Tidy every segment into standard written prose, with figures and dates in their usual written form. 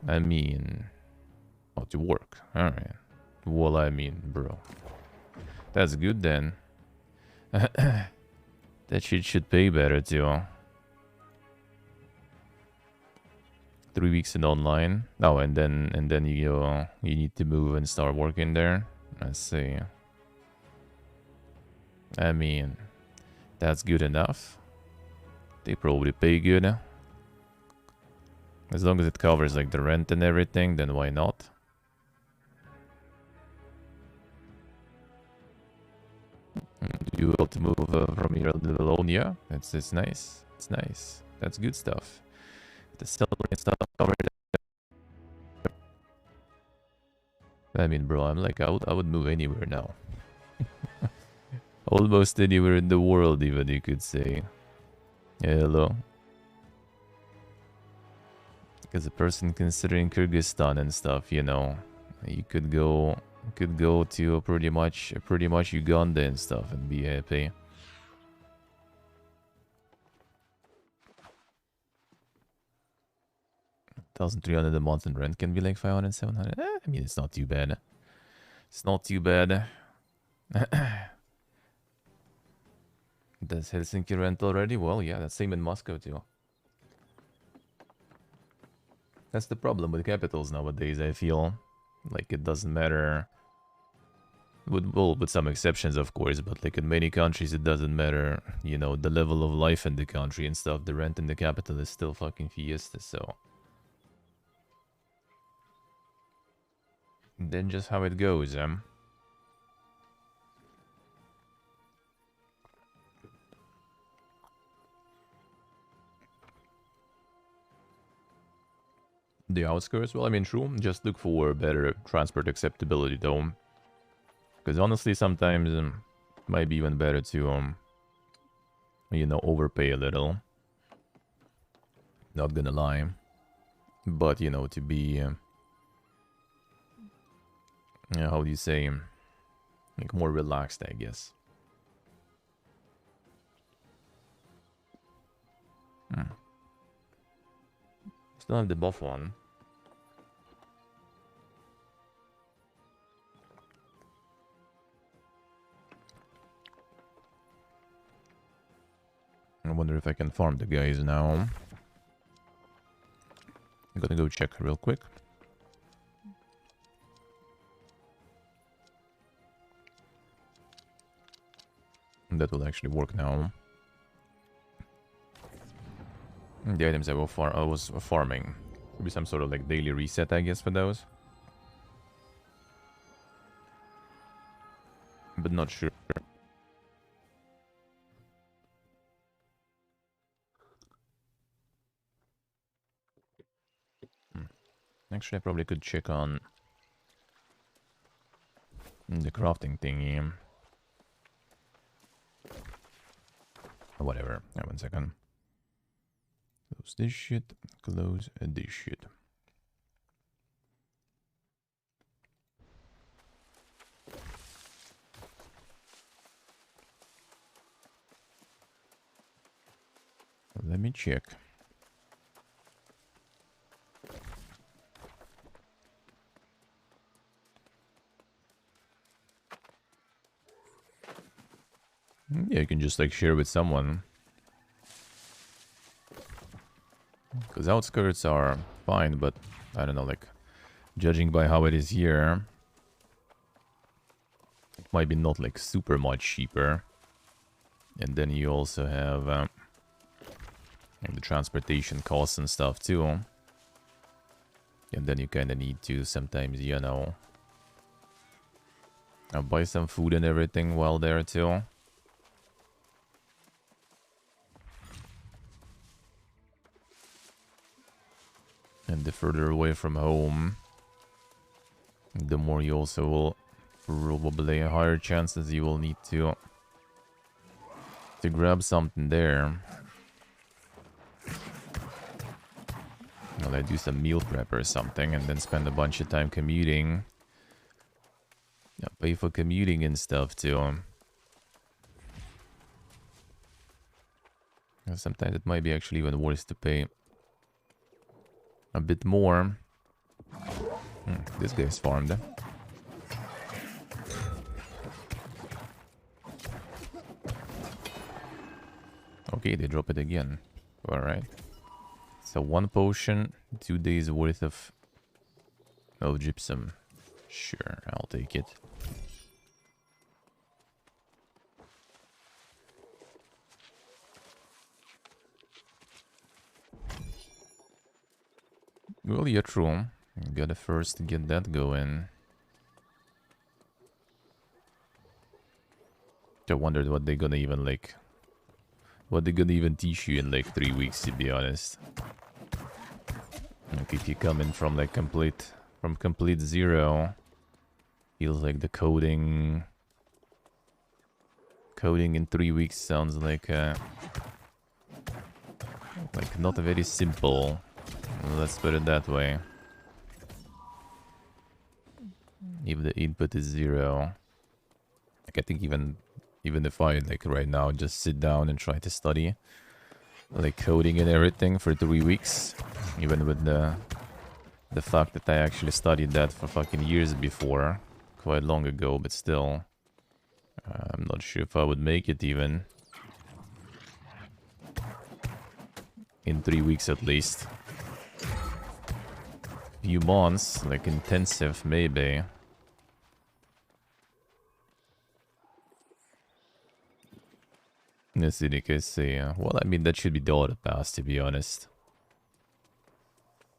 I mean... Oh, to work. Alright. Well, I mean, bro. That's good then. That shit should pay better too. 3 weeks in online. Oh, and then you need to move and start working there. I see. I mean, that's good enough. They probably pay good. As long as it covers like the rent and everything, then why not? You will to move from your little own, yeah. It's nice. It's nice. That's good stuff. The salary and stuff covered. I mean, bro, I'm like, I would move anywhere now. Almost anywhere in the world, even, you could say. Hello. Because a person considering Kyrgyzstan and stuff, you know, you could go to pretty much Uganda and stuff and be happy. 1,300 a month, and rent can be like 500, 700. I mean, it's not too bad. It's not too bad. Does Helsinki rent already? Well, yeah, that's same in Moscow too. That's the problem with capitals nowadays, I feel. Like, it doesn't matter. With some exceptions, of course, but like in many countries, it doesn't matter, you know, the level of life in the country and stuff. The rent in the capital is still fucking fiesta, so. Then just how it goes, The outskirts? Well, I mean, true. Just look for better transport acceptability, though. Because honestly, sometimes it might be even better to, you know, overpay a little. Not gonna lie. But, you know, to be, how do you say, like more relaxed, I guess. Still have the buff one. I wonder if I can farm the guys now. I'm gonna go check real quick. That will actually work now. The items I was farming. Maybe some sort of like daily reset, I guess, for those. But not sure. Actually, I probably could check on the crafting thingy. Whatever. Yeah, 1 second. Close this shit. Close this shit. Let me check. Yeah, you can just like share with someone. Because outskirts are fine, but I don't know, like judging by how it is here, it might be not like super much cheaper. And then you also have like the transportation costs and stuff too. And then you kind of need to sometimes, you know, buy some food and everything while there too. And the further away from home, the more you also will probably higher chances you will need to grab something there. Well, I do some meal prep or something and then spend a bunch of time commuting. Yeah, pay for commuting and stuff too. Sometimes it might be actually even worse to pay a bit more This guy's farmed. Okay, they drop it again. Alright. So 1 potion, 2 days worth of gypsum. Sure, I'll take it. Well, yeah, true. Gotta first get that going. I wondered what they're gonna even like... What they're gonna even teach you in like 3 weeks, to be honest. Like if you come in from like complete zero, feels like the coding in 3 weeks sounds like not very simple. Let's put it that way. If the input is 0, like I think even if I like right now just sit down and try to study like coding and everything for 3 weeks, even with the fact that I actually studied that for fucking years before, quite long ago, but still, I'm not sure if I would make it even in 3 weeks at least. Few months, like intensive maybe. Yes, I see. Well, I mean, that should be the auto pass, to be honest.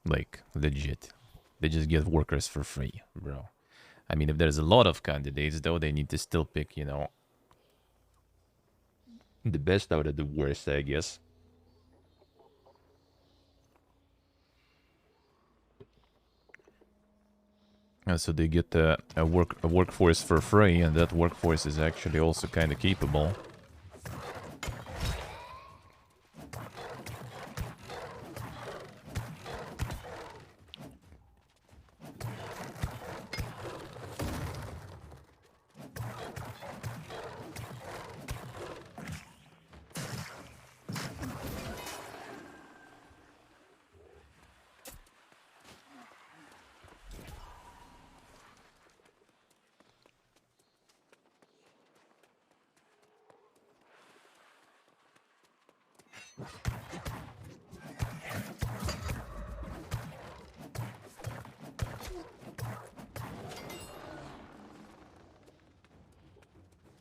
Like, legit. They just get workers for free, bro. I mean, if there's a lot of candidates, though, they need to still pick, you know, the best out of the worst, I guess. So they get a workforce for free, and that workforce is actually also kind of capable.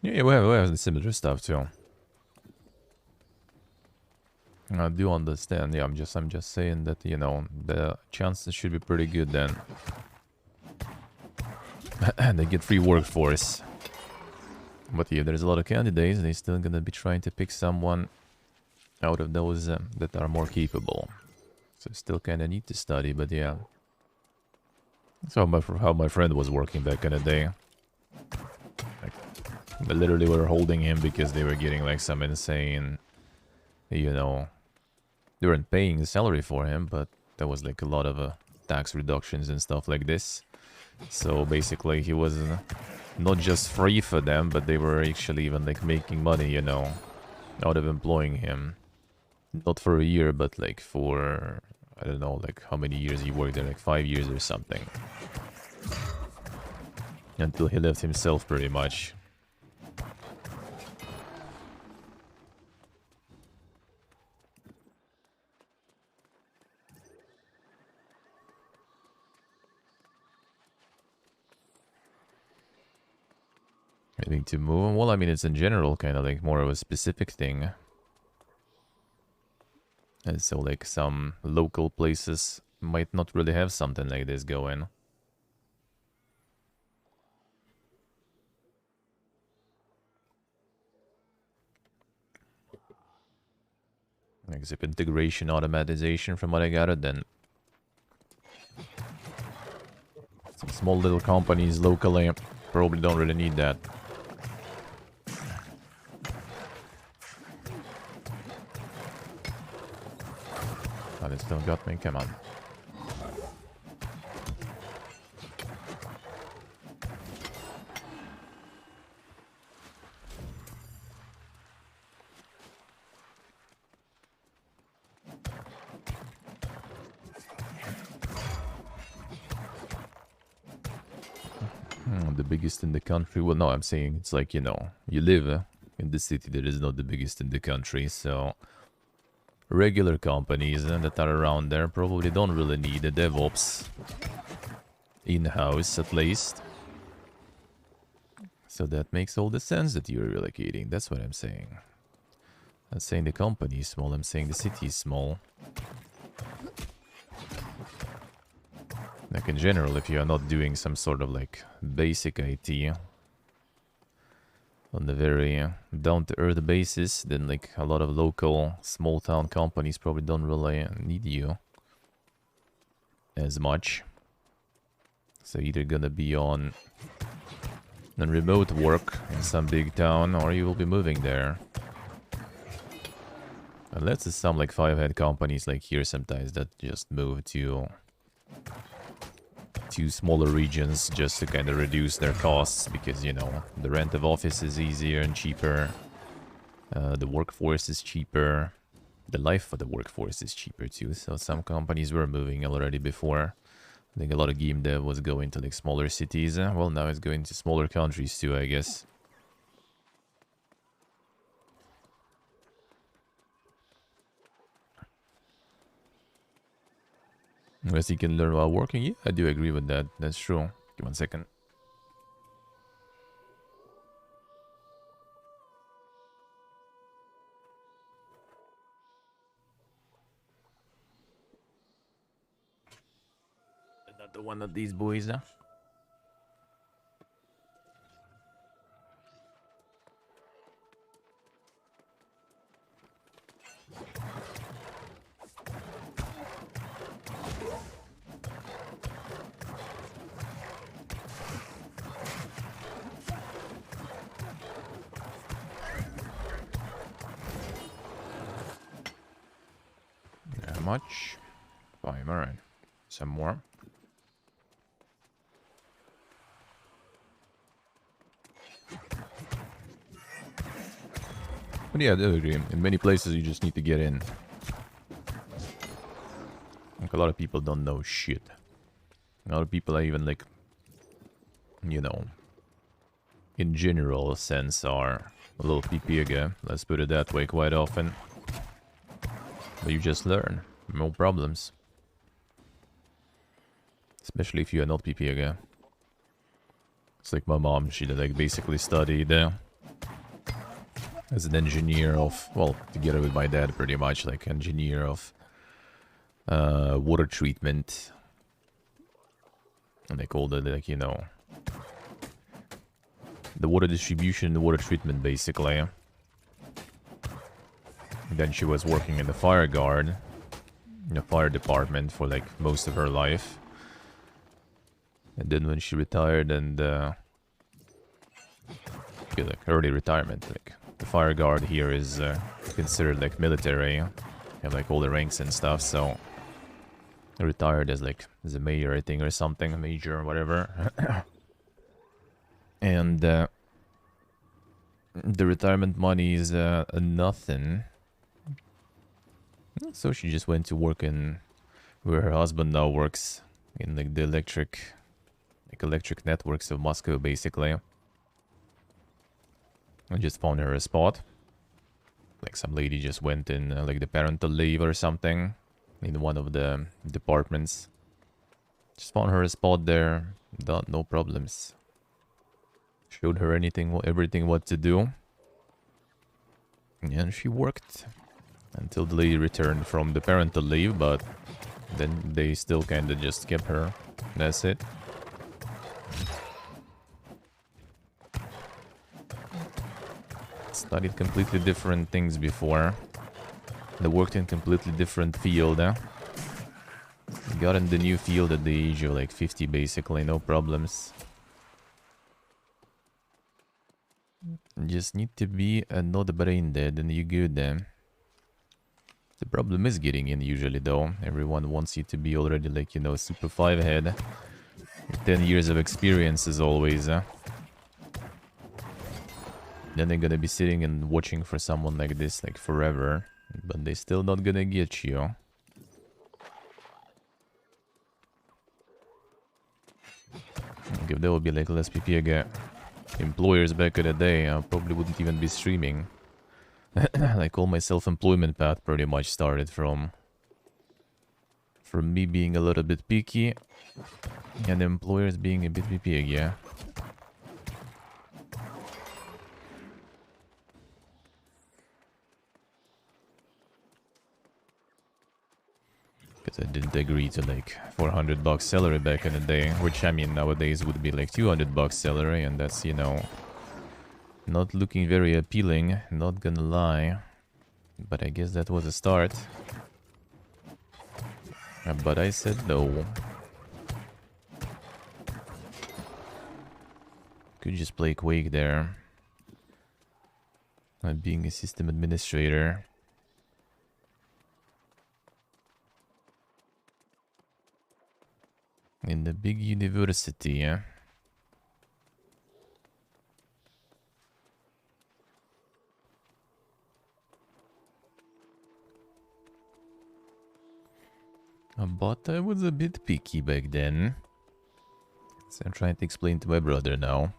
Yeah, we have the similar stuff too. I do understand. Yeah, I'm just saying that, you know, the chances should be pretty good then. And they get free workforce. But yeah, there's a lot of candidates. They're still gonna be trying to pick someone out of those that are more capable. So still kind of need to study, but yeah. That's how my friend was working back in the day. Like, they literally were holding him because they were getting like some insane, you know, they weren't paying the salary for him, but there was like a lot of tax reductions and stuff like this. So basically he was not just free for them, but they were actually even like making money, you know, out of employing him. Not for a year, but like for, I don't know, like how many years he worked there, like 5 years or something. Until he left himself, pretty much. I think to move, well, I mean, it's in general kind of like more of a specific thing. And so like some local places might not really have something like this going. Like zip integration, automatization, from what I gathered, then some small little companies locally probably don't really need that. Oh, they still got me, come on. the biggest in the country. Well, no, I'm saying it's like, you know, you live in the city that is not the biggest in the country, so regular companies that are around there probably don't really need a DevOps in-house, at least. So that makes all the sense that you're relocating. That's what I'm saying. I'm not saying the company is small, I'm saying the city is small. Like in general, if you are not doing some sort of like basic IT on the very down-to-earth basis, then like a lot of local small-town companies probably don't really need you as much. So either gonna be on remote work in some big town, or you will be moving there. Unless it's some like 5-head companies like here sometimes that just move to smaller regions just to kind of reduce their costs, because, you know, the rent of office is easier and cheaper, the workforce is cheaper, the life for the workforce is cheaper too. So some companies were moving already before. I think a lot of game dev was going to like smaller cities. Well, now it's going to smaller countries too, I guess. Unless you can learn while working. Yeah, I do agree with that. That's true. Give 1 second. Another one of these boys, huh? Not much. 5, alright. Some more. But yeah, I do agree. In many places, you just need to get in. Like, a lot of people don't know shit. A lot of people are even, like, you know, in general sense, are a little PPG. Let's put it that way quite often. But you just learn. No problems. Especially if you are not PPG. It's like my mom, she like basically studied as an engineer of, well, together with my dad pretty much, like engineer of water treatment. And they called it like, you know, the water distribution, the water treatment basically. And then she was working in the fire guard, in the fire department for like most of her life. And then when she retired and like early retirement, like the fire guard here is considered like military, have like all the ranks and stuff, so retired as like as a mayor, I think, or something, a major or whatever. And the retirement money is nothing. So she just went to work in where her husband now works, in like the electric networks of Moscow, basically. I just found her a spot. Like some lady just went in like the parental leave or something in one of the departments. Just found her a spot there. No problems. Showed her everything what to do. And she worked until the lady returned from the parental leave, but then they still kind of just kept her. That's it. Studied completely different things before. They worked in completely different field. Got in the new field at the age of like 50 basically, no problems. Just need to be not brain dead and you good then. The problem is getting in usually though. Everyone wants you to be already like, you know, super 5 head. 10 years of experience as always. Then they're gonna be sitting and watching for someone like this like forever. But they still not gonna get you. If there would be like less PPG employers back in the day, I probably wouldn't even be streaming. Like all my self-employment path pretty much started from me being a little bit picky and employers being a bit PPG, yeah. Because I didn't agree to like $400 salary back in the day, which I mean nowadays would be like $200 salary, and that's, you know, not looking very appealing, not gonna lie. But I guess that was a start. But I said no. Could just play Quake there. Being a system administrator. In the big university, yeah. But I was a bit picky back then. So I'm trying to explain to my brother now.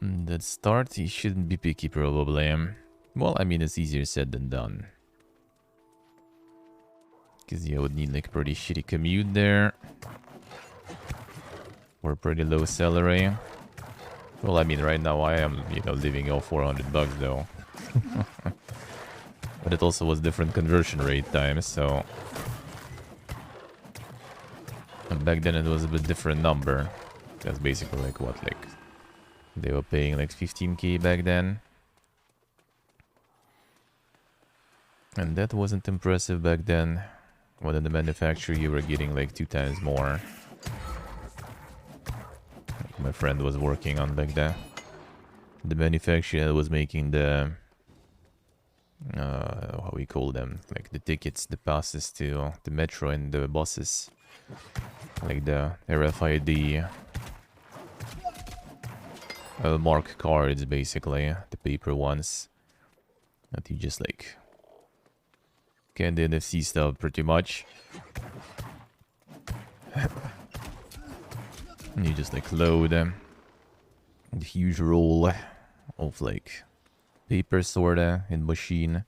That start, he shouldn't be picky probably. Well, I mean, it's easier said than done. Because you would need like pretty shitty commute there. Or pretty low salary. Well, I mean, right now I am, you know, living off $400 though. But it also was different conversion rate times, so... And back then it was a bit different number. That's basically like what, like... They were paying like 15k back then. And that wasn't impressive back then. When in the manufacturer you were getting like 2 times more. Like my friend was working on back then. The manufacturer was making the... how we call them, like the tickets, the passes to the metro and the buses, like the RFID mark cards, basically the paper ones that you just like can the NFC stuff pretty much. And you just like load them, the huge roll of like paper sorta in machine,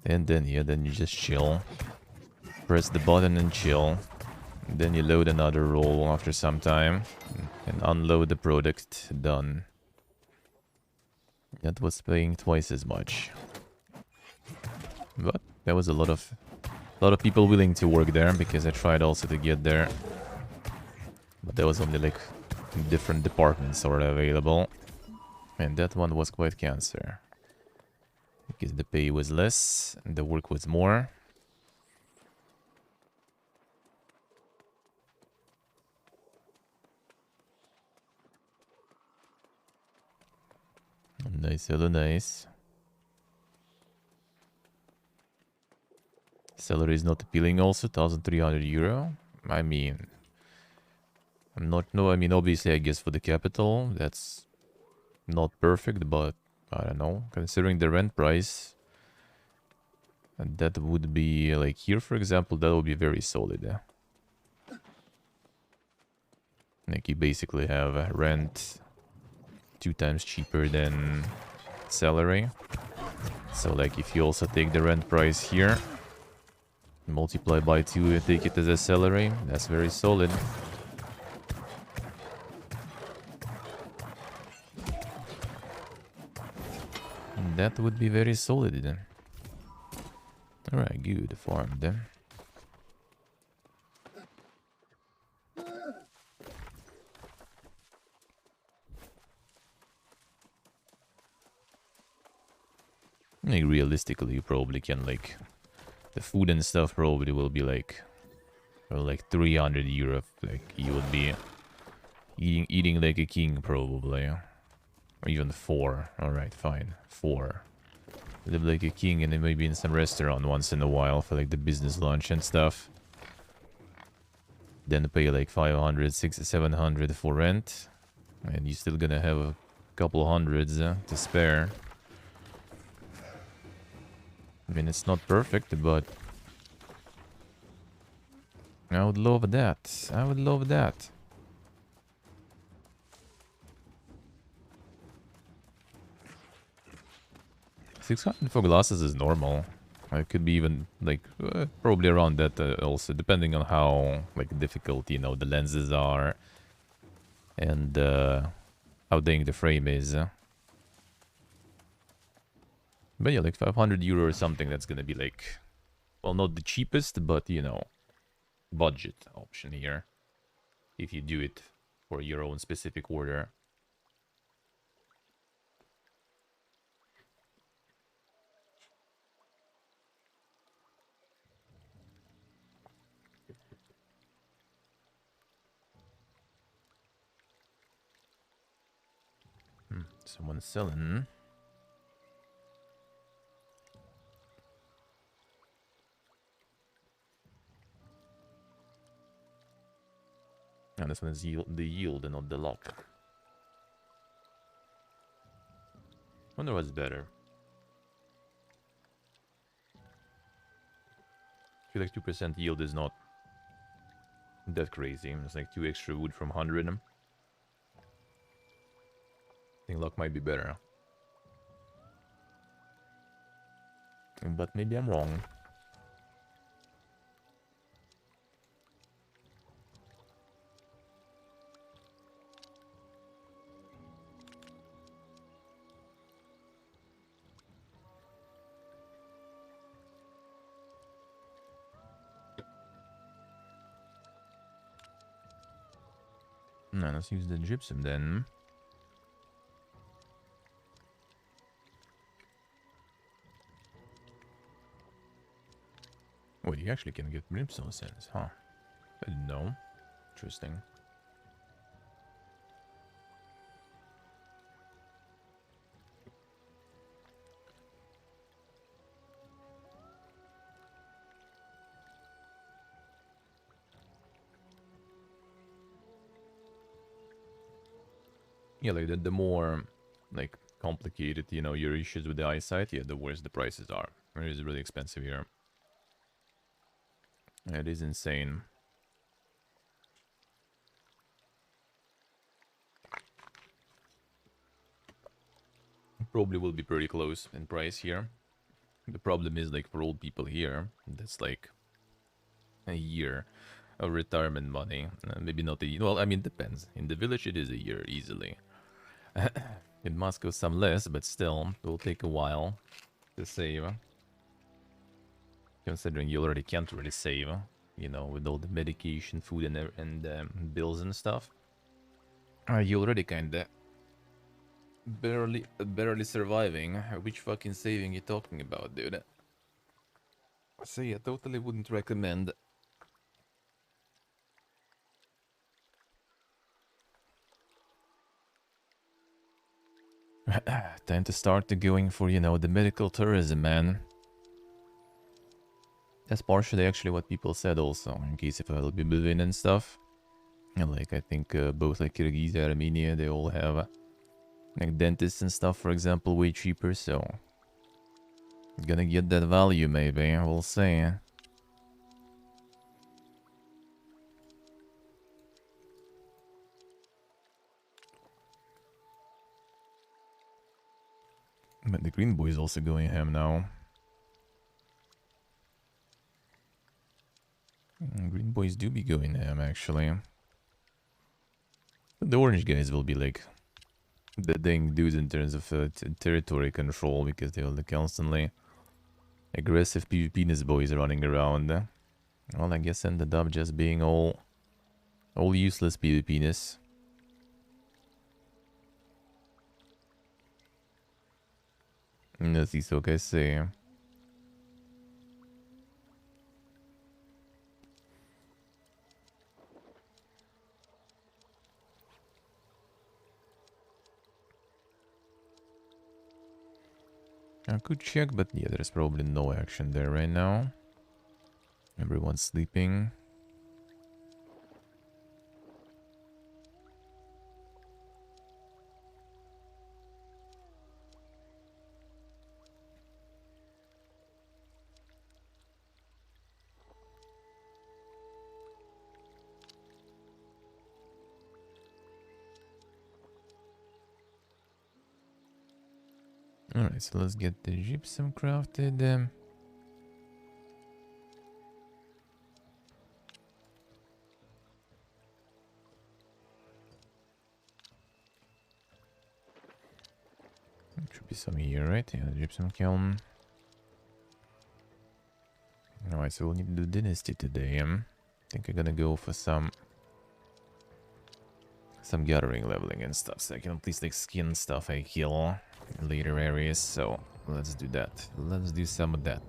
and then yeah, then you just chill, press the button and chill, and then you load another roll after some time and unload the product. Done. That was paying twice as much, but there was a lot of people willing to work there, because I tried also to get there, but there was only like different departments sort of available. And that one was quite cancer. Because the pay was less and the work was more. Nice, hello, nice. Salary is not appealing also, 1,300 euro. I mean... I mean, obviously I guess for the capital, that's... not perfect, but I don't know, considering the rent price, and that would be like here, for example, that would be very solid. Like you basically have rent 2 times cheaper than salary. So like if you also take the rent price here, multiply by 2 and take it as a salary, that's very solid. That would be very solid then. Alright, good, farm then. Like realistically, you probably can like... The food and stuff probably will be like... Well, like 300 euro. Like you would be eating like a king probably. Or even 4. Alright, fine. 4. Live like a king and then maybe in some restaurant once in a while for like the business lunch and stuff. Then pay like 500, 600, 700 for rent. And you're still gonna have a couple hundreds to spare. I mean, it's not perfect, but... I would love that. I would love that. 600 for glasses is normal. It could be even like probably around that also, depending on how like difficult the lenses are and how dang the frame is. But yeah, like 500 euro or something. That's gonna be like, well, not the cheapest, but budget option here if you do it for your own specific order. Someone's selling. And this one is the yield and not the lock. Wonder what's better. I feel like 2% yield is not that crazy. It's like 2 extra wood from 100. I think luck might be better. But maybe I'm wrong. Now let's use the gypsum then. Wait, you actually can get brimstone sense, huh? I didn't know. Interesting. Yeah, like the more like complicated, your issues with the eyesight, yeah, the worse the prices are. It is really expensive here. It is insane. Probably will be pretty close in price here. The problem is like for old people here, that's like a year of retirement money. Maybe not a, well, I mean, depends. In the village, it is a year easily. In Moscow, some less, but still, it will take a while to save. Considering you already can't really save, with all the medication, food, and bills and stuff. You already kinda barely surviving. Which fucking saving you talking about, dude? So yeah, totally wouldn't recommend. Time to start going for, the medical tourism, man. That's partially actually what people said also, in case if I'll be moving and stuff. And like, I think both like Kyrgyz and Armenia, they all have like dentists and stuff, for example, way cheaper, so gonna get that value maybe, we'll see. But the green boy is also going ham now. Green boys do be going ham, actually. The orange guys will be like the dang dudes in terms of territory control, because they're constantly aggressive PvPness boys running around. Well, I guess ended up just being all useless PvPness. Así so que sé. I could check, but yeah, there's probably no action there right now. Everyone's sleeping. Alright, so let's get the gypsum crafted. Should be some here, right? Yeah, the gypsum kiln. Alright, so we'll need to do dynasty today. I think I'm gonna go for some gathering leveling and stuff, so I can at least like skin stuff I kill in later areas. So let's do that. Let's do some of that.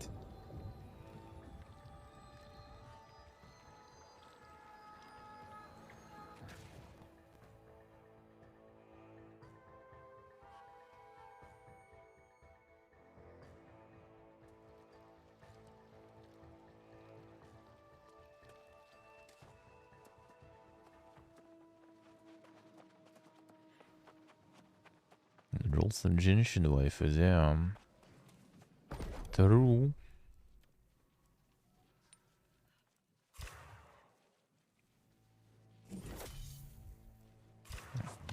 Roll some Genshin waifus, yeah. True.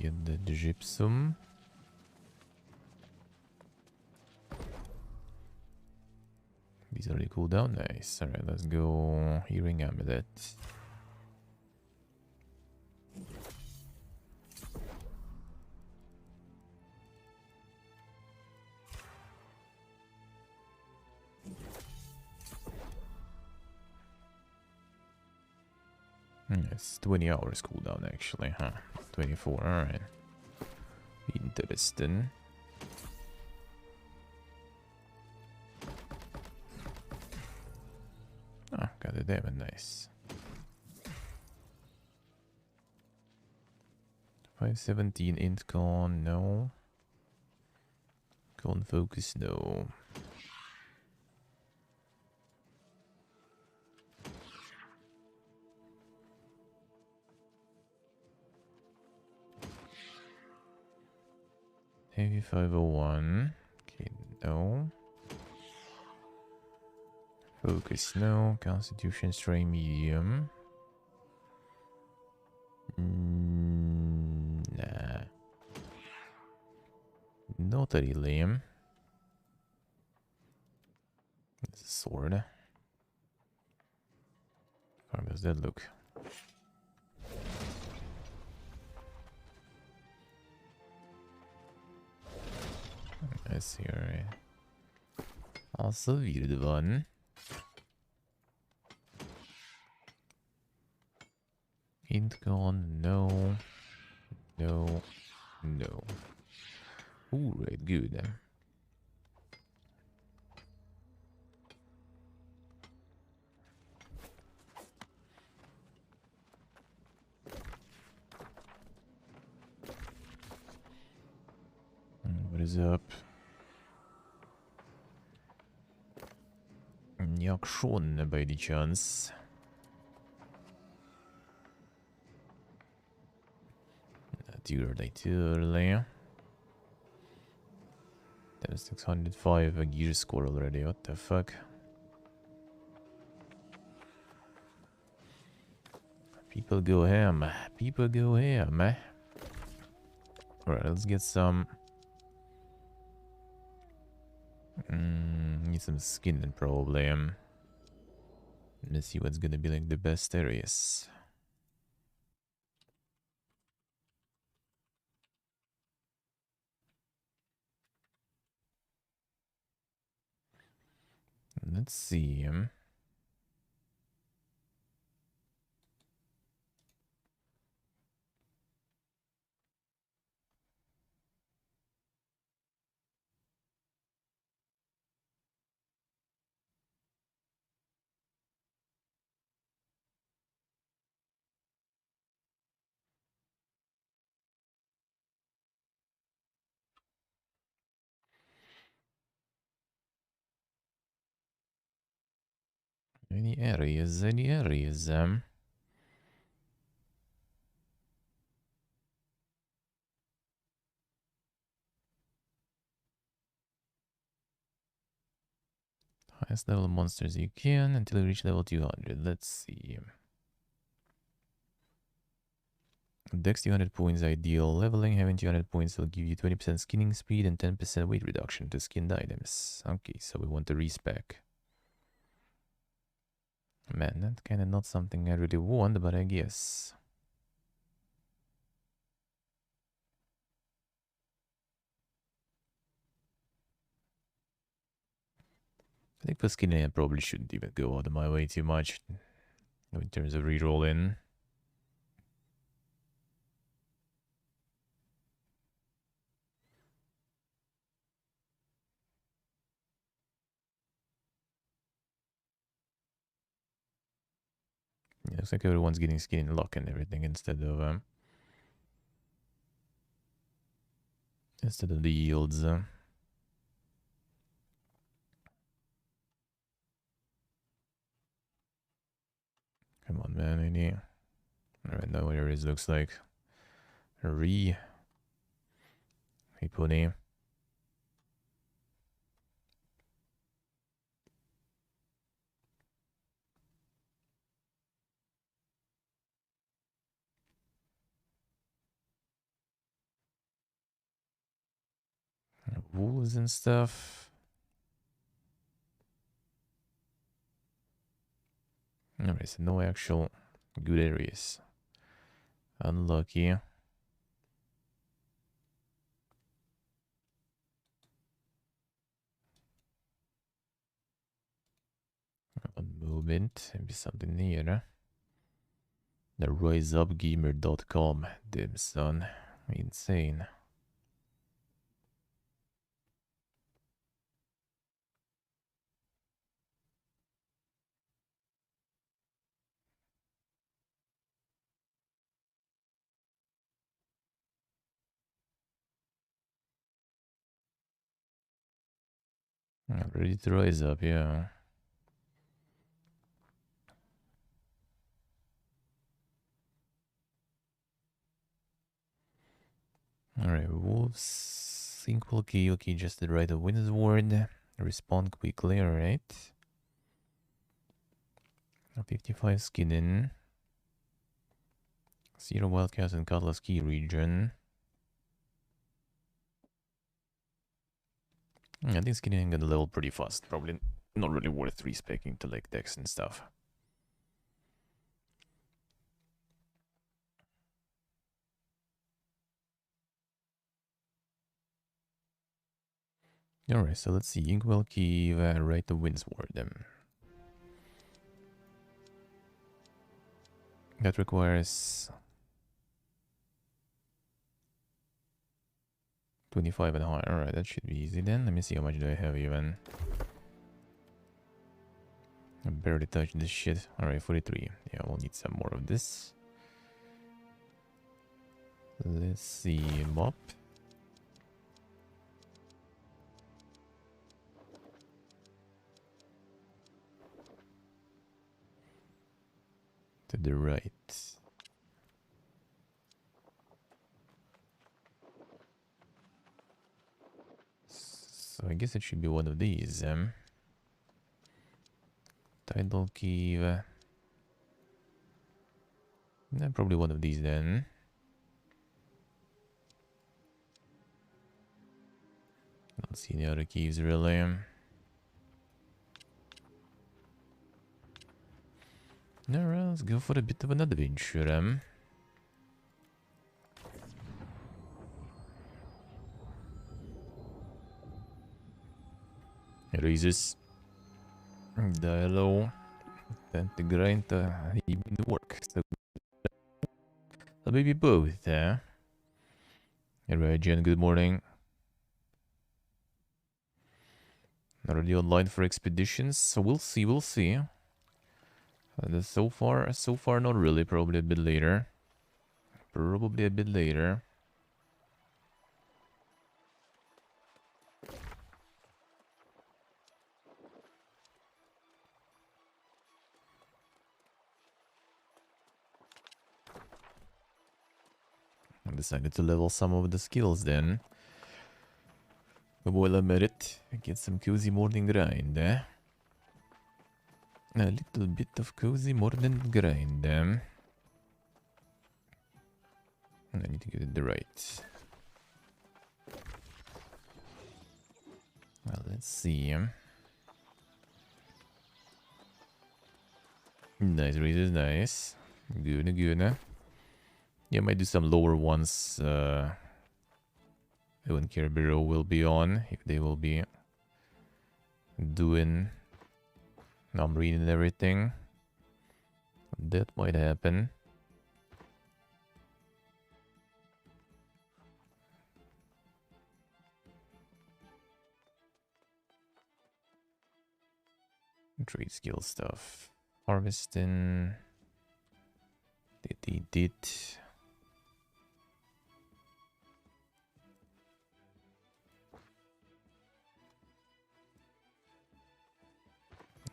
Get the gypsum. These already cool down. Nice. Alright, let's go hearing amulet. It's 20 hours cooldown actually, huh? 24, alright. Interesting. Ah, got a diamond, nice. 517 int con, no. Con focus, no. Heavy 501. Okay, no. Focus, no. Constitution, strain, medium. Nah. Not really. It's a sword. How does that look? I see, alright. Also, weird one. Int gone, no. No. No. Alright, good. What is up? Action by any chance? Too early. That is 605 a gear score already. What the fuck? People go ham. People go ham. Alright, let's get some. Need some skin probably. Let's see what's gonna be like the best areas. Let's see. Any areas? Any areas? Highest level monsters you can until you reach level 200. Let's see. Dex 200 points ideal. Leveling, having 200 points will give you 20% skinning speed and 10% weight reduction to skinned items. Okay, so we want the respec. Man, that's kind of not something I really want, but I guess. I think for skinning I probably shouldn't even go out of my way too much in terms of rerolling. Yeah, looks like everyone's getting skin and lock and everything instead of the yields. Come on, man. I need. Alright, now where it looks like. Hey, pony. Wolves and stuff. Alright, so no actual good areas. Unlucky. One movement. Maybe something here. The riseupgamer.com. Damn, son. Insane. Ready to rise up, yeah. Alright, wolves. Sync will key. Okay, just the right of Wind's Ward. Respond quickly, alright. 55 skinning. 0 wildcats and Cutlass key region. I think skinning gonna level pretty fast. Probably not really worth respecing to like decks and stuff. Alright, so let's see. Inkwell key, right the Windsward. That requires 25 and higher. Alright, that should be easy then. Let me see how much do I have even. I barely touched this shit. Alright, 43. Yeah, we'll need some more of this. Let's see. Mop. To the right. So I guess it should be one of these. Tidal key. Probably one of these then. Don't see any other keys really. Alright, let's go for a bit of an adventure. Raises. Die low. Tend to grind even the work. So maybe both, Alright, Jen, good morning. Already online for expeditions, so we'll see, so far not really, probably a bit later. I decided to level some of the skills then. While I'm at it, get some cozy morning grind, A little bit of cozy morning grind, I need to get it right. Well, let's see. Nice raises, nice. Good, good. Yeah, I might do some lower ones when Kerberos will be on, if they will be doing numbering and everything. That might happen. Trade skill stuff. Harvesting. Did.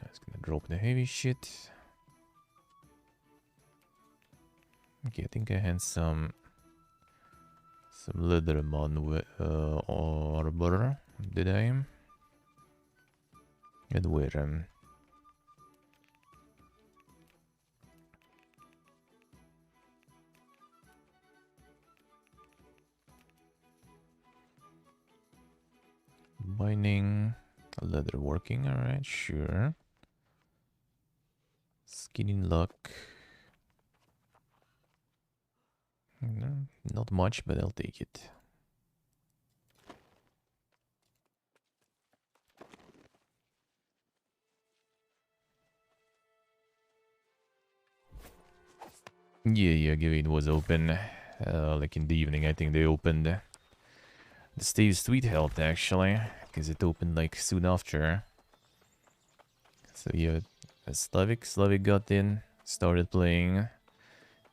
I was gonna drop the heavy shit. Okay, I think I had some leather on arbor. Did I? And where? Mining, leather working, alright, sure. Skinning luck. No, not much, but I'll take it. Yeah, Gavin was open. Like in the evening, I think they opened. The Stave Sweet helped actually, because it opened like soon after. So yeah, Slavic got in, started playing.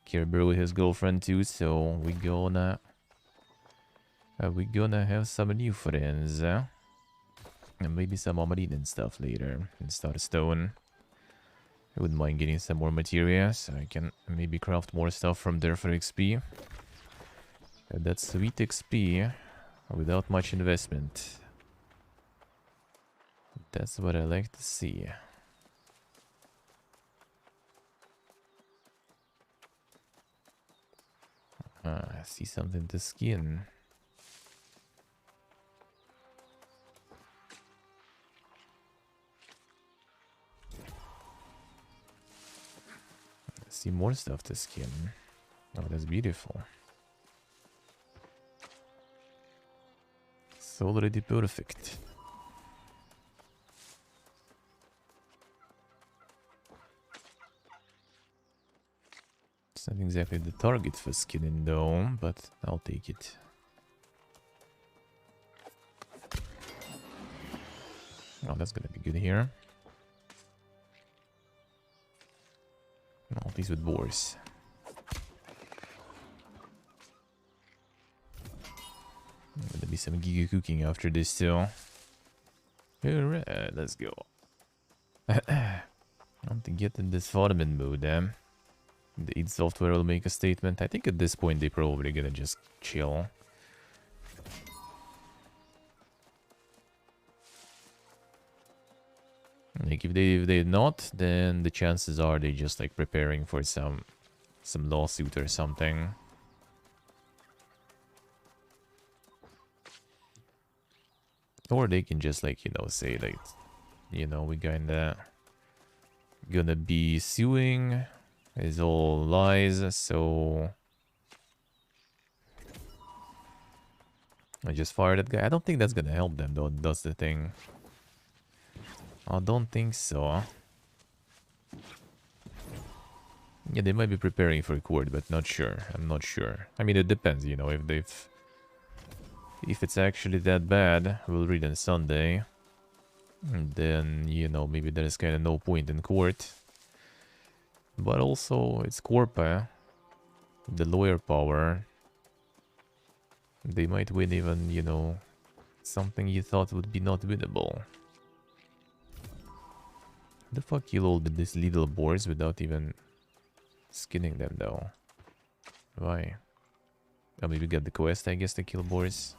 Kerberos with his girlfriend too, so we gonna have some new friends. And maybe some Amarine and stuff later in Starstone. I wouldn't mind getting some more materia, so I can maybe craft more stuff from there for XP. And that's sweet XP without much investment. That's what I like to see. I see something to skin. I see more stuff to skin. Oh, that's beautiful. It's already perfect. It's not exactly the target for skinning though, but I'll take it. Oh, that's gonna be good here. All these with boars. Gonna be some giga cooking after this too. Alright, let's go. I want to get in this farming mode, The id software will make a statement. I think at this point they're probably gonna just chill. Like if they're not, then the chances are they just like preparing for some lawsuit or something. Or they can just like, you know, say like, you know, we gonna be suing. It's all lies, so I just fired that guy. I don't think that's gonna help them though, that's the thing. I don't think so. Yeah, they might be preparing for court, but not sure. I'm not sure. I mean, it depends, you know, if it's actually that bad, we'll read on Sunday. And then, you know, maybe there's kind of no point in court. But also, it's Corpa, the lawyer power. They might win even, you know, something you thought would be not winnable. The fuck kill all these little boars without even skinning them though? Why? Oh, maybe get the quest, I guess, to kill boars.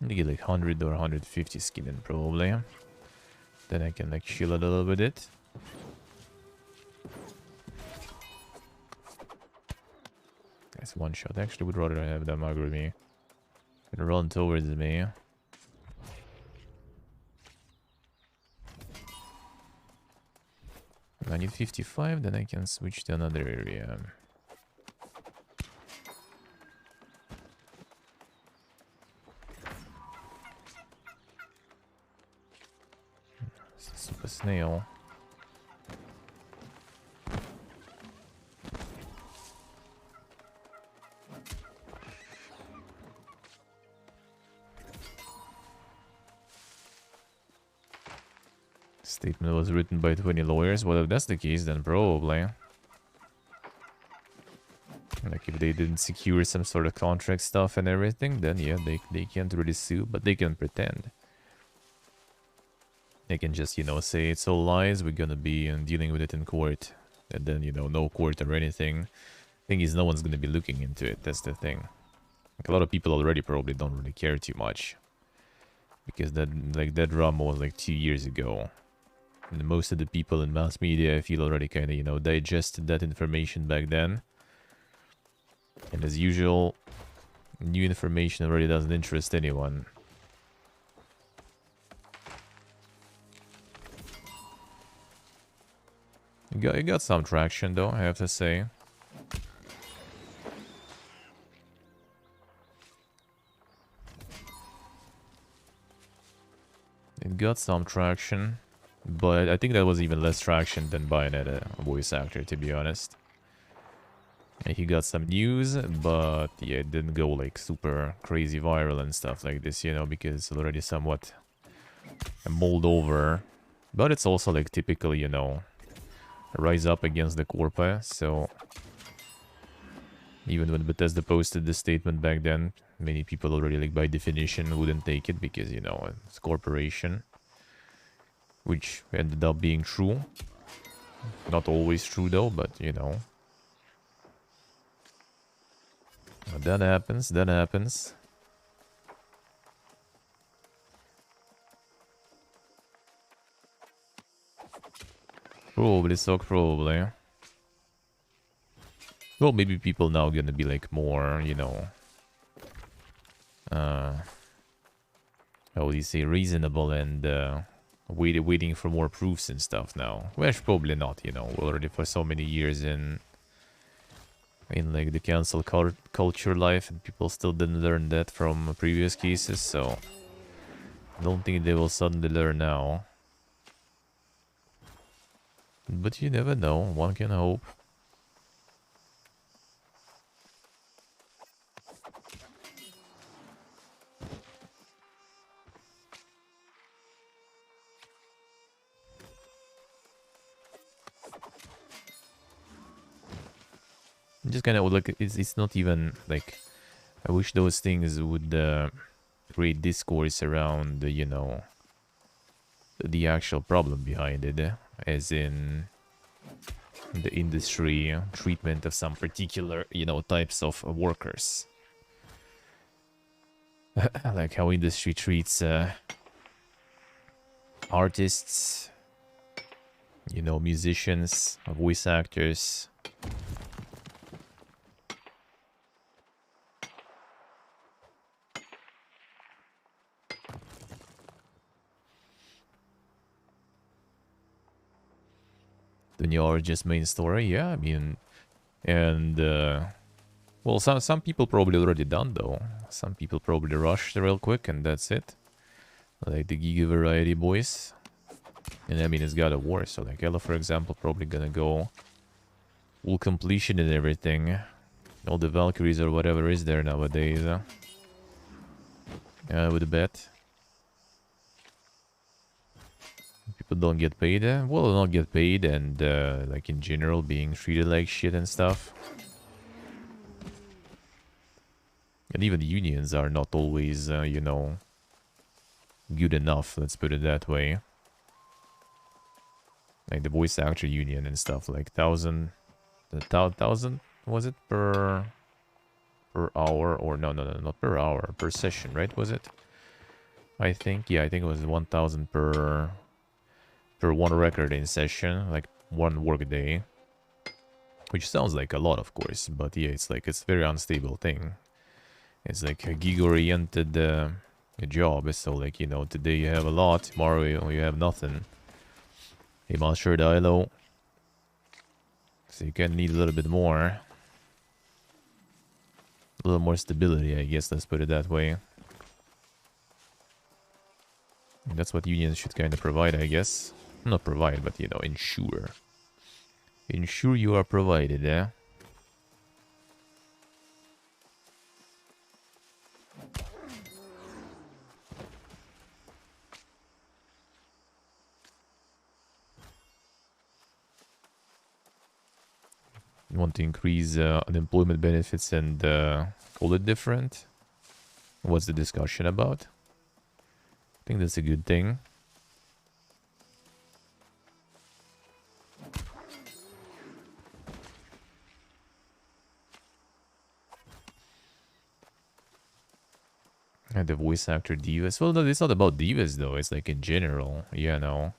me get like 100 or 150 skin in probably. Then I can like chill a little with it. That's one shot. Actually, would rather have them aggro me and run towards me. I need 55, then I can switch to another area. Super snail. Statement was written by 20 lawyers. Well, if that's the case, then probably. Like, if they didn't secure some sort of contract stuff and everything, then yeah, they can't really sue, but they can pretend. They can just, you know, say it's all lies, we're gonna be dealing with it in court. And then, you know, no court or anything. Thing is, no one's gonna be looking into it, that's the thing. Like, a lot of people already probably don't really care too much. Because that drama was like 2 years ago. And most of the people in mass media, I feel, already kind of, you know, digested that information back then. And as usual, new information already doesn't interest anyone. It got some traction, though, I have to say. It got some traction. But I think that was even less traction than buying a voice actor, to be honest. And he got some news, but yeah, it didn't go like super crazy viral and stuff like this, you know, because it's already somewhat mulled over. But it's also like typical, you know, rise up against the corpa, so even when Bethesda posted this statement back then, many people already, like, by definition wouldn't take it because, you know, it's a corporation. Which ended up being true. Not always true though, but you know. That happens, that happens. Probably, so probably. Well, maybe people now gonna be like more, you know, how would you say, reasonable and waiting for more proofs and stuff now. Well, probably not, you know, we're already for so many years in like the cancel culture life, and people still didn't learn that from previous cases, so I don't think they will suddenly learn now. But you never know, one can hope. Just kind of like, it's not even like, I wish those things would create discourse around, you know, the actual problem behind it, as in the industry treatment of some particular, you know, types of workers. Like how industry treats artists, you know, musicians, voice actors. The new Origins main story, yeah, I mean, and well, some people probably already done though. Some people probably rushed real quick and that's it. Like the Giga Variety boys. And I mean, it's God of War, so like Ella, for example, probably gonna go full completion and everything. All the Valkyries or whatever is there nowadays. With a bet. People don't get paid. Well, not get paid, and like in general, being treated like shit and stuff. And even the unions are not always, you know, good enough. Let's put it that way. Like the voice actor union and stuff, like 1,000 was it per hour, or no, not per hour, per session, right? Was it? I think. Yeah, I think it was 1,000 per one record in session, like one work day. Which sounds like a lot, of course, but yeah, it's like it's a very unstable thing. It's like a gig-oriented job, so like, you know, today you have a lot, tomorrow you have nothing. Hey, Master Dilo. So you can need a little bit more. A little more stability, I guess, let's put it that way. And that's what unions should kind of provide, I guess. Not provide, but, you know, ensure. Ensure you are provided, eh? You want to increase unemployment benefits and call it different? What's the discussion about? I think that's a good thing. And the voice actor divas. Well, no, it's not about divas though. It's like in general, you know.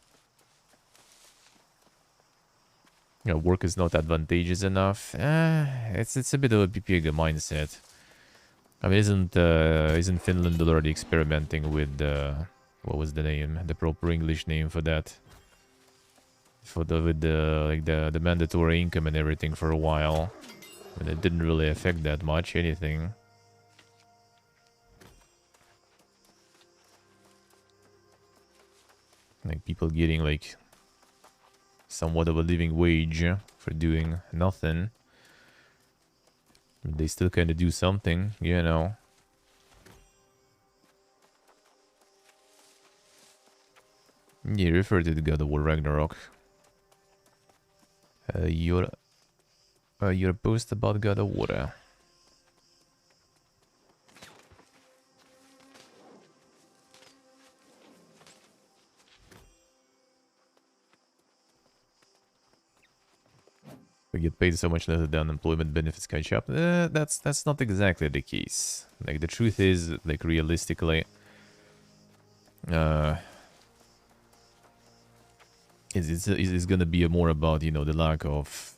You know, work is not advantageous enough. It's a bit of a PPG mindset. I mean, isn't Finland already experimenting with what was the name? The proper English name for that? For the mandatory income and everything for a while. And it didn't really affect that much anything. Like people getting like somewhat of a living wage for doing nothing. They still kind of do something, you know. Yeah, refer to the God of War Ragnarok. Your post about God of War. We get paid so much less that the unemployment benefits catch up. That's not exactly the case. Like the truth is, like realistically, it's gonna be more about, you know, the lack of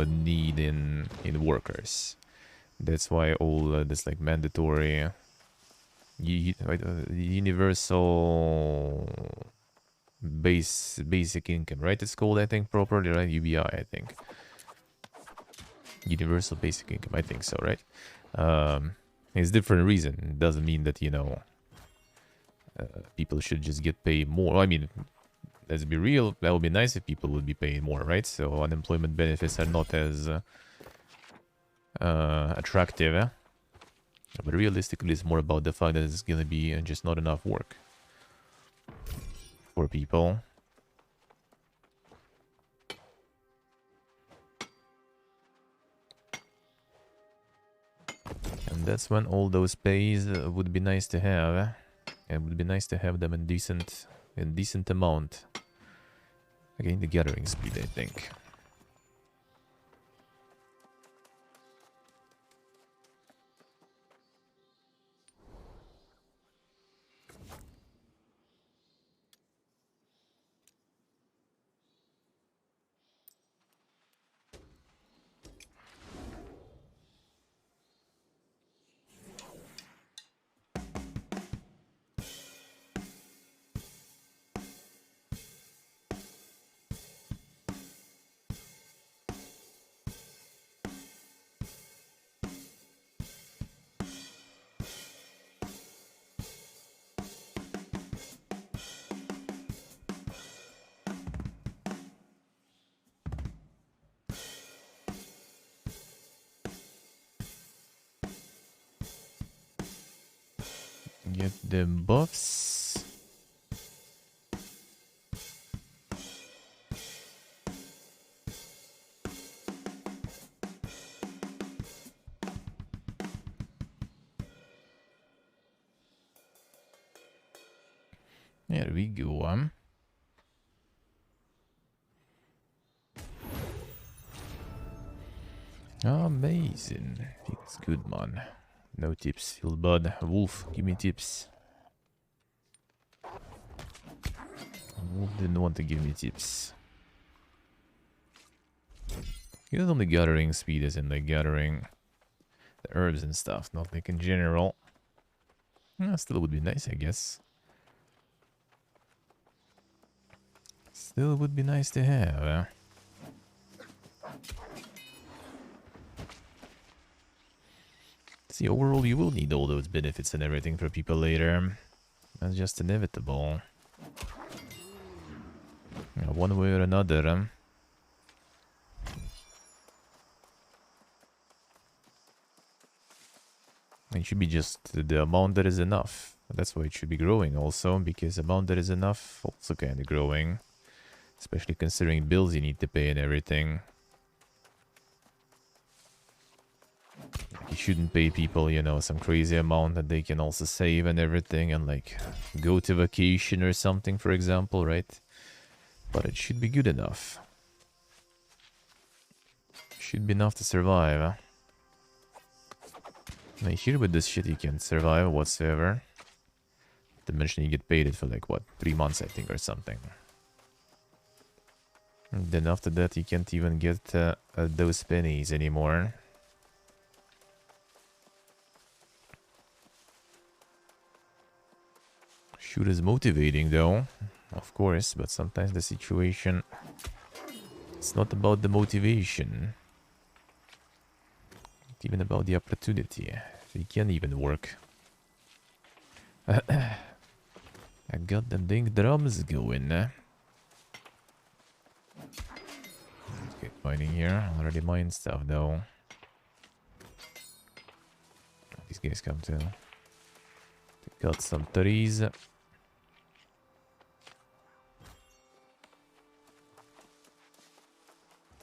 need in workers. That's why all this like mandatory universal basic income, right? It's called, I think, properly, right? UBI, I think. Universal basic income, I think so, right? It's different reason. It doesn't mean that, you know, people should just get paid more. I mean, let's be real, that would be nice if people would be paying more, right? So unemployment benefits are not as attractive, eh? But realistically, it's more about the fact that it's gonna be just not enough work for people. And that's when all those pays would be nice to have, eh? It would be nice to have them in decent amount. Again, the gathering speed, I think. Get the buffs. There we go. Amazing. Feels good, man. No tips. Feel bad. Wolf, give me tips. Didn't want to give me tips. You know, only gathering speed is in like gathering the herbs and stuff, not like in general. Still would be nice, I guess. Still would be nice to have. See, overall, you will need all those benefits and everything for people later. That's just inevitable. One way or another. It should be just the amount that is enough. That's why it should be growing also, because the amount that is enough also kind of growing. Especially considering bills you need to pay and everything. You shouldn't pay people, you know, some crazy amount that they can also save and everything and like go to vacation or something, for example, right? But it should be good enough. Should be enough to survive. Now here with this shit you can't survive whatsoever. To mention you get paid it for like what, 3 months I think or something. And then after that you can't even get those pennies anymore. Shoot is motivating though, of course, but sometimes the situation, it's not about the motivation. It's even about the opportunity. So you can't even work. I got them dang drums going. Okay, mining here. Already mine stuff though. These guys come to cut some trees.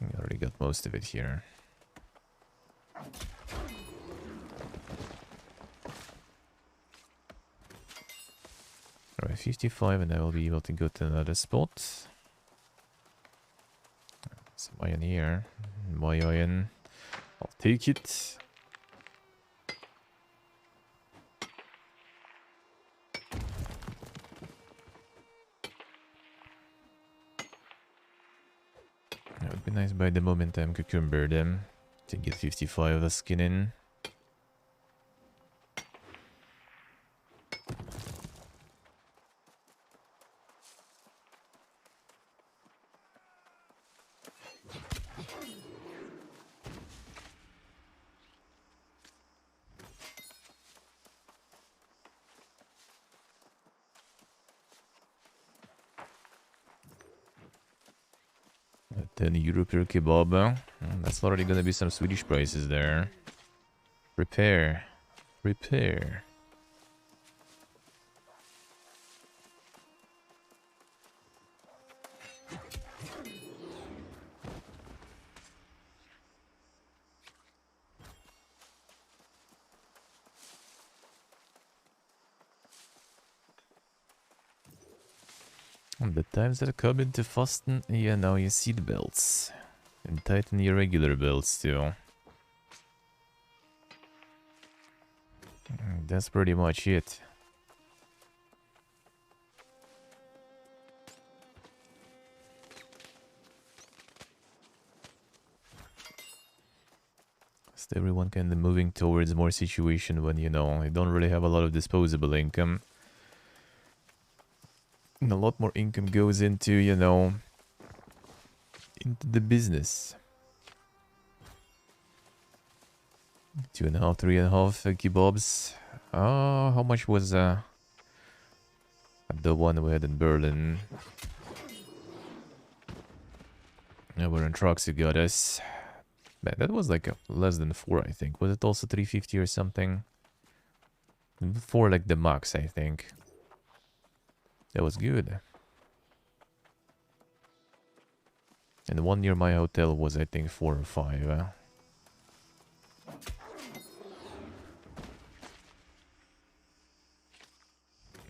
I already got most of it here. Alright, 55 and I will be able to go to another spot. Some iron here. My iron. I'll take it. It would be nice by the moment I'm cucumber them to get 55 of the skin in. €10 per kebab. That's already gonna be some Swedish prices there. Repair. Repair. And the times that come into fasten, yeah, now you see the belts. And tighten your regular belts too. That's pretty much it. Just everyone kind of moving towards more situation when, you know, you don't really have a lot of disposable income. And a lot more income goes into, you know, into the business. 2.5, 3.5 kebabs. How much was the one we had in Berlin? Yeah, we're in trucks, you got us. Man, that was like less than 4, I think. Was it also 350 or something? 4 like the max, I think. That was good. And the one near my hotel was, I think, 4 or 5.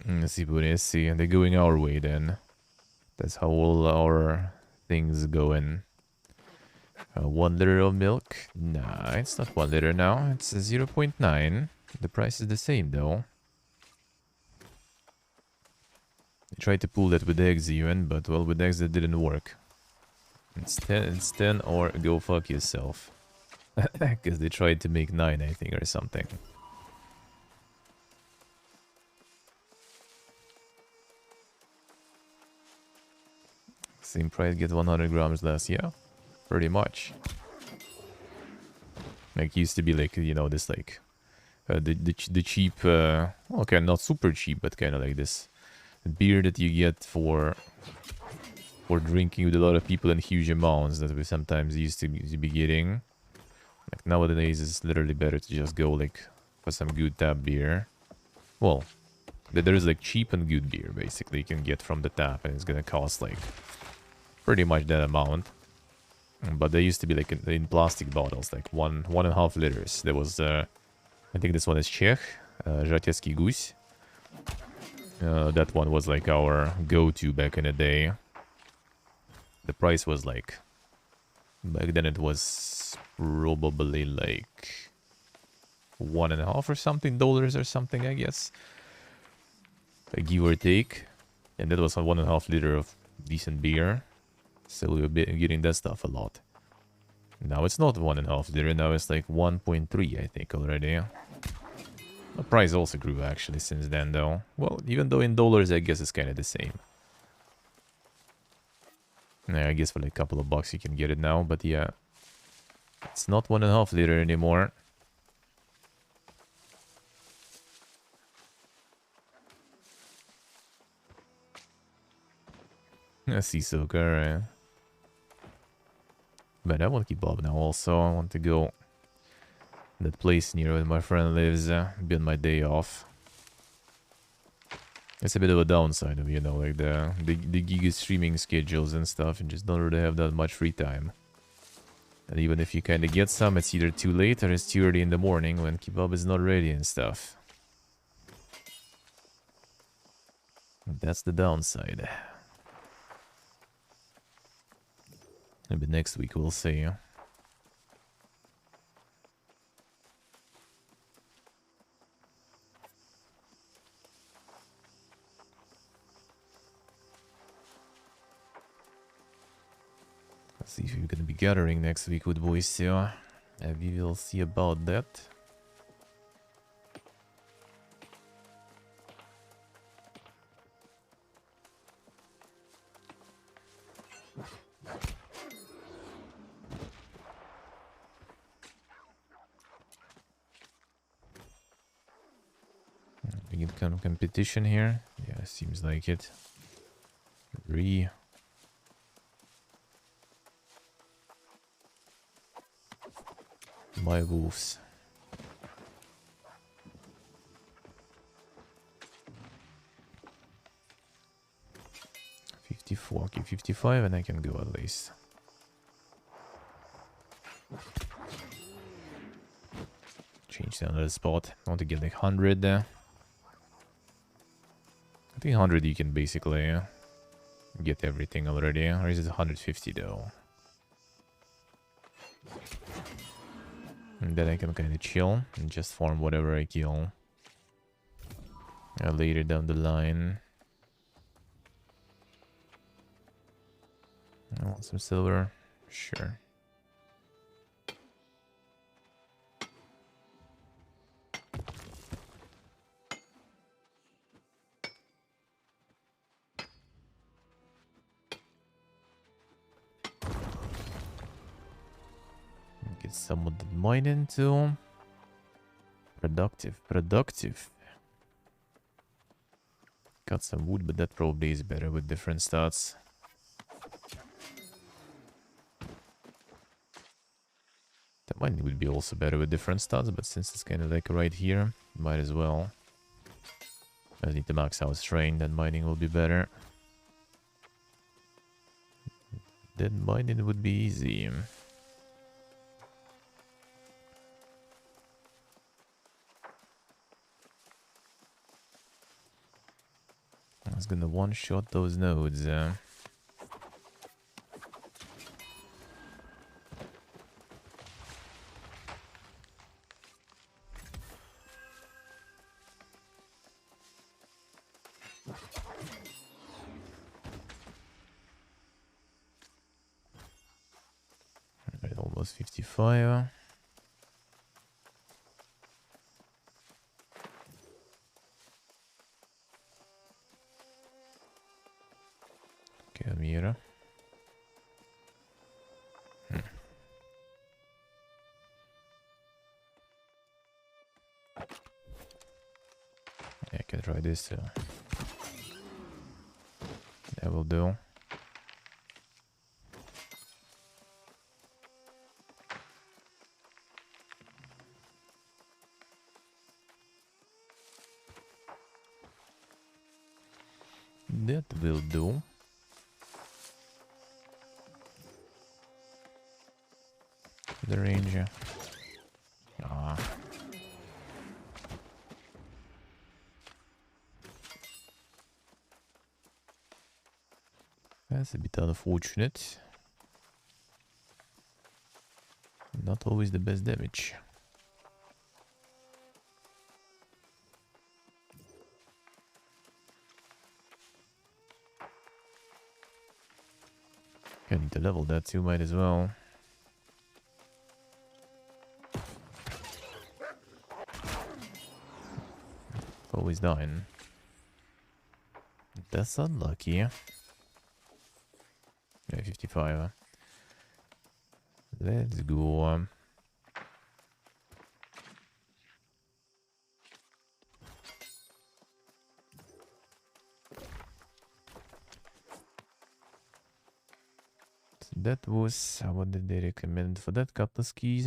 Let's see, and they're going our way then. That's how all our things going. 1 liter of milk? Nah, it's not 1 liter now. It's 0.9. The price is the same though. I tried to pull that with eggs even, but well, with eggs that didn't work. It's 10 or go fuck yourself. Because they tried to make 9, I think, or something. Same price, get 100 grams less, yeah. Pretty much. Like, used to be like, you know, this like... the cheap... okay, not super cheap, but kind of like this beer that you get for drinking with a lot of people in huge amounts that we sometimes used to be getting. Like nowadays it's literally better to just go like for some good tap beer. Well, there is like cheap and good beer basically you can get from the tap, and it's gonna cost like pretty much that amount. But they used to be like in plastic bottles, like 1.5 liters. There was I think this one is Czech, Żatecký Guś. That one was like our go-to back in the day. The price was like, back then it was probably like $1.5 or something dollars or something, I guess, like give or take. And that was a 1.5 liter of decent beer, so we were getting that stuff a lot. Now it's not 1.5 liter, now it's like 1.3 I think already. The price also grew actually since then though. Well, even though in dollars I guess it's kind of the same. Yeah, I guess for like a couple of bucks you can get it now, but yeah. It's not 1.5 liter anymore. I see Soka, right? But I want to keep up now also. I want to go that place near where my friend lives, be on my day off. It's a bit of a downside of, you know, like the giga streaming schedules and stuff, and just don't really have that much free time. And even if you kind of get some, it's either too late or it's too early in the morning when kebab is not ready and stuff. That's the downside. Maybe next week we'll see. Let's see if we're gonna be gathering next week with boys too. We will see about that. We get kind of competition here. Yeah, seems like it. My wolves. $54, okay, 55, and I can go at least. Change to another spot. I want to get like 100 there. I think 100 you can basically get everything already. Or is it 150 though? And then I can kind of chill and just farm whatever I kill later down the line. I want some silver. Sure. Get some of the mine into. Productive. Got some wood, but that probably is better with different stats. That mining would be also better with different stats, but since it's kind of like right here, might as well. I need to max out strain, then mining will be better. Then mining would be easy. I was gonna one-shot those nodes. was 55. Camera. I can try this too. That will do. That will do. The ranger. Ah. That's a bit unfortunate. Not always the best damage. I need to level that too, might as well. Always dying. That's unlucky. Yeah, 55. Let's go. So that was, what did they recommend for that? Couple skis.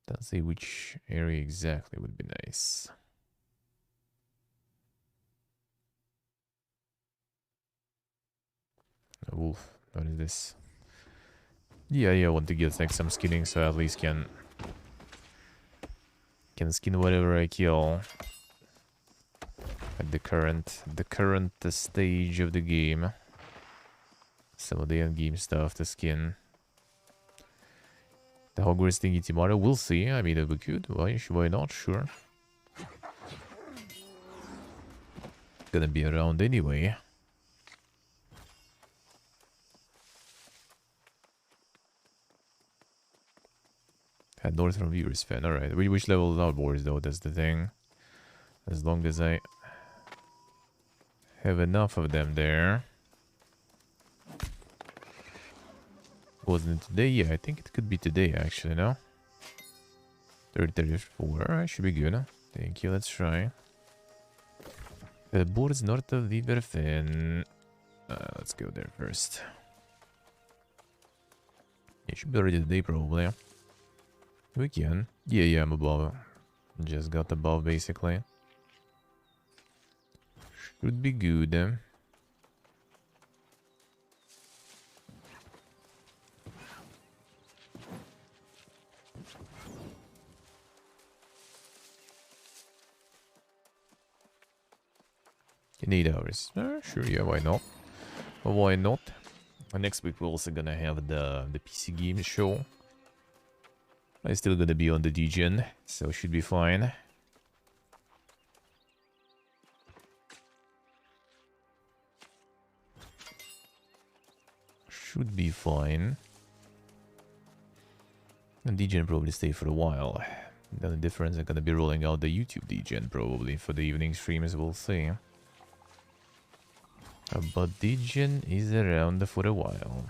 Don't say which area exactly would be nice. A wolf. What is this? Yeah, I want to get like some skinning, so I at least can skin whatever I kill at the current stage of the game. Some of the end game stuff to skin. The Hogwarts thingy tomorrow, we'll see. I mean, it would be good. Why not? Sure. Gonna be around anyway. Had Northern Viewers fan. Alright. Which level are boards though? That's the thing. As long as I have enough of them there. Wasn't it today? Yeah, I think it could be today actually, no? 34. I should be good. Thank you, let's try. Boards north of Viverfen. Let's go there first. It should be already today probably. We can. Yeah, I'm above. Just got above basically. Should be good. In 8 hours. Sure, yeah, why not? Why not? Next week we're also gonna have the PC game show. I'm still gonna be on the DGen, so should be fine. Should be fine. And DGen probably stay for a while. Then the difference, I'm gonna be rolling out the YouTube DGen probably for the evening streams, we'll see. But DGen is around for a while.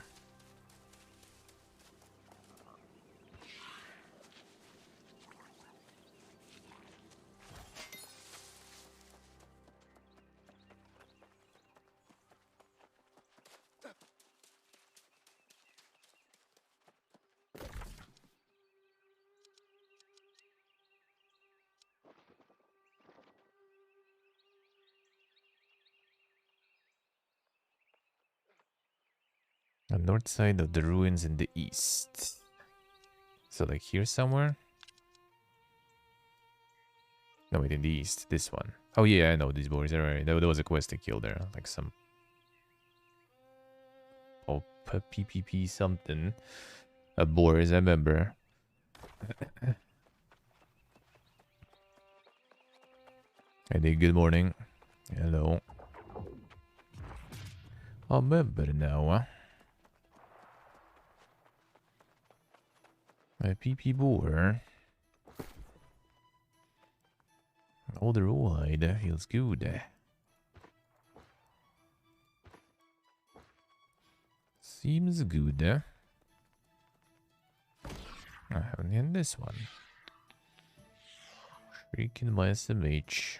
The north side of the ruins in the east. So like here somewhere? No, wait, in the east. This one. Oh yeah, I know these boys. Alright, there was a quest to kill there. Like some... Oh, PPP something. Boars, I remember. Hey, good morning. Hello. I remember now. My PP boar. Older wide feels good. Seems good. I haven't hit this one. Freaking my SMH.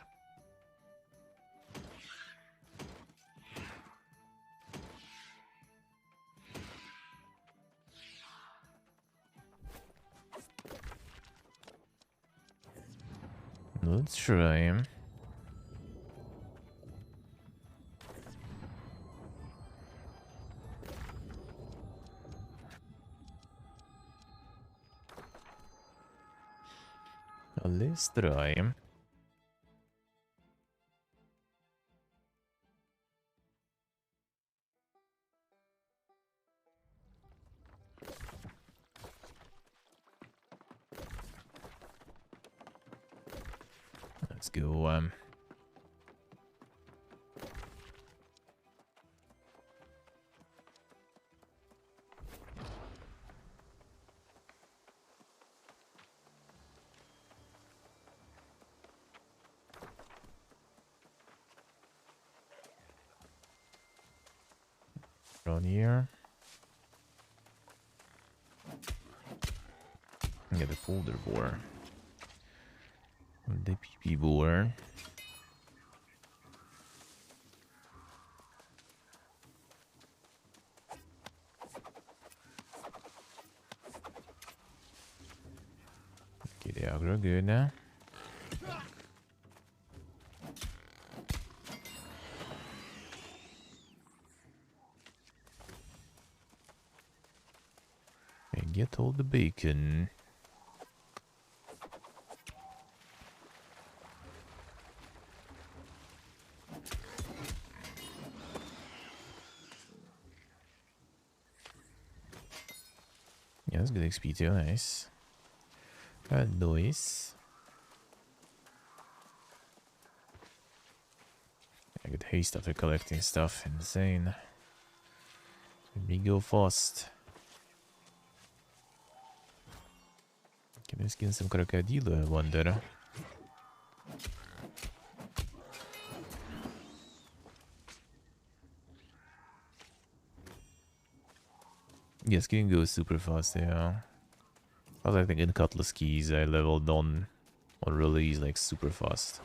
Let's try him. Let's try him. Let's go. Around here. Get the folder boar. The PP boar. Get the aggro good now. And get all the bacon. Yeah, that's good XP too, nice. Nice. I get haste after collecting stuff, insane. Let me go fast. Can I skin some crocodile, I wonder? Yeah, skin goes super fast, yeah. I think in Cutlass keys I leveled on release like super fast.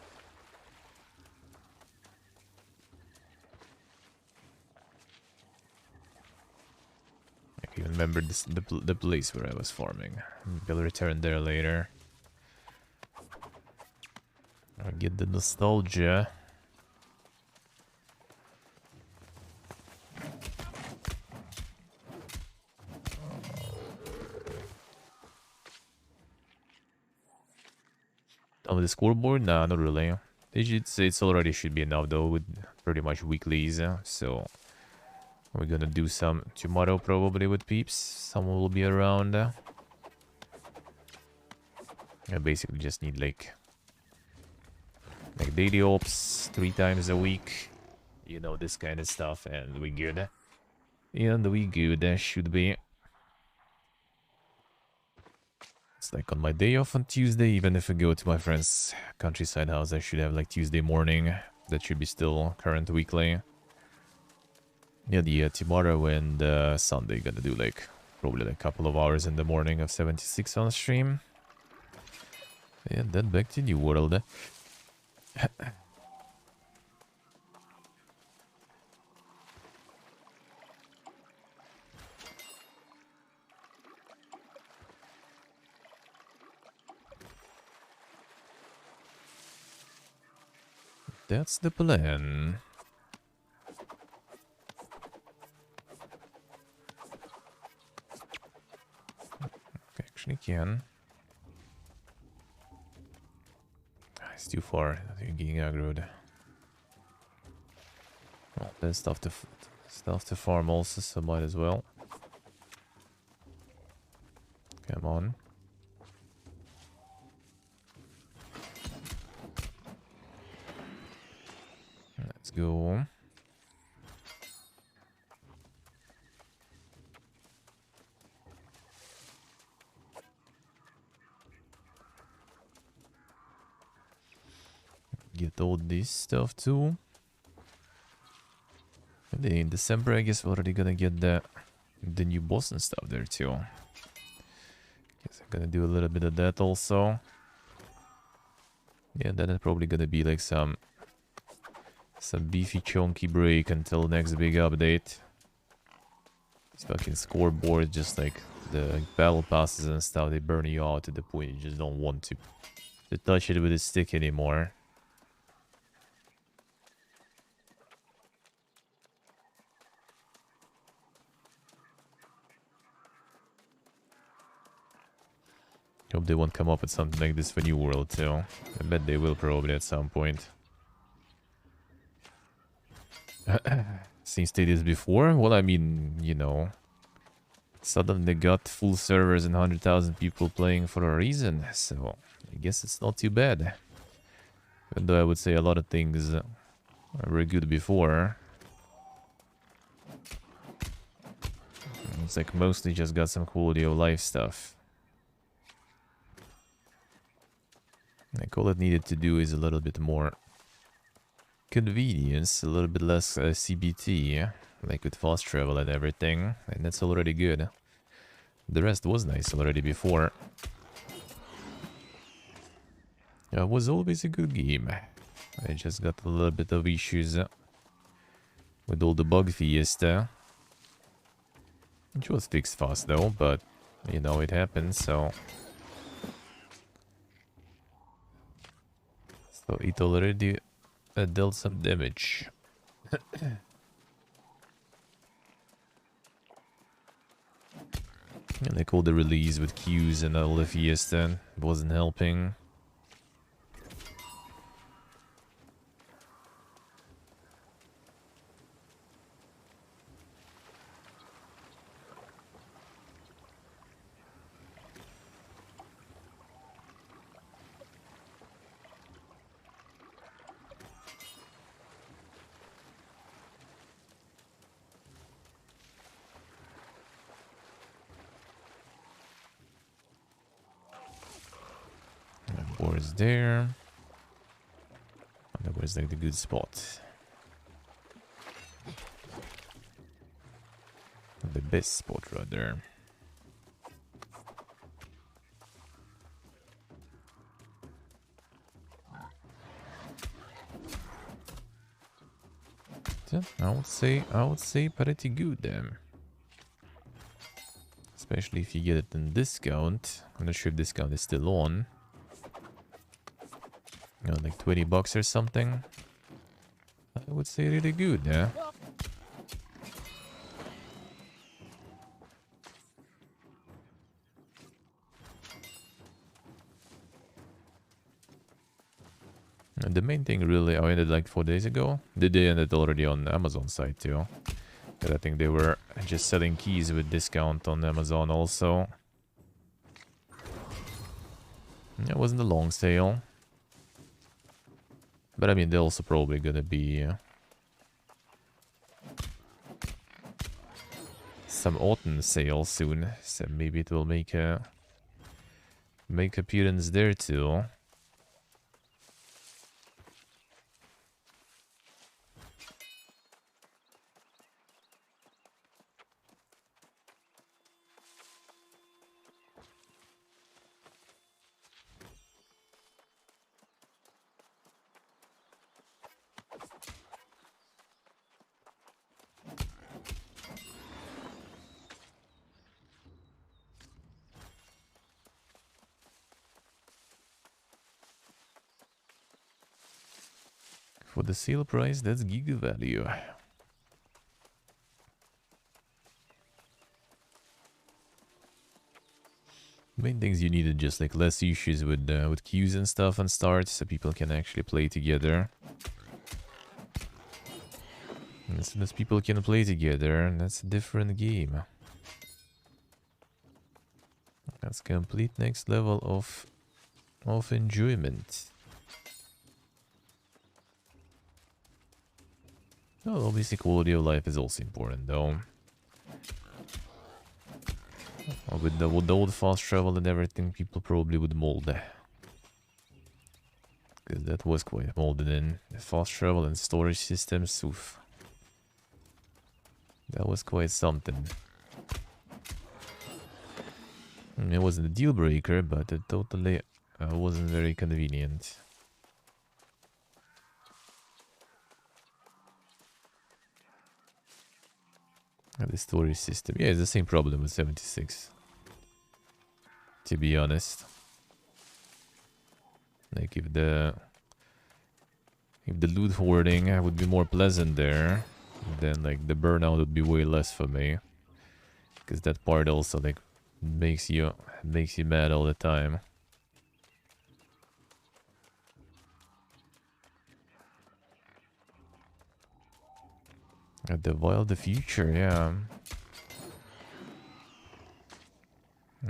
I can even remember this, the place where I was farming. I'll return there later. I'll get the nostalgia. On the scoreboard? Nah, not really. They should say it's already should be enough though with pretty much weeklies, so we're gonna do some tomorrow probably with peeps. Someone will be around. I basically just need like daily ops 3 times a week. You know, this kind of stuff, and we good. And we good, should be. It's like on my day off on Tuesday, even if I go to my friend's countryside house, I should have like Tuesday morning. That should be still current weekly. Yeah, the tomorrow and Sunday gonna do like probably like a couple of hours in the morning of 76 on stream. And then back to New World. That's the plan. Actually can. It's too far. You're getting aggroed. Well, there's stuff to farm also, so might as well. Come on. Let's go. get all this stuff too. And then in December, I guess we're already gonna get the new boss and stuff there too. Guess I'm gonna do a little bit of that also. Yeah, then it's probably gonna be like some beefy chunky break until next big update. This fucking scoreboard, just like the battle passes and stuff, they burn you out to the point you just don't want to touch it with a stick anymore. Hope they won't come up with something like this for New World too. I bet they will probably at some point. Since they did this before? Well, I mean, you know, suddenly they got full servers and 100,000 people playing for a reason, so I guess it's not too bad. Even though I would say a lot of things were good before. It's like mostly just got some quality of life stuff. Like all it needed to do is a little bit more convenience, a little bit less CBT, like with fast travel and everything, and that's already good. The rest was nice already before. It was always a good game. I just got a little bit of issues with all the bug fiesta, which was fixed fast though, but you know, it happens, so it already dealt some damage. And like all the release with queues and all the fiesta wasn't helping. Boar's there. And where's like the good spot? The best spot rather. Yeah, I would say pretty good then. Especially if you get it in discount. I'm not sure if discount is still on. You know, like 20 bucks or something. I would say really good, yeah. And the main thing really, I ended like 4 days ago. Did they ended already on Amazon site too? But I think they were just selling keys with discount on Amazon also. It wasn't a long sale. But I mean, they're also probably gonna be some autumn sale soon, so maybe it will make appearance there too. For the sale price, that's giga value. Main things you needed just like less issues with queues and stuff and start, so people can actually play together. And as soon as people can play together, that's a different game. That's complete next level of enjoyment. Well, obviously quality of life is also important though. With the old fast travel and everything, people probably would mold. Because that was quite molded in. Fast travel and storage systems, oof. That was quite something. It wasn't a deal breaker, but it totally wasn't very convenient. And the storage system, yeah, it's the same problem with 76. To be honest, like if the loot hoarding would be more pleasant there, then like the burnout would be way less for me. Because that part also like makes you mad all the time. At the Wild the Future, yeah.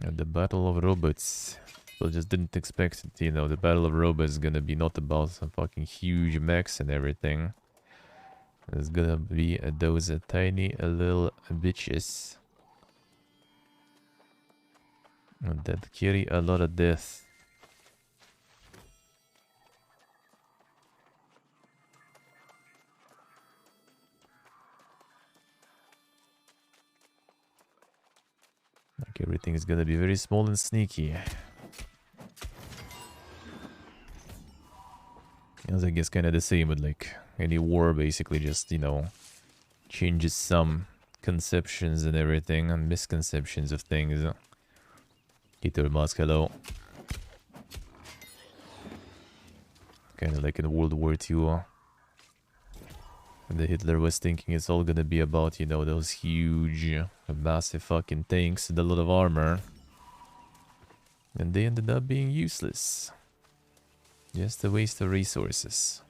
At the Battle of Robots. People just didn't expect it, you know, the Battle of Robots is gonna be not about some fucking huge mechs and everything. It's gonna be those tiny little bitches. And that carry a lot of death. Like everything is gonna be very small and sneaky. As I guess kind of the same with like any war, basically just, you know, changes some conceptions and everything and misconceptions of things. Hitler mask, hello. Kind of like in World War II. The Hitler was thinking it's all gonna be about, you know, those huge, massive fucking tanks with a lot of armor. And they ended up being useless. Just a waste of resources.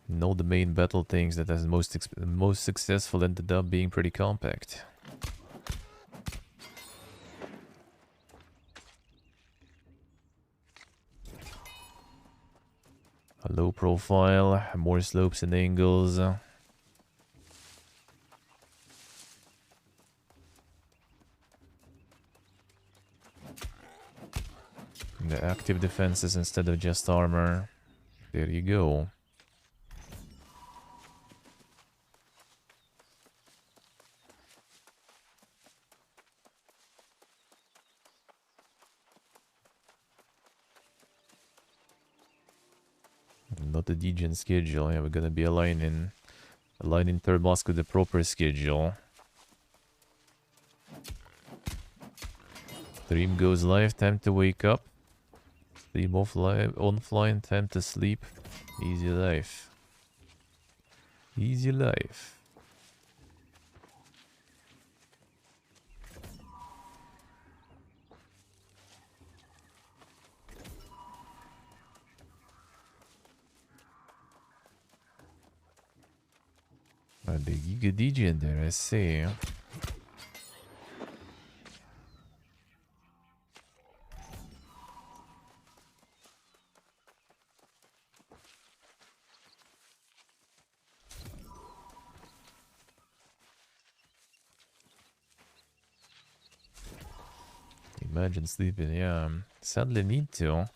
And all the main battle tanks that has most successful ended up being pretty compact. A low profile, more slopes and angles. The active defenses instead of just armor. There you go. Not the degen schedule. Yeah, we're gonna be aligning third mask with the proper schedule. Stream goes live, time to wake up. Stream offline, time to sleep. Easy life. Easy life. The Giga DJ in there, I see. Imagine sleeping, yeah. Sadly need to.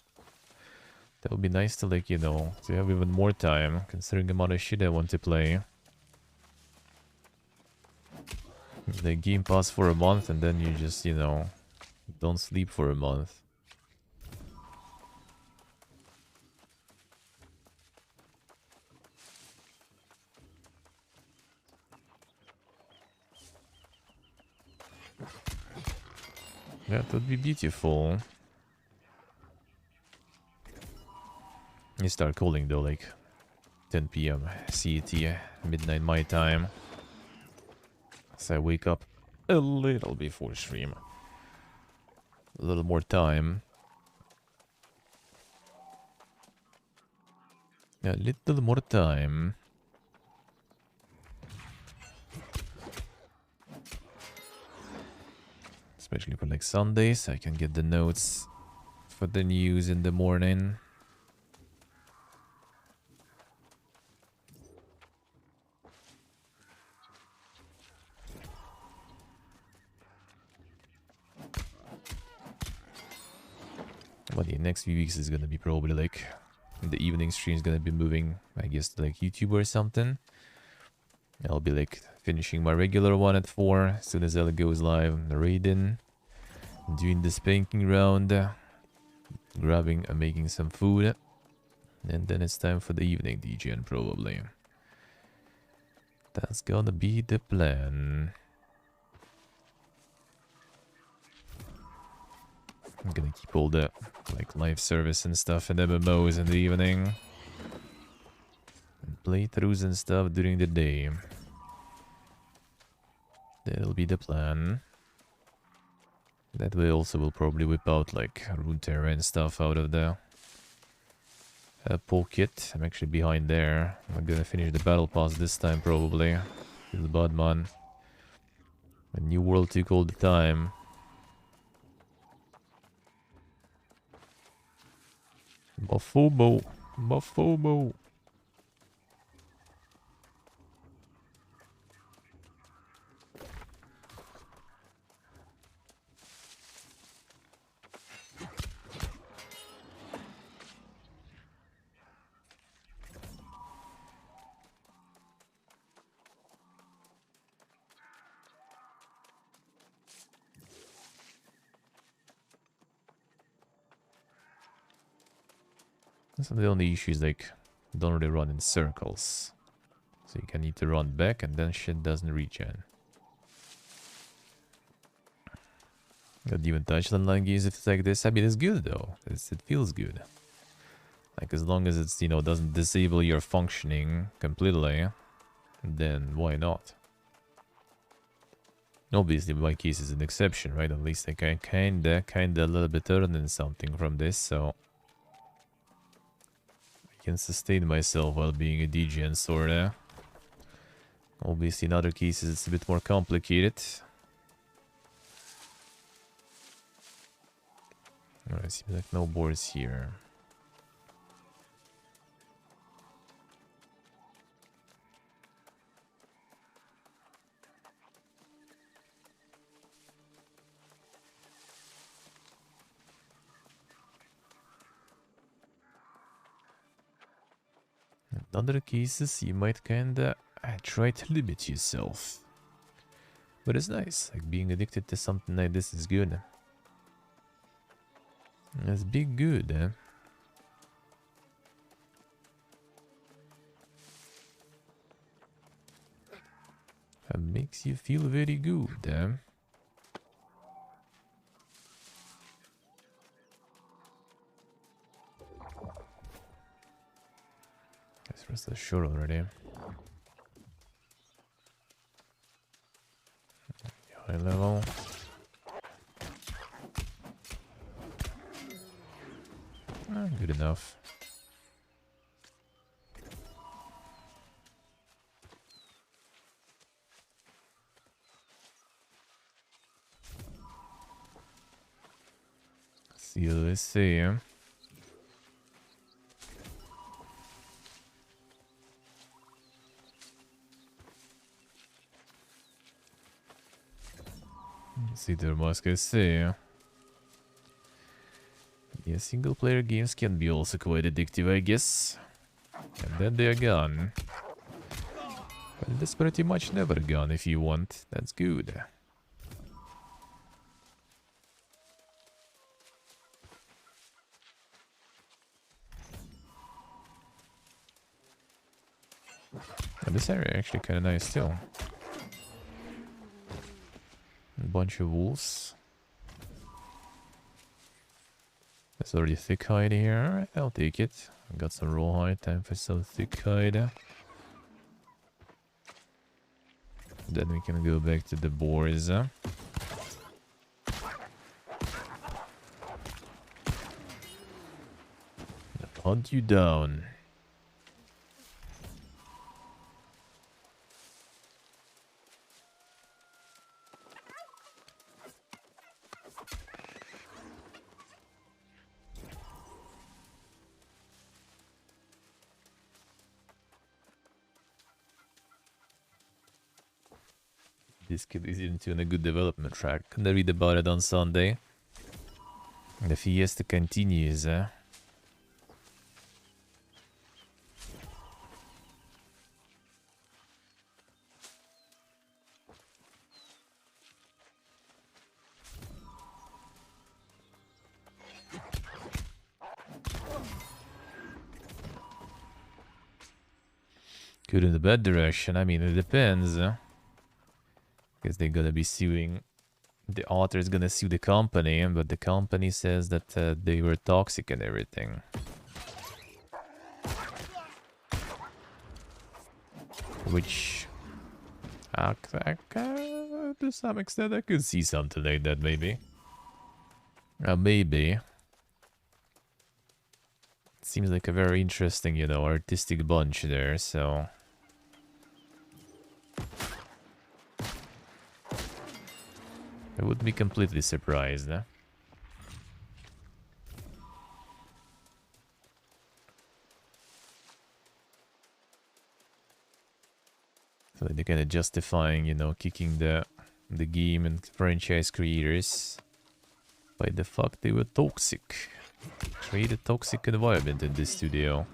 That would be nice to, like, you know, to have even more time, considering the amount of shit I want to play. The game pass for a month and then you just, you know, don't sleep for a month. Yeah, that would be beautiful. You start calling though, like 10 PM CET, midnight my time. So I wake up a little before stream. A little more time. A little more time. Especially for like Sundays, I can get the notes for the news in the morning. But yeah, next few weeks is gonna be probably like the evening stream is gonna be moving, I guess, to like YouTube or something. I'll be like finishing my regular one at 4 as soon as it goes live. Raiding, doing the spanking round, grabbing and making some food, and then it's time for the evening DGN probably. That's gonna be the plan. I'm gonna keep all the like live service and stuff and MMOs in the evening. And playthroughs and stuff during the day. That'll be the plan. That way also we'll probably whip out like Runeterra and stuff out of the pocket. I'm actually behind there. I'm gonna finish the battle pass this time probably. Feel bad, man. A new world took all the time. Buffo. Some of the only issues like don't really run in circles. So you can need to run back and then shit doesn't regen. Got even touchland line games if it's like this. I mean, it's good though. It feels good. Like as long as it's, you know, doesn't disable your functioning completely, then why not? Obviously my case is an exception, right? At least I can kinda a little bit earning something from this, so I can sustain myself while being a DGN sorta. Obviously in other cases it's a bit more complicated. Alright, seems like no boars here. In other cases you might kinda try to limit yourself. But it's nice, like being addicted to something like this is good. That's big good, eh? That makes you feel very good, eh? Guess rest the shore already. High level. Good enough. See what they say, eh? See their mask, I say. Yeah, single player games can be also quite addictive, I guess. And then they're gone. But that's pretty much never gone if you want. That's good. And this area actually kind of nice too. A bunch of wolves. There's already thick hide here. Alright, I'll take it. Got some raw hide. Time for some thick hide. Then we can go back to the boars. Hunt you down. This kid is into a good development track. Gonna read about it on Sunday. The fiesta continues, eh? Good in the bad direction. I mean, it depends. Because they're gonna be suing. The author is gonna sue the company, but the company says that they were toxic and everything. Which, to some extent, I could see something like that, maybe. Maybe. It seems like a very interesting, you know, artistic bunch there, so... I wouldn't be completely surprised, eh? So they're kind of justifying, you know, kicking the game and franchise creators by the fact they were toxic. Create a toxic environment in this studio.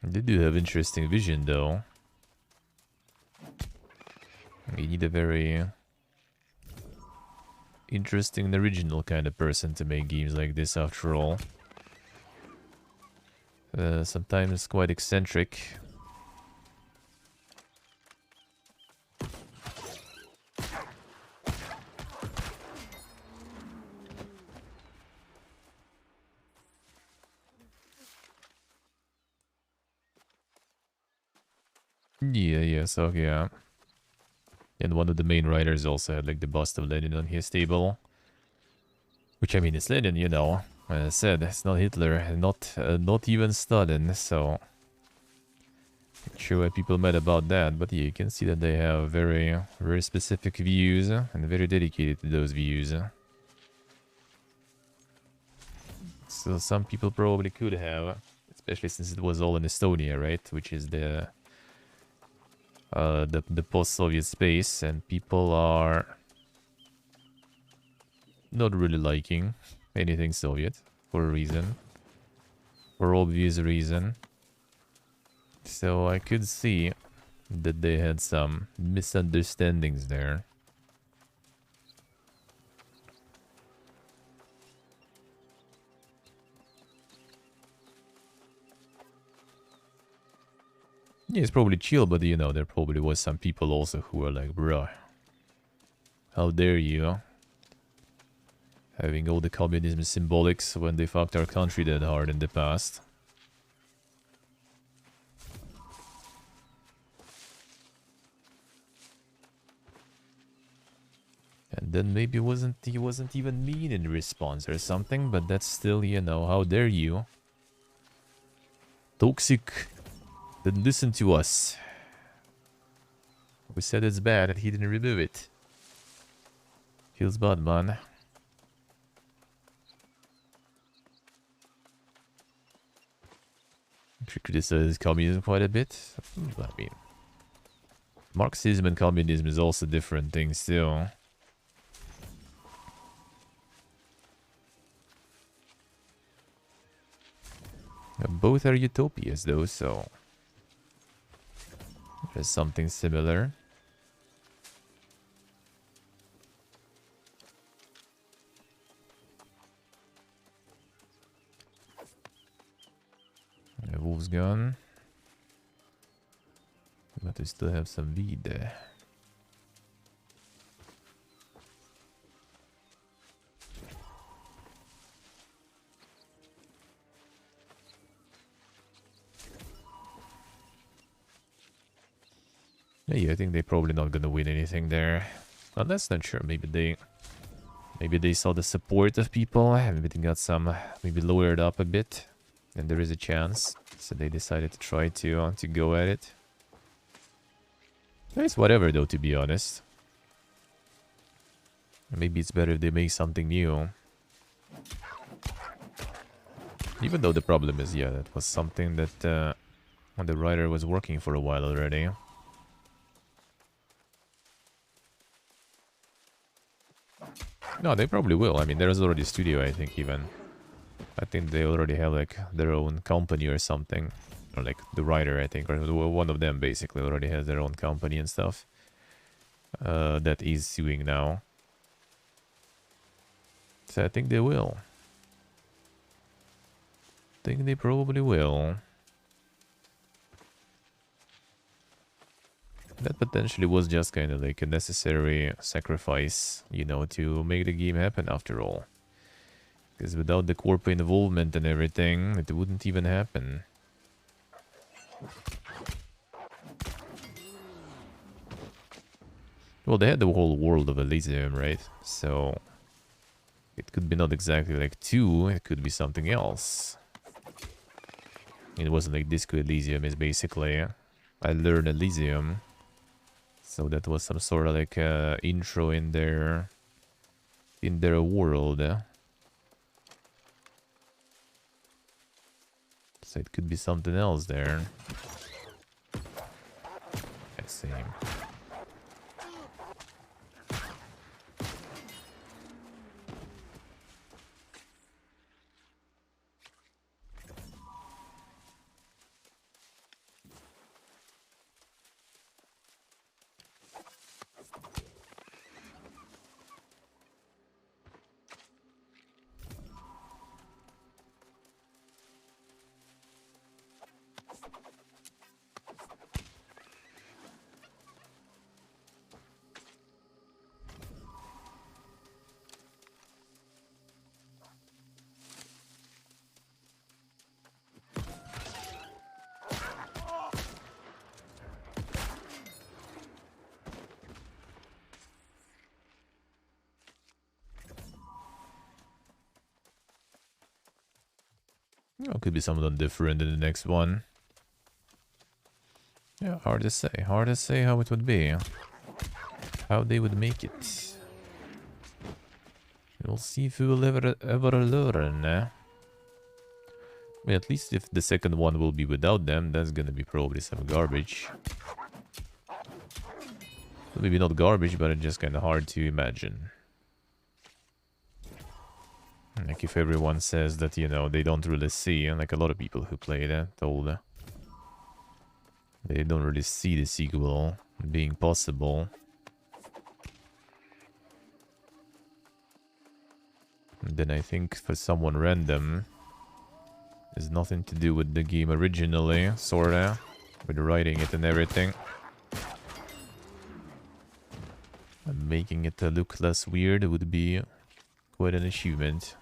They do have interesting vision, though. You need a very interesting and original kind of person to make games like this, after all. Sometimes quite eccentric. Yeah, so yeah. And one of the main writers also had like the bust of Lenin on his table. Which, I mean, it's Lenin, you know. As I said, it's not Hitler, not even Stalin, so... Not sure why people mad about that, but yeah, you can see that they have very, very specific views, and very dedicated to those views. So some people probably could have, especially since it was all in Estonia, right? Which is the post-Soviet space, and people are not really liking anything Soviet for a reason, for obvious reason. So I could see that they had some misunderstandings there. Yeah, it's probably chill, but you know, there probably was some people also who were like, bruh, how dare you? Having all the communism symbolics when they fucked our country that hard in the past. And then maybe he wasn't even mean in response or something, but that's still, you know, how dare you? Toxic. Didn't listen to us. We said it's bad and he didn't remove it. Feels bad, man. She criticizes communism quite a bit. I mean, Marxism and communism is also different things too. Both are utopias though, so there's something similar. The wolf's gone. But we still have some weed there. Yeah, I think they're probably not gonna win anything there. Well, that's not sure. Maybe they saw the support of people. Maybe they got some, maybe lowered up a bit, and there is a chance. So they decided to try to go at it. It's whatever though, to be honest. Maybe it's better if they make something new. Even though the problem is, yeah, that was something that the writer was working for a while already. No, they probably will. I mean, there's already a studio, I think, even. I think they already have, like, their own company or something. Or, like, the writer, I think, or one of them, basically, already has their own company and stuff. That is suing now. So I think they will. I think they probably will. That potentially was just kind of like a necessary sacrifice, you know, to make the game happen after all. Because without the corporate involvement and everything, it wouldn't even happen. Well, they had the whole world of Elysium, right? So it could be not exactly like 2, it could be something else. It wasn't like Disco Elysium is basically I learned Elysium. So that was some sort of like intro in their world. So it could be something else there. I see. Oh, could be something different in the next one. Yeah, hard to say. Hard to say how it would be. How they would make it. We'll see if we will ever learn. I mean, at least if the second one will be without them, that's gonna be probably some garbage. Well, maybe not garbage, but it's just kind of hard to imagine. Like if everyone says that, you know, they don't really see, and like a lot of people who play that told, they don't really see the sequel being possible. And then I think for someone random, there's nothing to do with the game originally, sorta, with writing it and everything. And making it look less weird would be quite an achievement.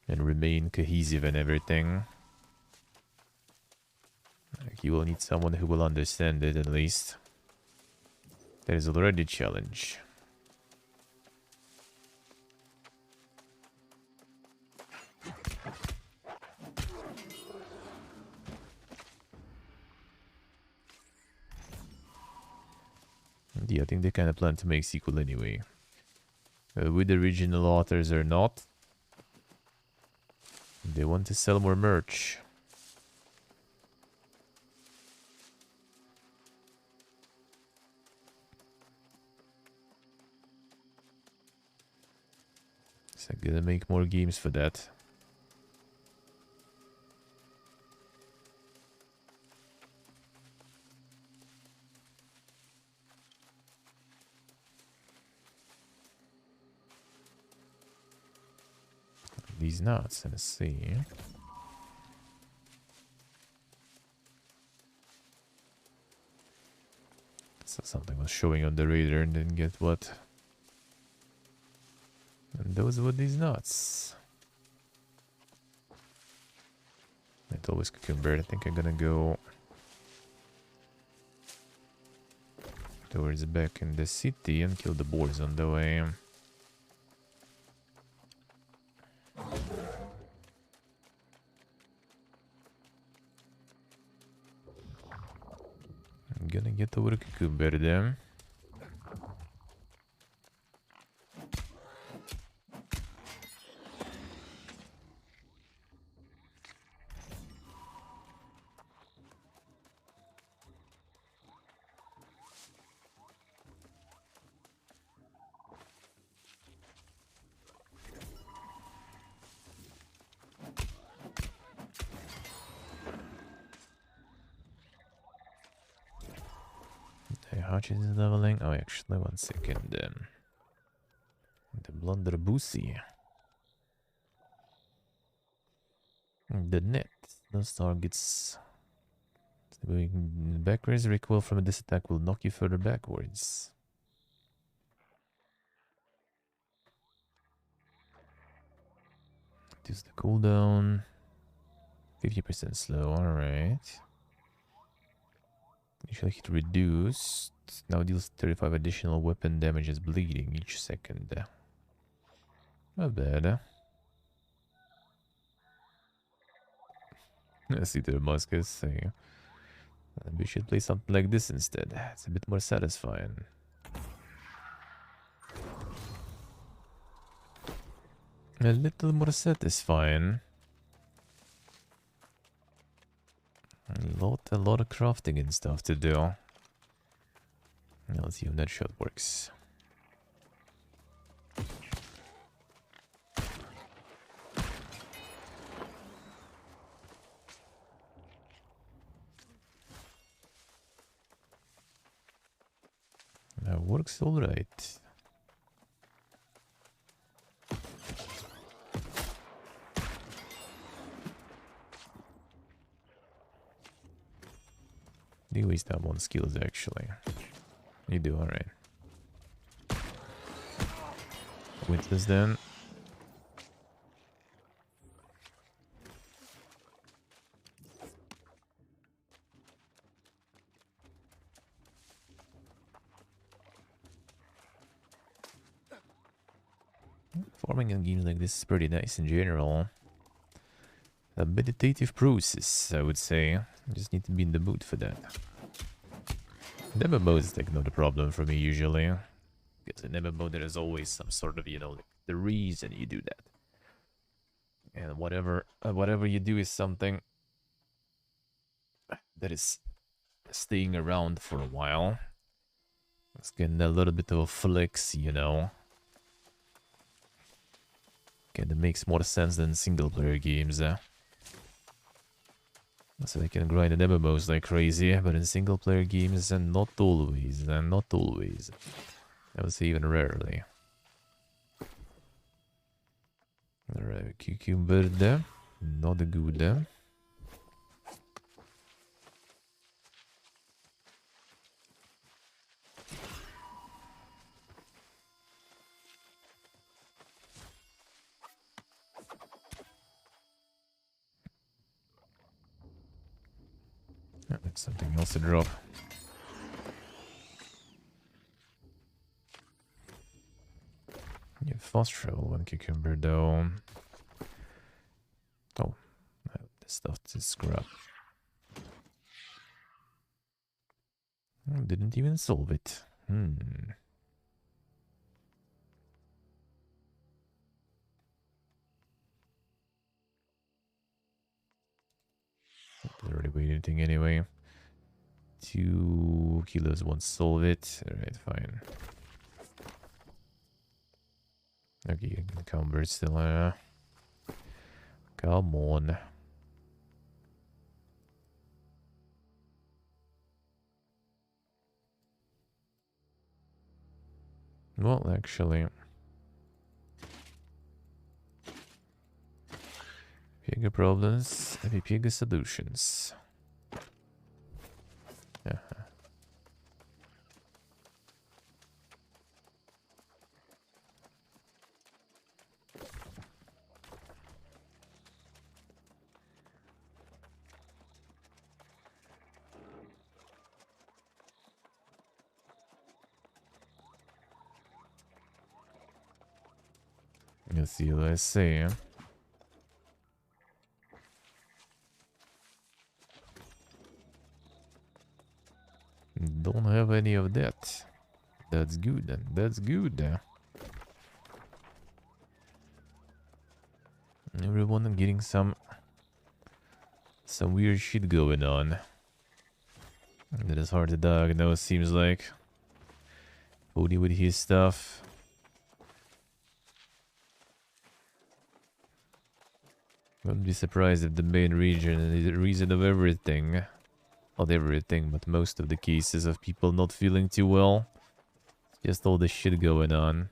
And remain cohesive and everything. Like you will need someone who will understand it at least. That is already a challenge. Yeah, I think they kind of plan to make sequel anyway. With the original authors or not. They want to sell more merch. So I'm gonna make more games for that. These nuts, let's see. So something was showing on the radar and didn't get what. And those were these nuts. It's always cucumber. I think I'm gonna go towards back in the city and kill the boars on the way. I'm gonna get over cucumber there. how much is it leveling? Oh, actually, 1 second. The Blunderbussy. The net. Those targets going backwards. Recoil from this attack will knock you further backwards. Reduce the cooldown. 50% slow, alright. Initial hit reduced. Now deals 35 additional weapon damage as bleeding each second. Not bad. I see the Damascus saying we should play something like this instead. It's a bit more satisfying. A little more satisfying. A lot of crafting and stuff to do. Now let's see if that shot works. That works all right. You waste that one skills actually. You do alright. Witness then. Farming in games like this is pretty nice in general. A meditative process, I would say. You just need to be in the mood for that. The MMO is like not a problem for me usually. Because in MMO there is always some sort of, you know, like the reason you do that. And whatever you do is something that is staying around for a while. It's getting a little bit of a flex, you know. Okay, that makes more sense than single player games. So I can grind in MMOs like crazy, but in single player games, and not always, not always. I would say even rarely. Alright, cucumber there. Not good. That's something else to drop. Yeah, fast travel one cucumber though. Oh, this stuff to scrap. Didn't even solve it. Didn't really weigh anything anyway. 2 kilos won't solve it. Alright, fine. Okay, you can convert still. Come on. Well, actually, bigger problems, maybe bigger solutions. Let's see what I say. Don't have any of that. That's good. That's good. Everyone getting some weird shit going on. That is hard to diagnose, seems like. Bodhi with his stuff. Wouldn't be surprised if the main region is the reason of everything Not everything, but most of the cases of people not feeling too well. Just all the shit going on.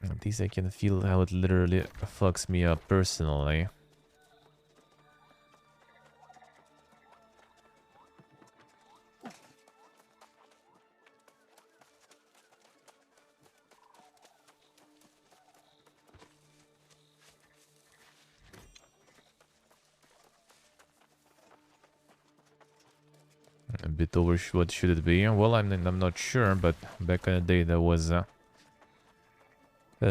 At least I can feel how it literally fucks me up personally. A bit over what should it be? Well, I'm not sure, but back in the day there was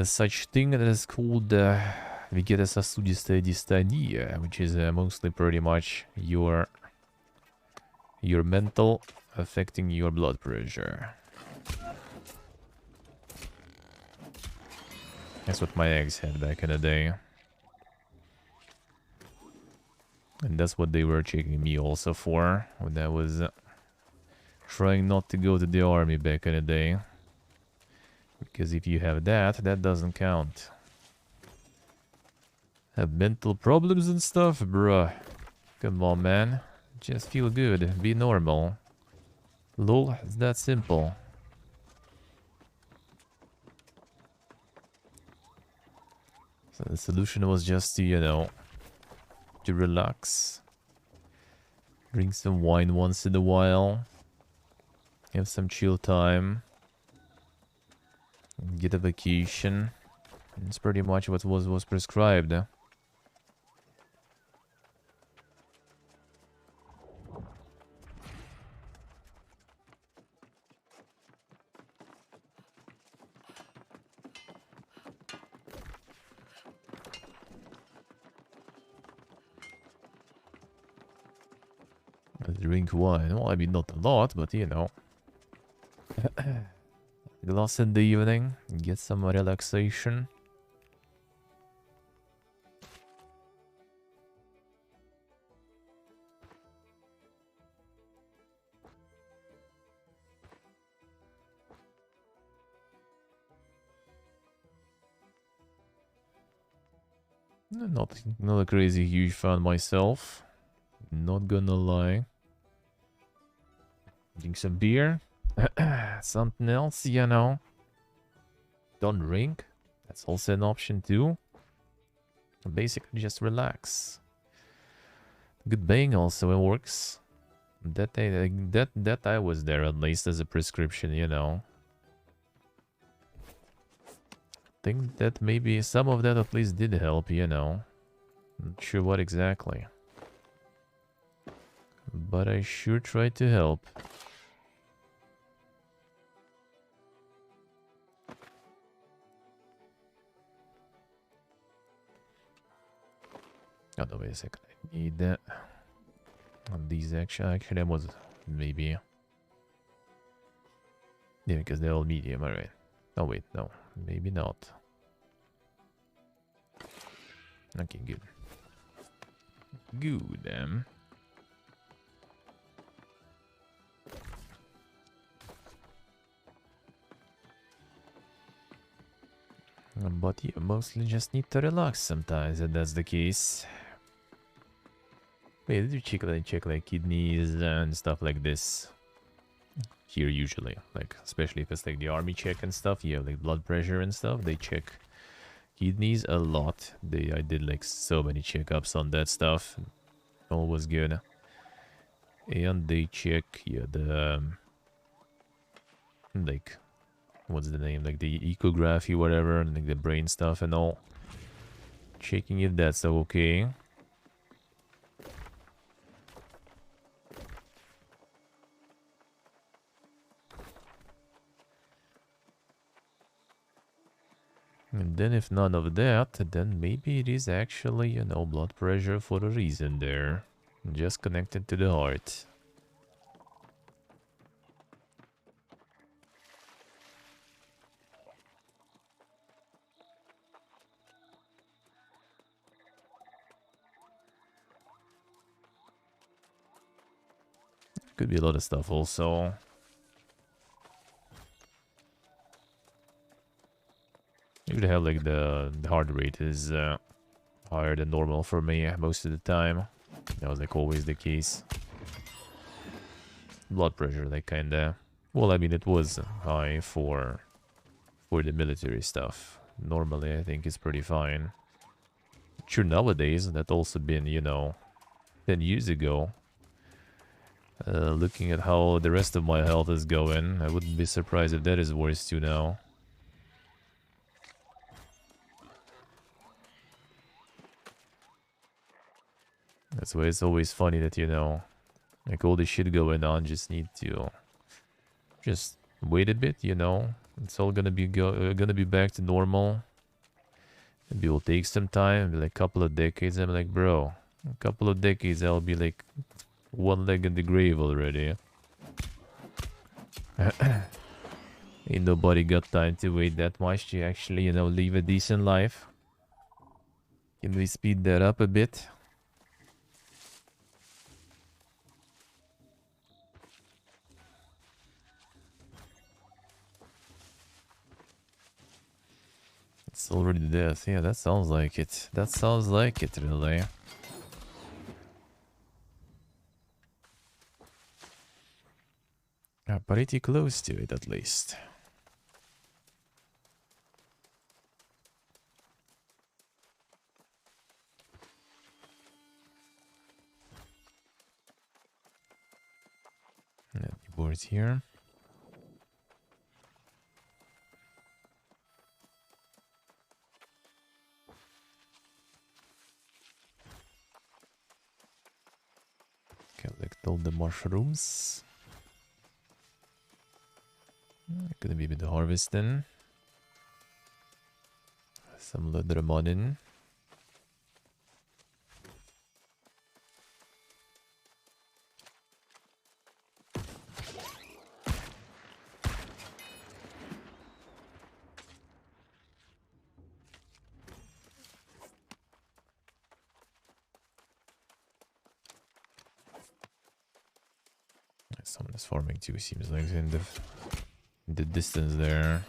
such thing that is called Vegetosasudistadistania, which is mostly pretty much your mental affecting your blood pressure. That's what my ex had back in the day. And that's what they were checking me also for when I was trying not to go to the army back in the day. Because if you have that, that doesn't count. Have mental problems and stuff? Bruh. Come on, man. Just feel good. Be normal. Lol, it's that simple. So the solution was just to, you know, to relax. Drink some wine once in a while. Have some chill time. Get a vacation. It's pretty much what was prescribed. Drink wine. Well, I mean, not a lot, but you know. Glass in the evening. Get some relaxation. Not a crazy huge fan myself. Not gonna lie. Drink some beer. Something else, you know. Don't drink. That's also an option too. Basically just relax. Good bang also works. That I was there at least as a prescription, you know. Think that maybe some of that at least did help, you know. Not sure what exactly. But I sure tried to help. Oh, no, wait a second. I need that. And these actually that was maybe. Yeah, because they're all medium, alright. Oh, wait, no. Maybe not. Okay, good. Good, But you mostly just need to relax sometimes, and that's the case. Wait, did you check like kidneys and stuff like this? Here usually, like especially if it's like the army check and stuff, you have like blood pressure and stuff, they check kidneys a lot. I did like so many checkups on that stuff. All was good. And they check, yeah, the like, what's the name, like the ecography, whatever, and like the brain stuff and all. Checking if that's okay. And then if none of that, then maybe it is actually, you know, blood pressure for a reason there. Just connected to the heart. Could be a lot of stuff also. You could have like the heart rate is higher than normal for me most of the time. That was like always the case. Blood pressure, like kinda. Well, I mean, it was high for the military stuff. Normally, I think it's pretty fine. Sure, nowadays, that also been, you know, 10 years ago. Looking at how the rest of my health is going, I wouldn't be surprised if that is worse too now. That's why it's always funny that, you know, like all this shit going on, just need to just wait a bit, you know. It's all gonna be back to normal. Maybe it will take some time, maybe like a couple of decades. I'm like, bro, a couple of decades, I'll be like one leg in the grave already. Ain't nobody got time to wait that much to actually, you know, live a decent life. Can we speed that up a bit? It's already death. Yeah, that sounds like it. That sounds like it, really. Pretty close to it, at least. Yeah, boards here. Collect all the mushrooms. Gonna be a bit harvesting. Some leather modding. Someone is farming too, seems like in the distance there.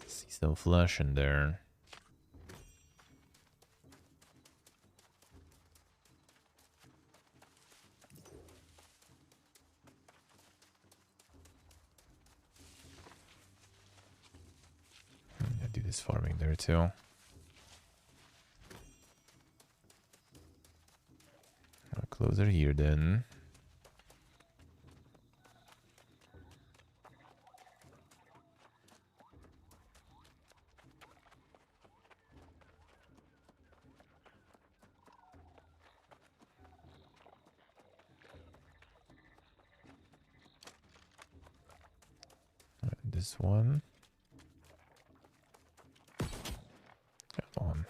See some flash in there. I do this farming there too. Closer here then. This one. Come on.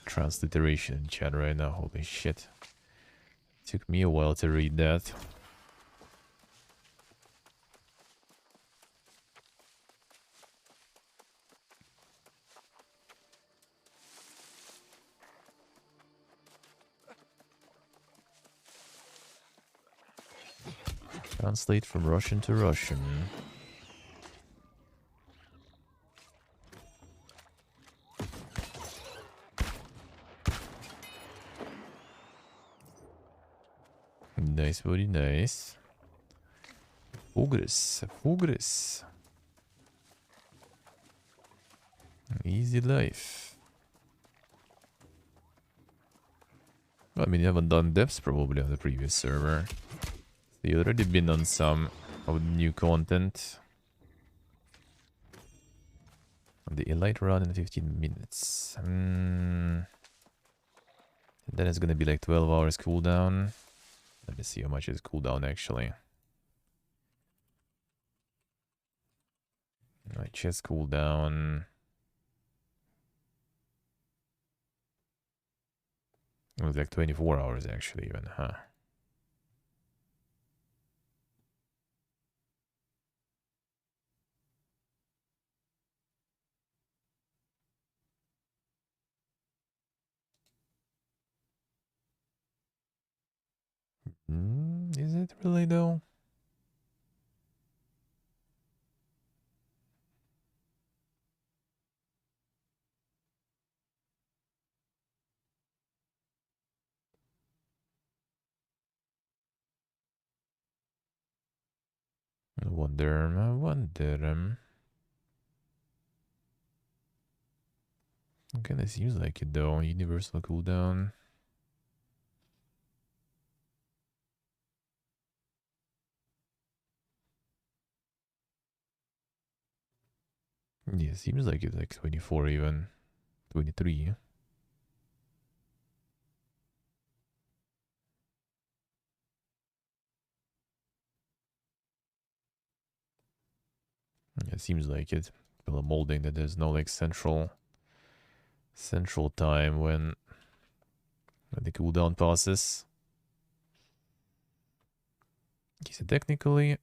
Transliteration in chat right now. Holy shit. Took me a while to read that. Translate from Russian to Russian. Nice, very nice. Progress, progress. Easy life. I mean, you haven't done depths probably on the previous server. You already been on some of the new content. The elite run in 15 minutes. Then it's gonna be like 12 hours cooldown. Let me see how much is cooldown actually. My chest cooldown. It was like 24 hours actually even, huh? Is it really though? I wonder. Kinda seems like it though. Universal cooldown. Yeah, seems like it's like 24 even. 23. Yeah, it seems like it. Well, molding that there's no like central time when the cooldown passes. Okay, so technically,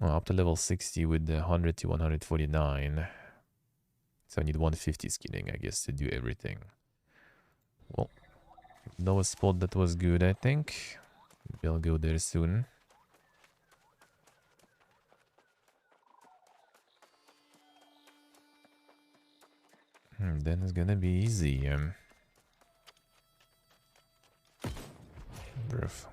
well, up to level 60 with the 100 to 149. So I need 150 skinning, I guess, to do everything. Well, know a spot that was good, I think. Maybe I'll go there soon. Then it's gonna be easy. Bruv.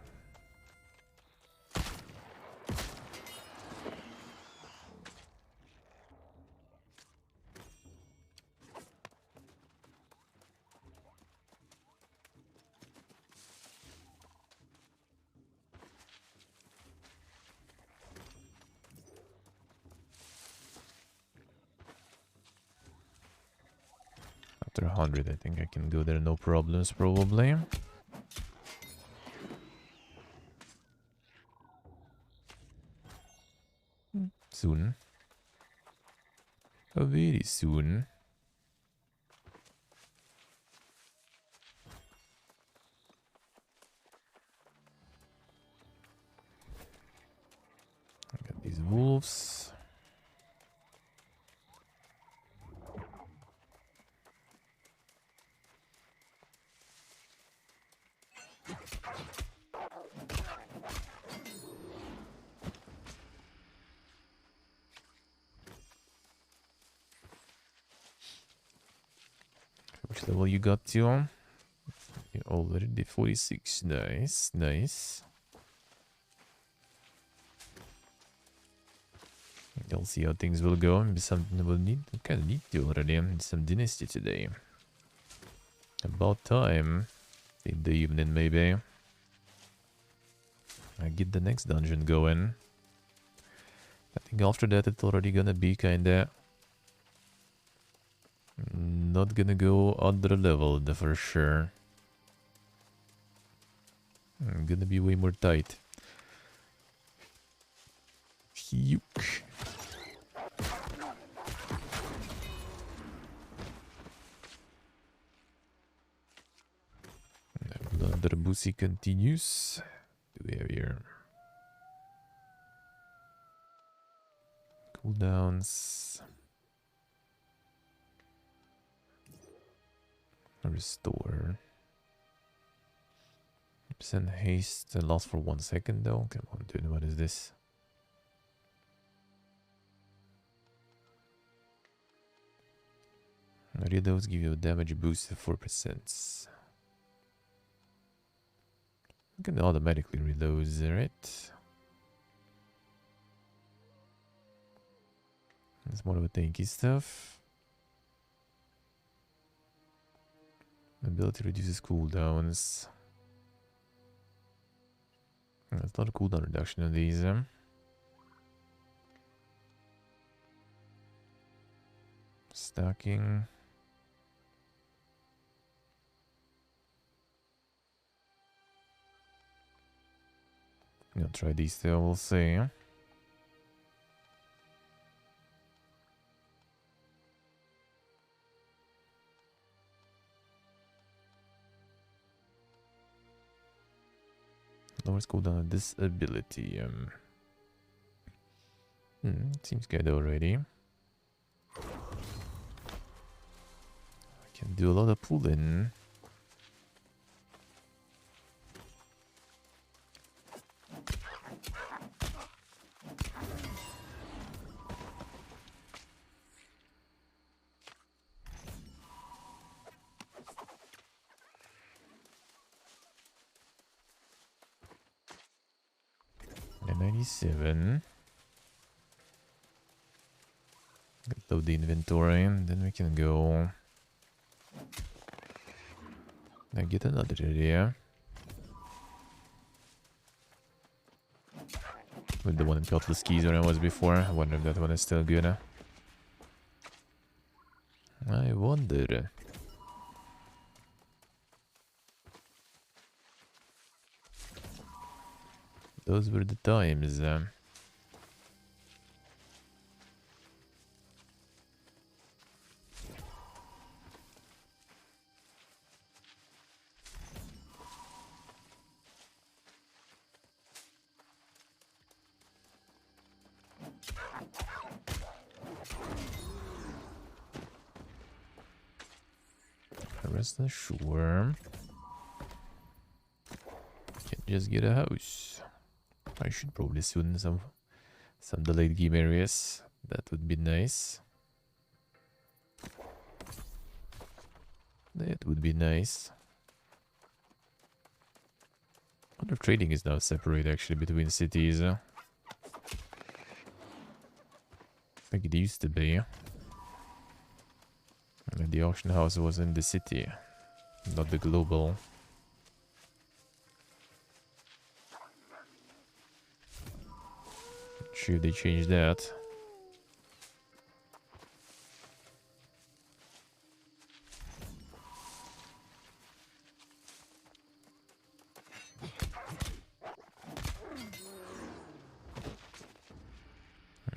After 100, I think I can go there, no problems, probably. Soon. Very soon. I got these wolves. Which level you got to? You already did 46. Nice, nice. I'll see how things will go. Maybe something will need. Kind of need to already. Some dynasty today. About time. In the evening, maybe. I get the next dungeon going. I think after that it's already gonna be kinda not gonna go under level for sure. Gonna be way more tight. Yuck. Another Bussy continues. Do we have here? Cooldowns. Restore. Send haste lasts for 1 second though. Come on, dude, what is this? Read those give you a damage boost of 4%. You can automatically read those, right? It's more of a tanky stuff. Ability reduces cooldowns. There's a lot of cooldown reduction on these. Stacking. I'll try these two, we'll see. Lowers cooldown on this ability. Seems good already. I can do a lot of pulling. 97. Load the inventory, and then we can go and get another area. With the one in Cutlass Keys where I was before. I wonder if that one is still good. I wonder. Those were the times. Rest assured. Can't just get a house. I should probably soon some delayed game areas. That would be nice. That would be nice. I wonder if trading is now separate actually between cities. Like it used to be. And the auction house was in the city, not the global. Sure, they changed that.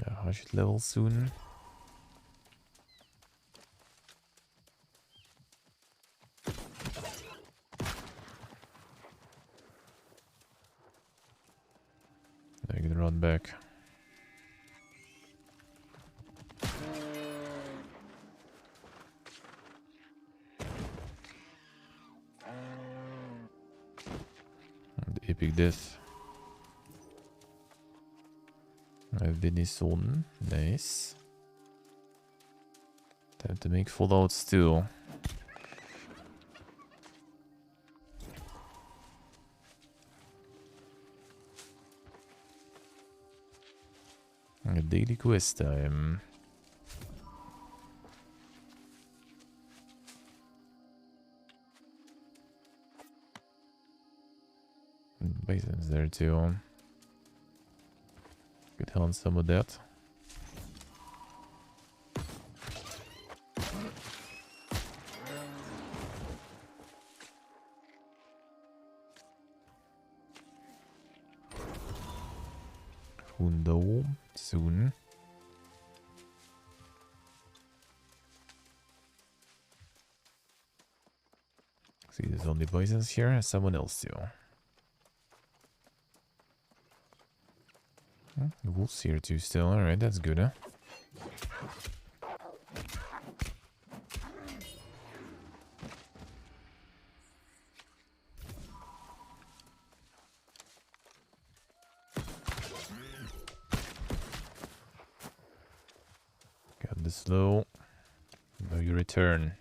Yeah, I should level soon. I can run back. The epic death. I have Venison. Nice. Time to make fallouts too. A daily quest time. Bison's there too. Could hunt some of that. Hundo soon. See, there's only bisons here. Someone else too. The wolves here too still. Alright, that's good, huh? Got the slow. Now you return.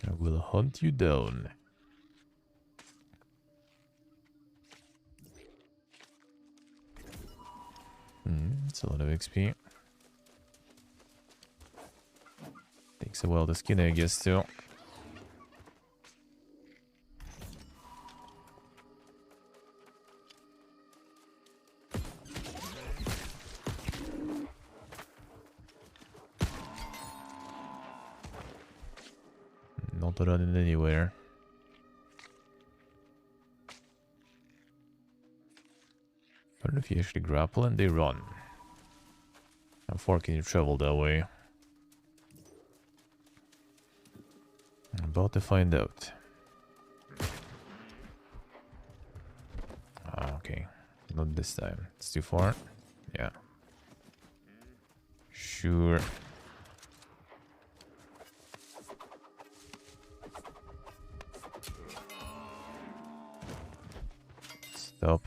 I will hunt you down. It's a lot of XP. Takes a while to skin, I guess, too. Not running anywhere. I don't know if you actually grapple and they run. How far can you travel that way? I'm about to find out. Ah, okay. Not this time. It's too far. Yeah. Sure. Stop.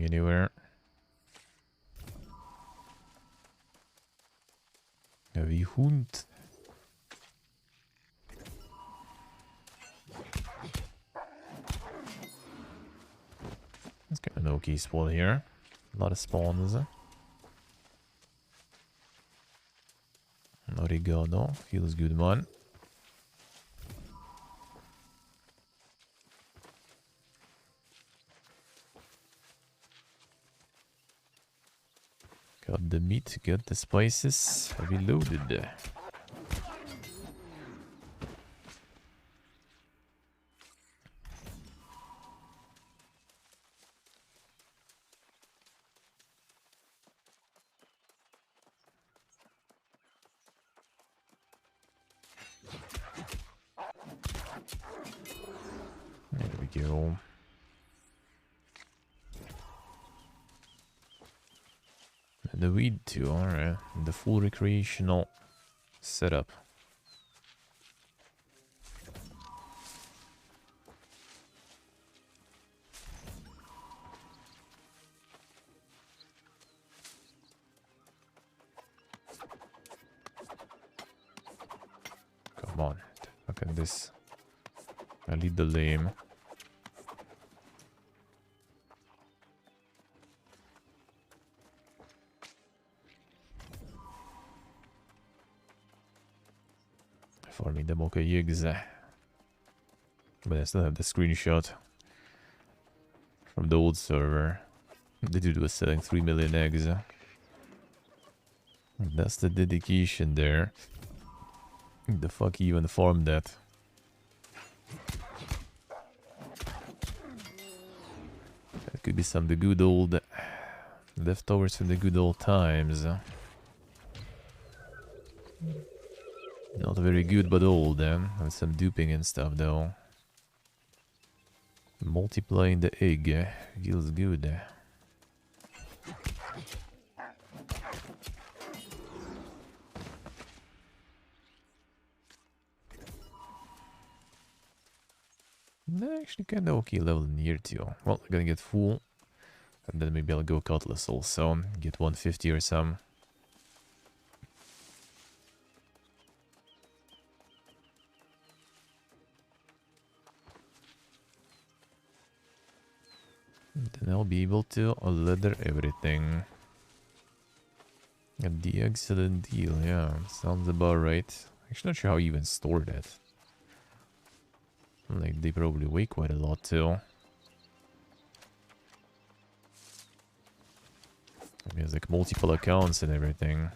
going anywhere. Wie Hund. Let's get an okay spawn here. A lot of spawns. Oregano. Feels good, man. Got the meat, got the spices. Reloaded. There we go. And the weed too, alright. The full recreational setup. Come on, look at this. I lead the lame. Farming them okay yigs. But I still have the screenshot from the old server. The dude was selling 3 million eggs. That's the dedication there. The fuck he even farmed that? That could be some of the good old leftovers from the good old times. Not very good, but old, with some duping and stuff, though. Multiplying the egg feels good. Actually, kind of okay level in here too. Well, I'm gonna get full, and then maybe I'll go Cutlass also. Get 150 or some. Then I'll be able to leather everything. And the excellent deal, yeah, sounds about right. Actually, not sure how you even store that. Like, they probably weigh quite a lot too. I mean, it's like multiple accounts and everything.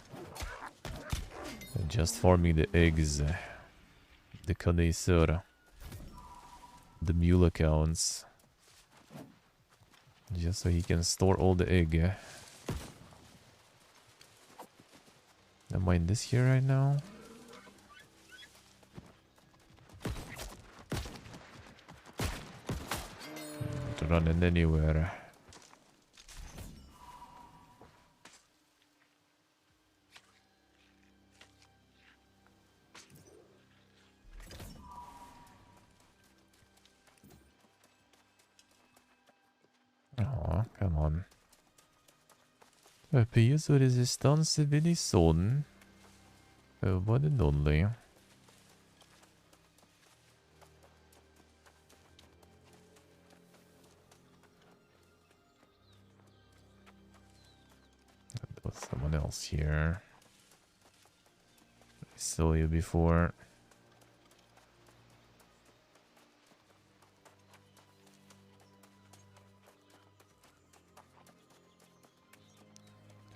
And just farming the eggs, the connoisseur, the mule accounts. Just so he can store all the egg. Am I in this here right now? Not running anywhere. Oh, come on. Piezo resistance Venison. One and only. There was someone else here. I saw you before.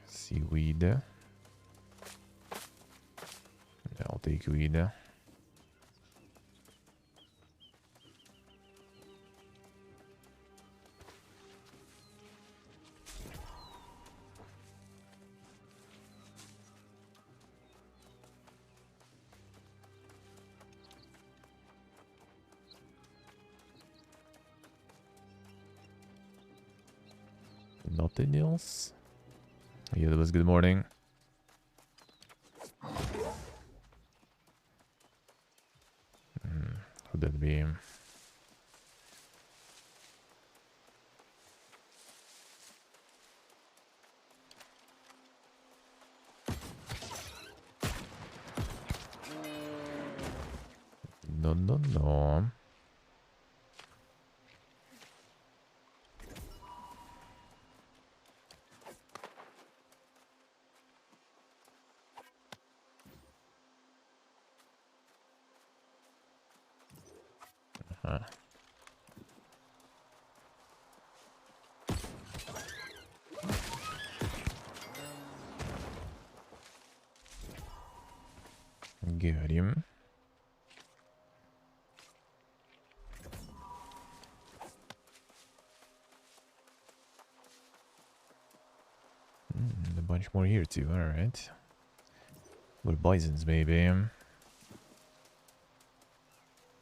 Seaweed. Yeah, I'll take weed. Nothing else. Yeah, that was good morning. Would that be? No, no, no. Got him. A bunch more here too, alright. With bisons, maybe.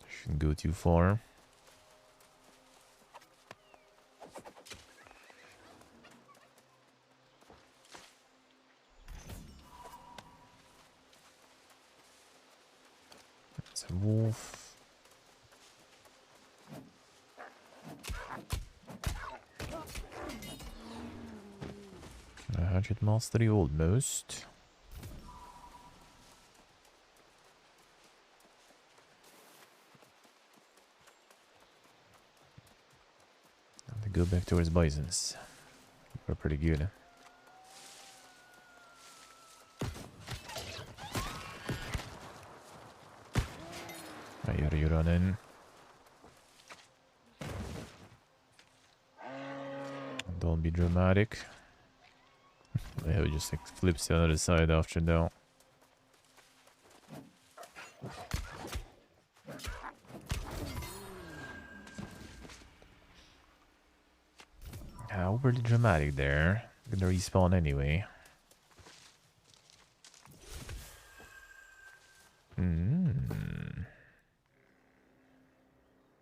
Shouldn't go too far. That's a wolf. 100 mastery almost. And to go back towards bisons. We're pretty good. Are you running? Don't be dramatic. Yeah, we just like flips to the other side after that. Overly dramatic there. I'm gonna respawn anyway.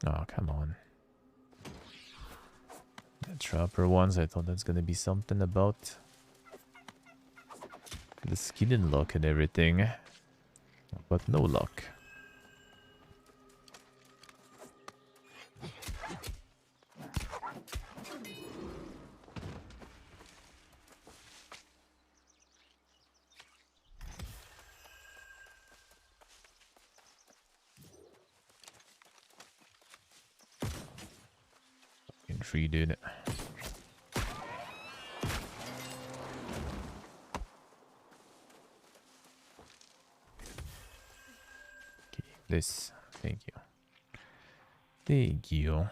Oh, come on. The trapper ones, I thought that's gonna be something about the skin and luck and everything. But no luck. Free, dude. Okay, this. Thank you. Thank you.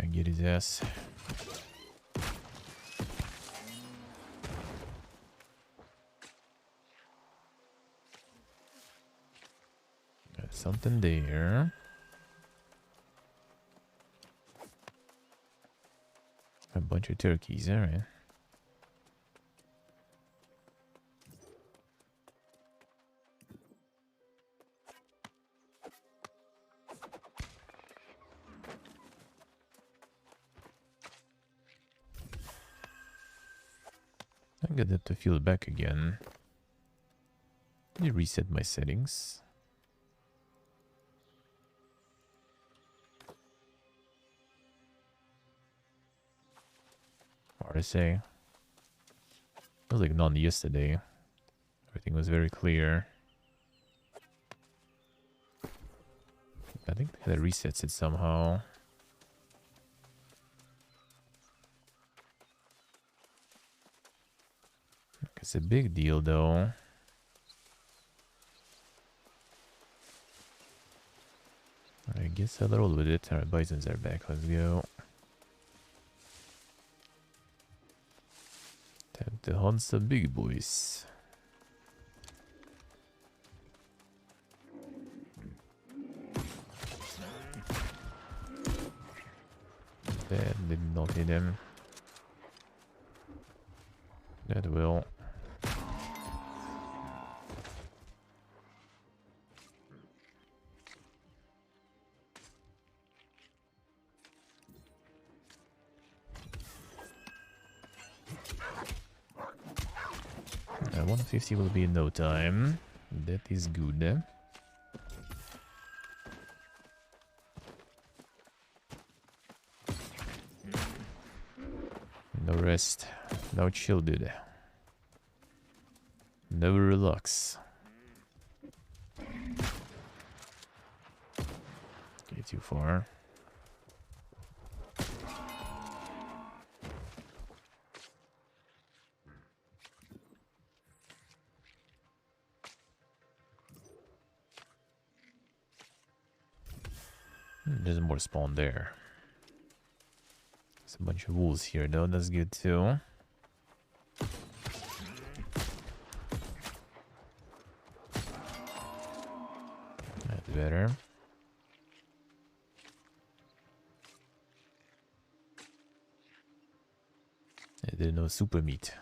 I get his ass. Something there. A bunch of turkeys, alright. I'm gonna have to fuel back again. Let me reset my settings. RSA. It was like none yesterday. Everything was very clear. I think that resets it somehow. It's a big deal though. I guess I'll roll with it. Alright, bisons are back. Let's go. Time to hunt some big boys. That did not hit him. That will. Yeah, 150 will be in no time. That is good. rest. No chill, dude. Never relax. Get too far. There's more spawn there. There's a bunch of wolves here though, that's good too. That's better. There's no super meat.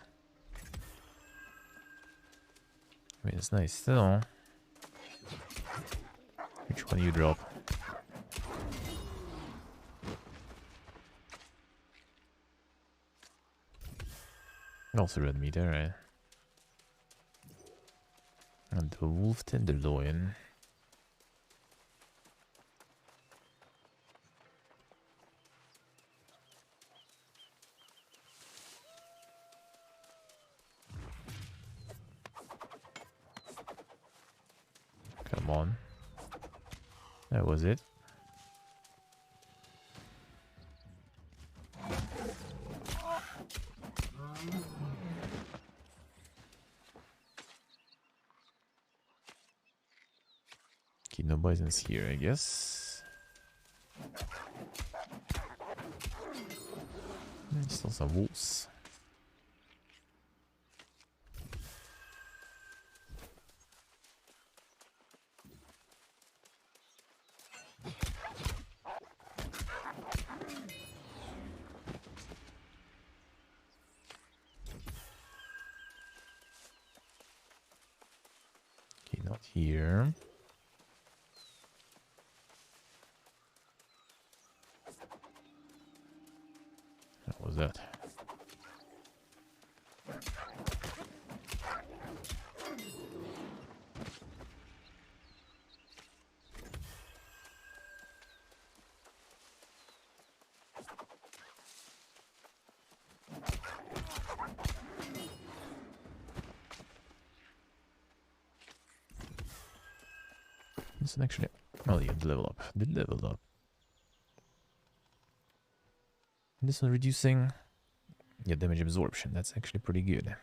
I mean, it's nice still. Which one you drop? Also red meat, alright. And the wolf tenderloin. Come on. That was it. Okay, no bisons here, I guess. Still some wolves. Okay, not here. What was that? This one actually, oh yeah, the level up. The level up. This one reducing, yeah, damage absorption. That's actually pretty good.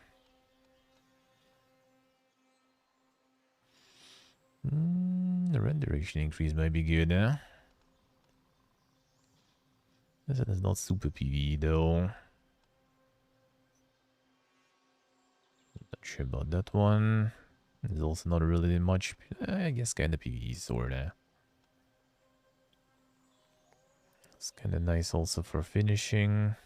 The red duration increase might be good, huh? This one is not super PvE though. Not sure about that one. There's also not really much, I guess, kind of PvE sorta. It's kind of nice also for finishing.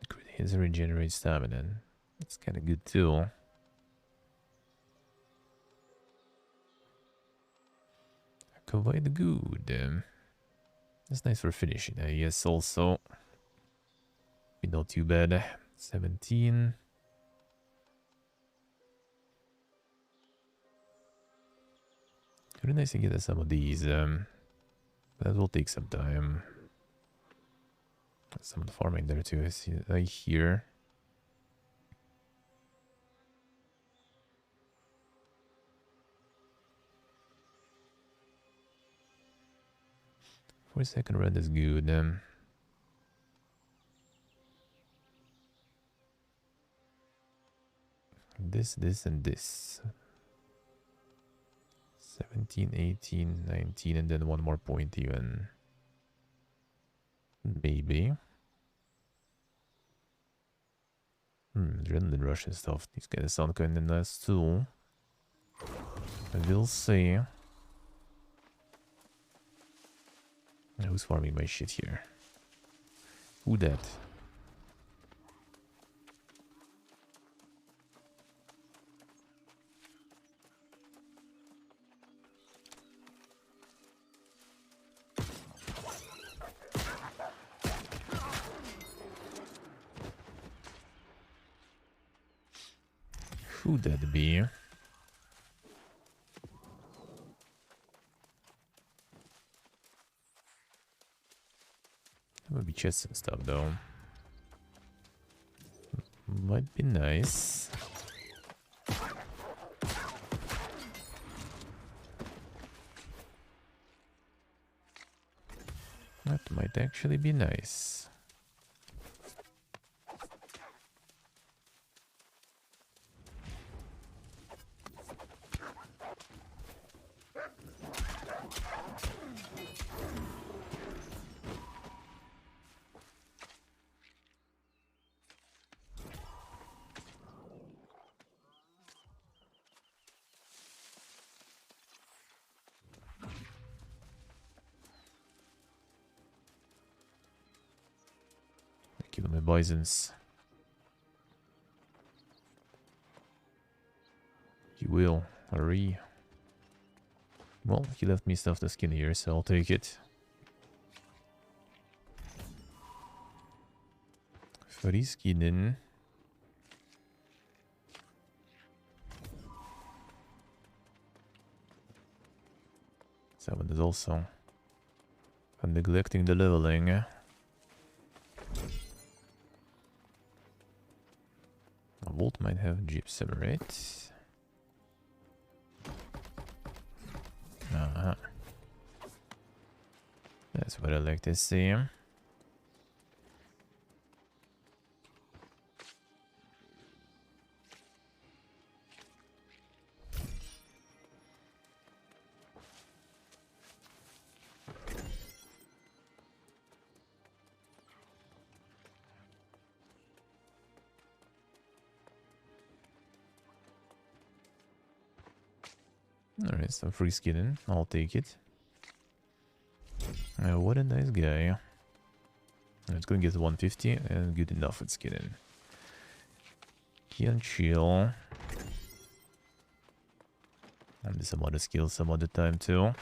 Crit hits regenerate stamina. That's kind of good too. Quite good. That's nice for finishing, I guess, also. Not too bad. 17. Really nice to get some of these. That will take some time. Some of the farming there too, I hear. For a second, red is good. This, and this. 17, 18, 19, and then one more point even. Maybe. Adrenaline rush and stuff. These guys sound kind of nice too. I will see. Who's farming my shit here? Who that? Who that be? chests and stuff, though. Might be nice. That might actually be nice. Kill my bisons. You will. Hurry. Well, he left me stuff to skin here, so I'll take it. Free skinning. Seven is also. I'm neglecting the leveling. A vault might have gypsum, right? That's what I like to see. Alright, some free skinning. I'll take it. What a nice guy. It's gonna get 150 and good enough at skinning. Can chill. And do some other skills some other time too.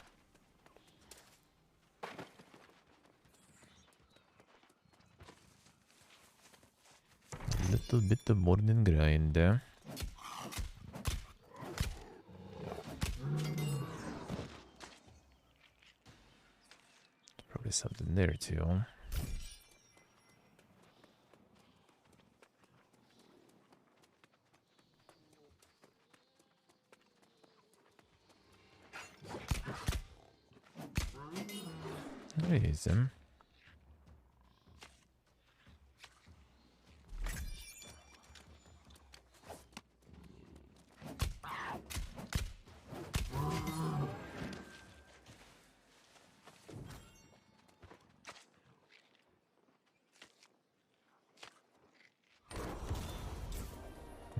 A little bit of morning grind there. Probably something there too. There is him.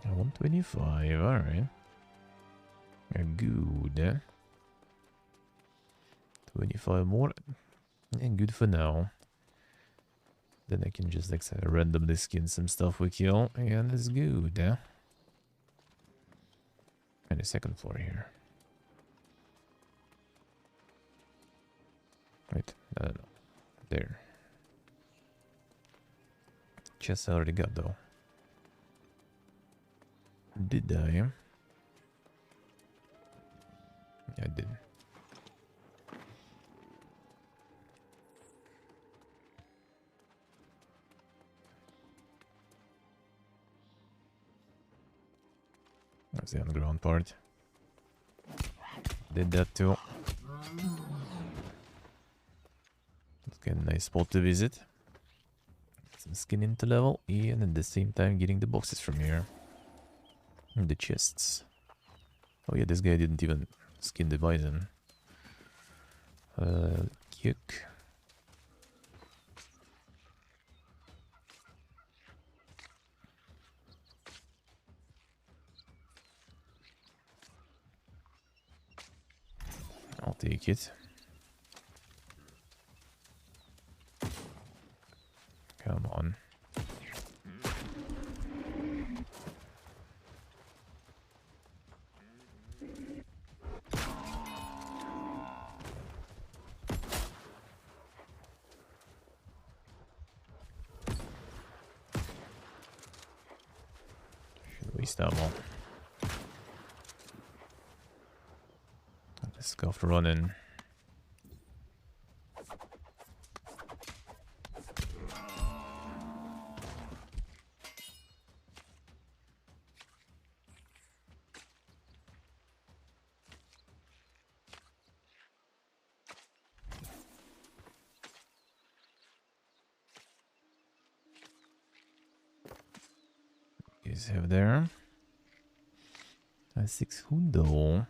Yeah, 125, alright. Good. 25 more. And good for now. Then I can just like randomly skin some stuff we kill, and it's good. And a second floor here. Wait, no. There. Chest I already got though. Did I? Yeah, I did. That's the underground part. Did that too. Let's get a nice spot to visit. Some skin into level, and at the same time getting the boxes from here. And the chests. Oh yeah, this guy didn't even skin the bison. Kick. I'll take it. Come on. Should we stop all? Let's go for running. guys have there? 6 hundo.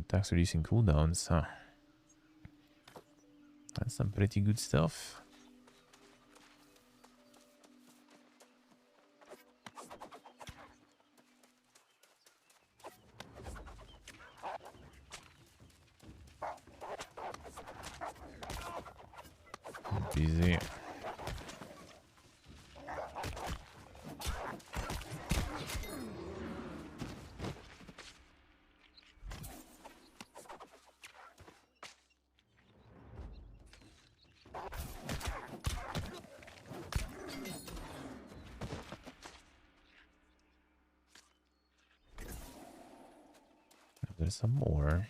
Tax reducing cooldowns, huh? That's some pretty good stuff. Easy. There's some more.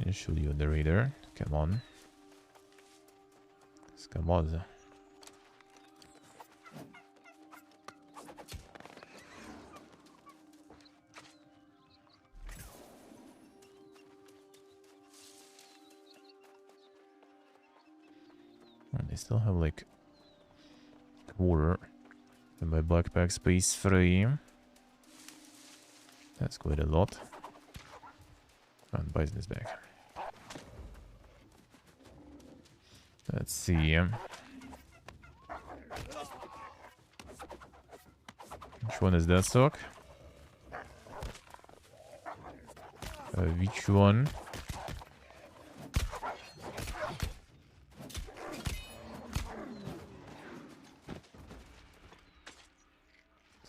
I'll show you the reader. Come on. Come on. They still have like quarter and my backpack space free. That's quite a lot. And business bag. Let's see. Which one is that stock? Which one?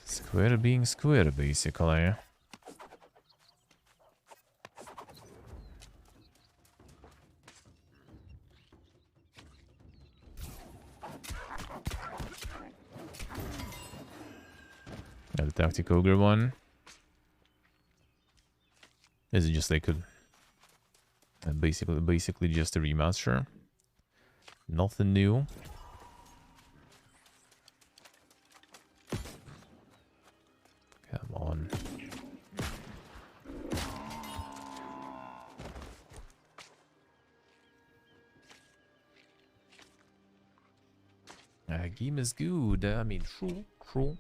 Square being square, basically. Yeah, the Tactic Ogre one. Is it just like a basically just a remaster? Nothing new. Come on. Game is good. I mean, true.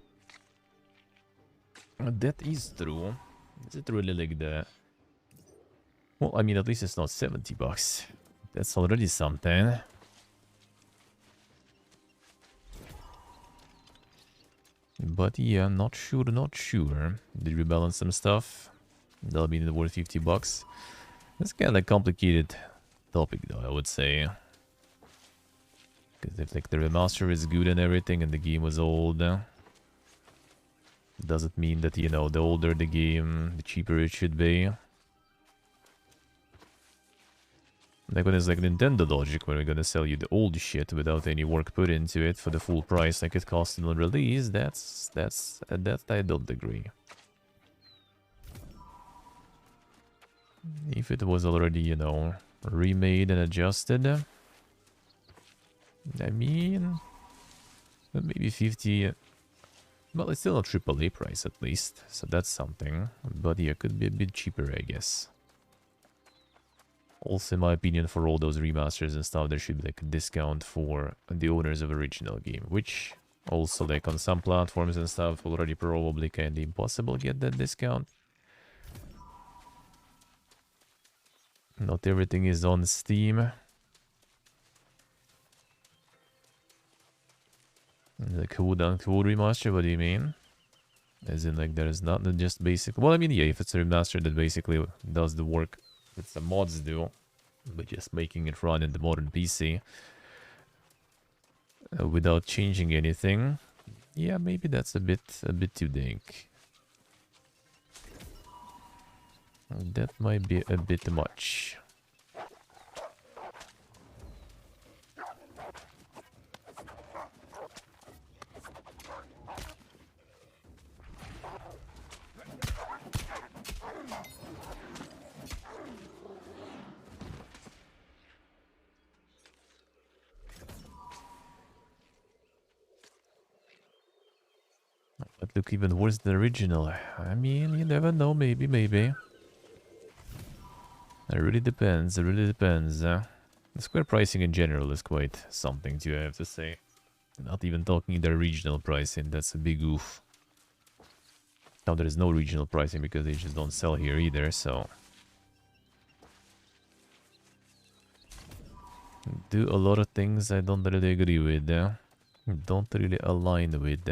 That is true. Is it really like that? Well, I mean, at least it's not $70. That's already something. But yeah, not sure. Did we balance some stuff? That'll be worth $50. That's kind of a complicated topic, though, I would say. Because if like the remaster is good and everything, and the game was old, does it mean that, you know, the older the game, the cheaper it should be? Like when it's like Nintendo logic, where we're gonna sell you the old shit without any work put into it for the full price like it cost in the release, that I don't agree. If it was already, you know, remade and adjusted, I mean, maybe 50. Well, it's still a AAA price at least, so that's something. But yeah, could be a bit cheaper, I guess. Also, in my opinion, for all those remasters and stuff, there should be like a discount for the owners of original game, which also like on some platforms and stuff already probably kind of impossible to get that discount. Not everything is on Steam. The code unquote remaster, what do you mean? As in like there's not just basic. Well, I mean, yeah, if it's a remaster that basically does the work that some mods do, but just making it run in the modern PC without changing anything, yeah, maybe that's a bit too dank. That might be a bit much. But look even worse than the original. I mean, you never know. Maybe, maybe. It really depends. It really depends. The square pricing in general is quite something, too, I have to say. Not even talking the regional pricing. That's a big oof. Now there is no regional pricing because they just don't sell here either, so... Do a lot of things I don't really agree with. Don't really align with.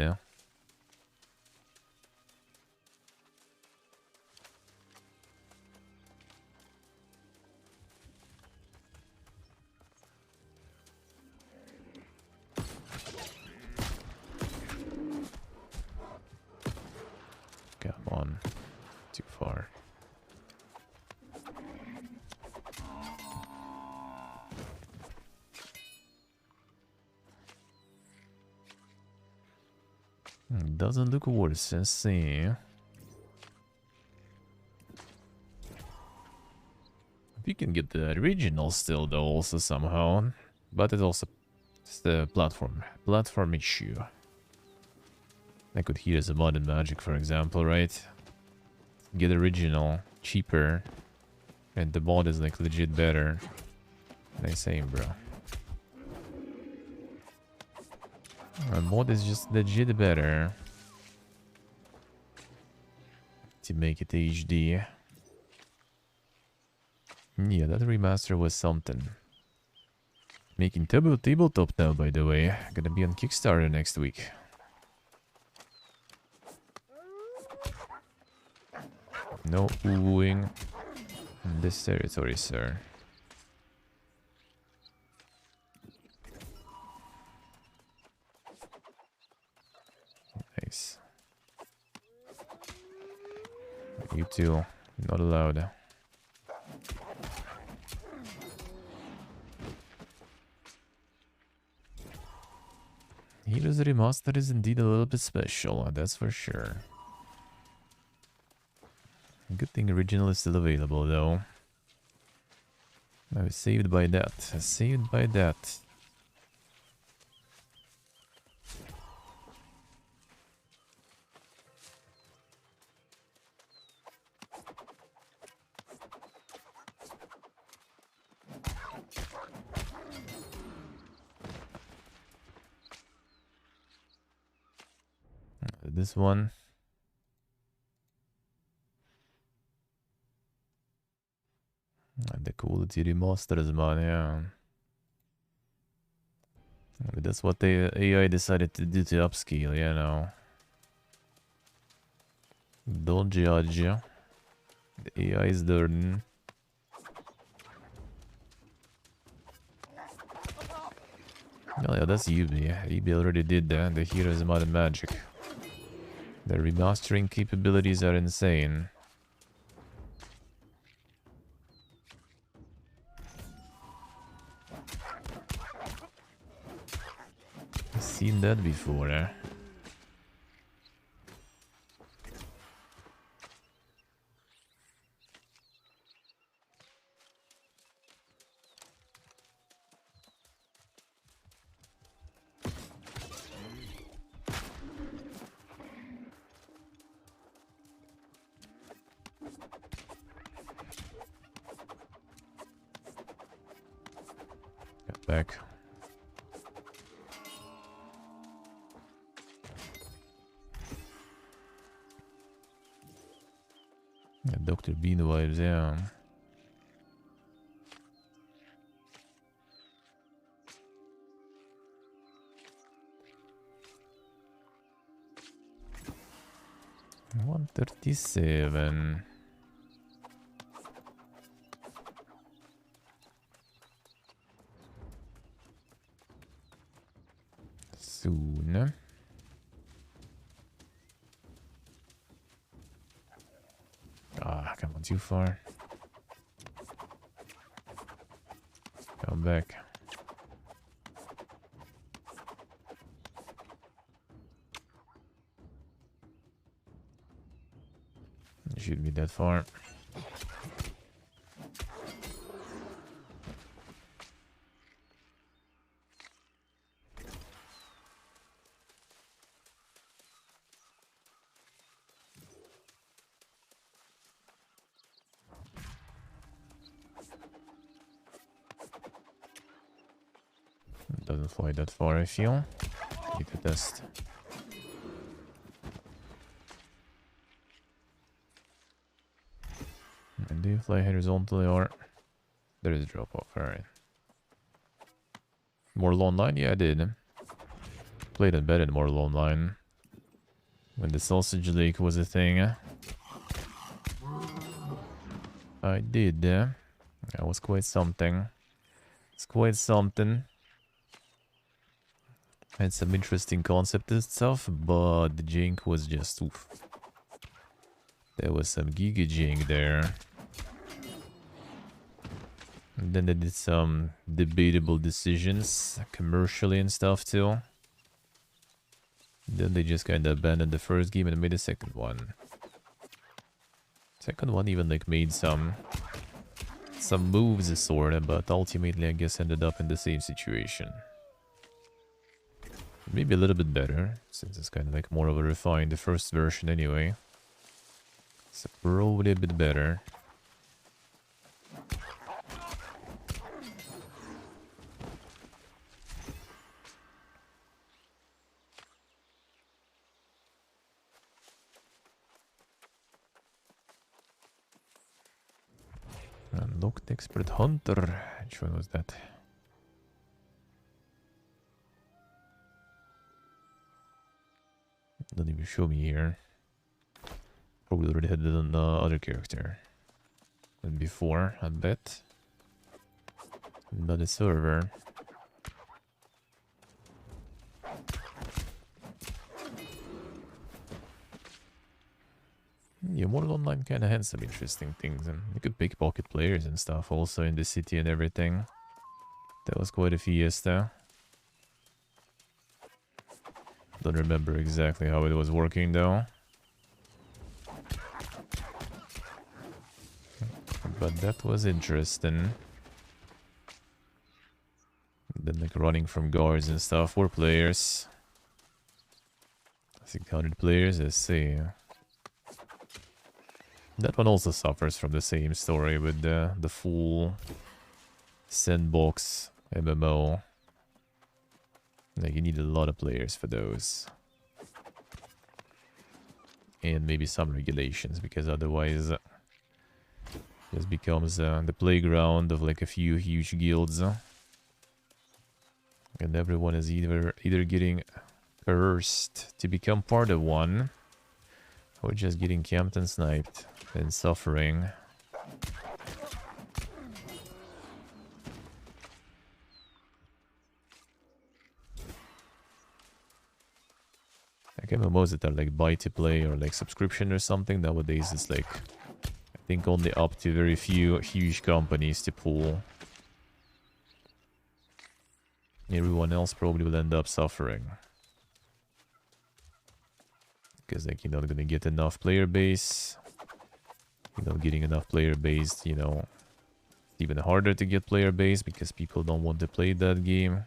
Come on. Too far. Doesn't look worse. Let's see. We can get the original still, though, also somehow. But it's also the platform issue. I could hear as a mod in Magic, for example, right? Get original, cheaper, and the mod is like legit better. Nice aim, bro. The mod is just legit better to make it HD. Yeah, that remaster was something. Making tabletop now, by the way. Gonna be on Kickstarter next week. No oohing in this territory, sir. Nice. You too. Not allowed. Heroes Remastered is indeed a little bit special, that's for sure. Good thing original is still available, though. I was saved by that. Saved by that. This one. The quality remasters, man, yeah. But that's what the AI decided to do to upscale, you know. Don't judge. The AI is learning. Oh yeah, that's Yubi. Yubi already did that. The Heroes of Modern Magic. The remastering capabilities are insane. I've seen that before, eh? Get back. Yeah, Dr. Bean vibes, yeah. $137. Soon. Ah, come on, too far. Come back. You shouldn't be that far. It doesn't fly that far, I feel. Need to test. And do you fly horizontally or... There is a drop off, alright. World Online? Yeah, I did. Played it better in World Online. When the sausage leak was a thing. I did. That was quite something. It's quite something. Had some interesting concept and stuff, but the jank was just oof. There was some giga jank there. And then they did some debatable decisions commercially and stuff too. Then they just kind of abandoned the first game and made a second one. Second one even like made some moves sorta, but ultimately I guess ended up in the same situation. Maybe a little bit better, since it's kind of like more of a refined first version anyway. So probably a bit better. Unlocked Expert Hunter. Which one was that? Don't even show me here. Probably already had it on the other character than before, I bet. Not a server. Yeah, World Online kind of had some interesting things, and you could pickpocket players and stuff also in the city and everything. That was quite a fiesta. Don't remember exactly how it was working though. But that was interesting. Then like running from guards and stuff for players. I think 100 players, let's see. That one also suffers from the same story with the full sandbox MMO. Like you need a lot of players for those. And maybe some regulations, because otherwise it just becomes the playground of like a few huge guilds. And everyone is either getting coerced to become part of one, or just getting camped and sniped and suffering. Like MMOs that are like buy to play or like subscription or something, nowadays it's like I think only up to very few huge companies to pull. Everyone else probably will end up suffering. Because like you're not gonna get enough player base. You're not getting enough player base, you know. It's even harder to get player base because people don't want to play that game.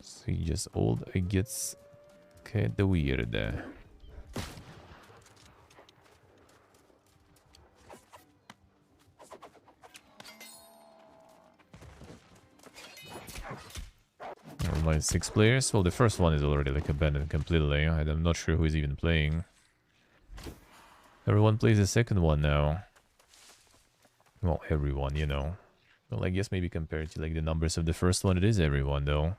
So you just old, it gets kinda weird. Online 6 players. Well, the first one is already like abandoned completely. I'm not sure who is even playing. Everyone plays the second one now. Well, everyone, you know. Well, I guess maybe compared to like the numbers of the first one, it is everyone though.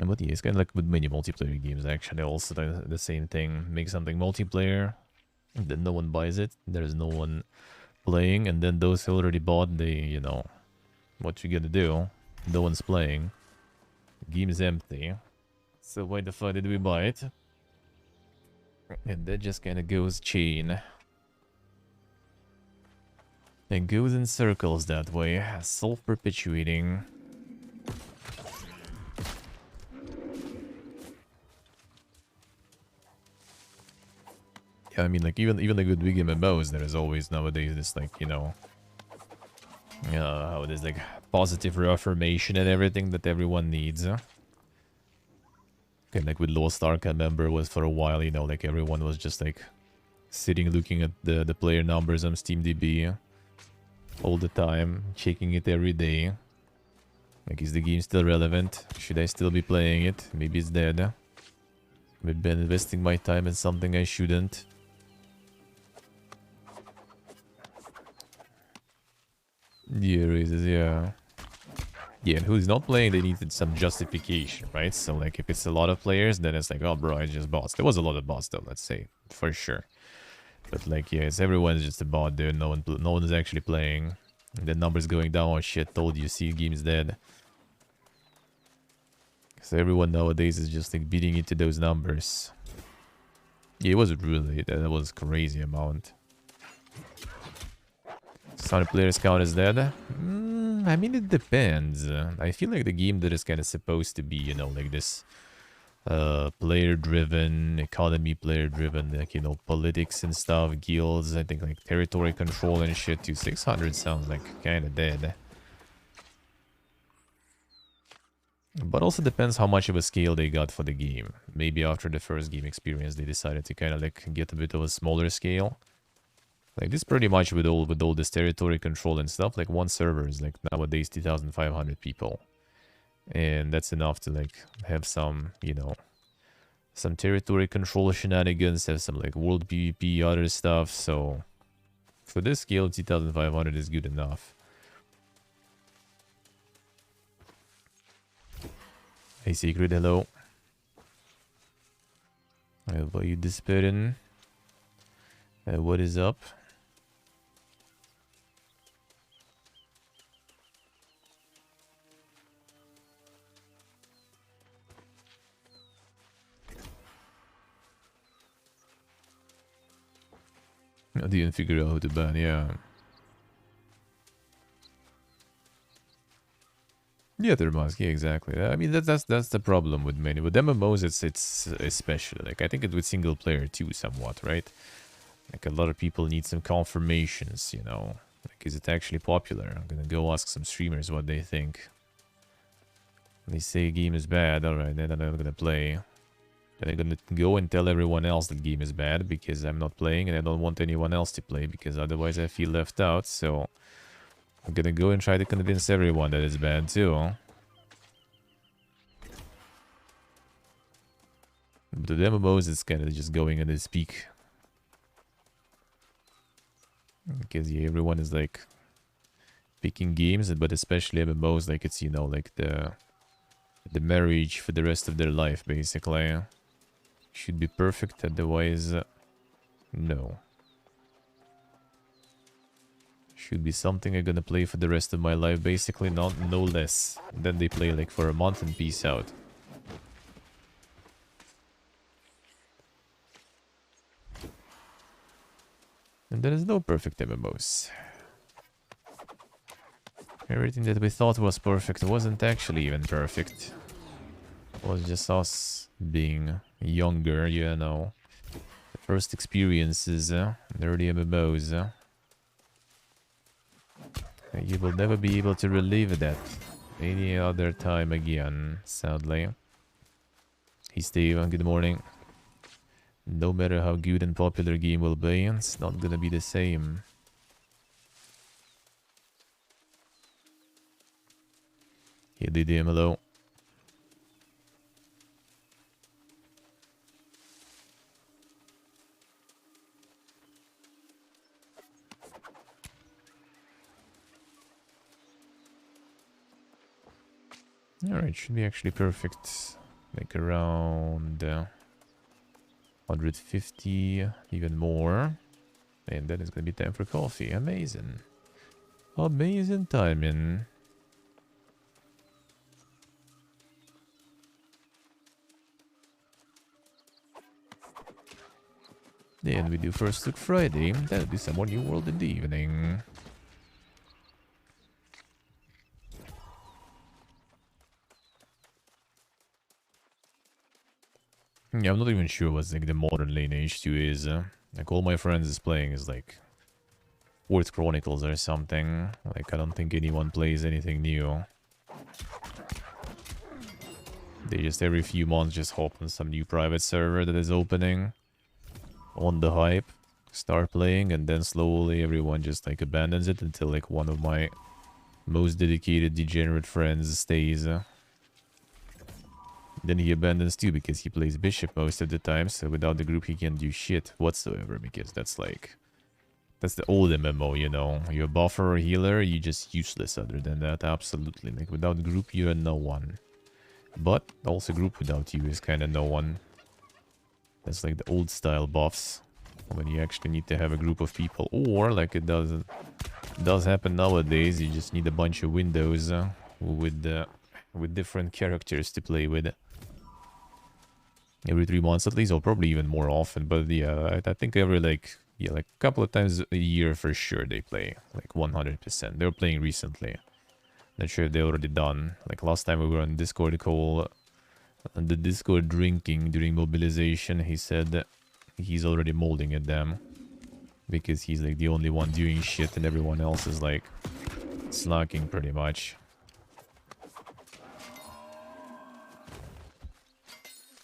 But yeah, it's kind of like with many multiplayer games actually, also the same thing. Make something multiplayer, and then no one buys it, there's no one playing, and then those who already bought, they, you know, what you gonna do? No one's playing. The game is empty. So why the fuck did we buy it? And that just kind of goes chain. It goes in circles that way, self-perpetuating. Yeah, I mean, like, even the good big MMOs, there is always nowadays this, like, you know, how it is, like, positive reaffirmation and everything that everyone needs. Okay, like with Lost Ark, I remember was for a while, you know, like, everyone was just, like, sitting looking at the player numbers on SteamDB all the time, checking it every day. Like, is the game still relevant? Should I still be playing it? Maybe it's dead. I've been investing my time in something I shouldn't. Yeah, raises, yeah. Yeah, and who's not playing, they needed some justification, right? So, like, if it's a lot of players, then it's like, oh, bro, I just bots. There was a lot of bots, though, let's say, for sure. But, like, yeah, it's everyone's just a bot, dude. No one is actually playing. And the numbers going down. Oh, shit, told you, see, game's dead. So everyone nowadays is just, like, beating into those numbers. Yeah, it was really, that was crazy amount. Sonic players count as dead? I mean, it depends. I feel like the game that is kind of supposed to be, you know, like this player-driven, economy player-driven, like, you know, politics and stuff, guilds, I think, like, territory control and shit, too. 600 sounds like kind of dead. But also depends how much of a scale they got for the game. Maybe after the first game experience, they decided to kind of, like, get a bit of a smaller scale. Like, this pretty much with all this territory control and stuff, like, one server is, like, nowadays 2,500 people. And that's enough to, like, have some, you know, some territory control shenanigans, have some, like, world PvP, other stuff, so... For this scale, 2,500 is good enough. Hey, Secret, hello. How about you, Despairin? What is up? I didn't figure out how to ban, yeah. Yeah, they're mask, yeah, exactly. I mean, that's the problem with many. With MMOs, it's especially, like, I think it with single player too, somewhat, right? Like, a lot of people need some confirmations, you know. Like, is it actually popular? I'm gonna go ask some streamers what they think. They say game is bad, alright, then I'm not gonna play. Then I'm gonna go and tell everyone else that game is bad because I'm not playing and I don't want anyone else to play because otherwise I feel left out, so... I'm gonna go and try to convince everyone that it's bad too. But the MMOs is kind of just going at its peak. Because yeah, everyone is like picking games, but especially MMOs, like it's, you know, like the marriage for the rest of their life, basically. Should be perfect, otherwise, no. Should be something I'm gonna play for the rest of my life, basically, no less. Then they play like for a month and peace out. And there is no perfect MMOs. Everything that we thought was perfect wasn't actually even perfect. It was just us being younger, you know. The first experiences, the early MMOs. You will never be able to relive that any other time again, sadly. Hey Steve, good morning. No matter how good and popular a game will be, it's not gonna be the same. Hey DDM, hello. Alright, should be actually perfect. Like around 150, even more. And then it's gonna be time for coffee. Amazing. Amazing timing. Then we do First Look Friday. That'll be some more New World in the evening. Yeah, I'm not even sure what like the modern lineage 2 is. Like all my friends is playing is like World Chronicles or something. Like I don't think anyone plays anything new. They just every few months just hop on some new private server that is opening. On the hype. Start playing and then slowly everyone just like abandons it until like one of my most dedicated degenerate friends stays. Then he abandons too because he plays bishop most of the time, so without the group he can't do shit whatsoever because that's like... That's the old MMO, you know. You're a buffer or healer, you're just useless other than that, absolutely. Like without group you are no one. But also group without you is kind of no one. That's like the old style buffs. When you actually need to have a group of people. Or like it does happen nowadays, you just need a bunch of windows with different characters to play with. Every 3 months at least, or probably even more often. But yeah, I think every like a couple of times a year for sure they play. Like 100%. They were playing recently. Not sure if they already done. Like last time we were on Discord call, on the Discord drinking during mobilization, he said that he's already molding at them. Because he's like the only one doing shit and everyone else is like slacking pretty much.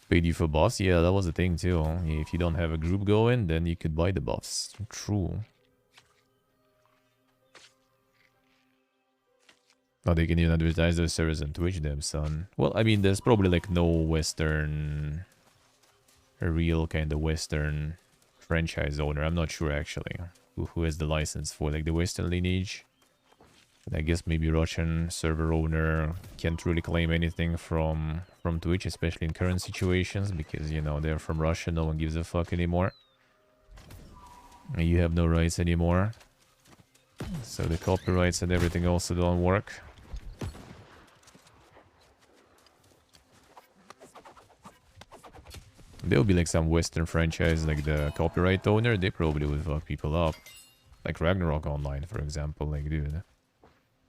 Paid you for buffs? Yeah, that was the thing too. If you don't have a group going, then you could buy the buffs. True. Oh, they can even advertise their service on Twitch, them son. Well, I mean, there's probably like no Western... A real kind of Western franchise owner. I'm not sure actually. Who has the license for like the Western lineage. And I guess maybe Russian server owner can't really claim anything from Twitch, especially in current situations, because, you know, they're from Russia, no one gives a fuck anymore. And you have no rights anymore. So the copyrights and everything also don't work. There will be like some Western franchise, like the copyright owner, they probably would fuck people up. Like Ragnarok Online, for example, like, dude.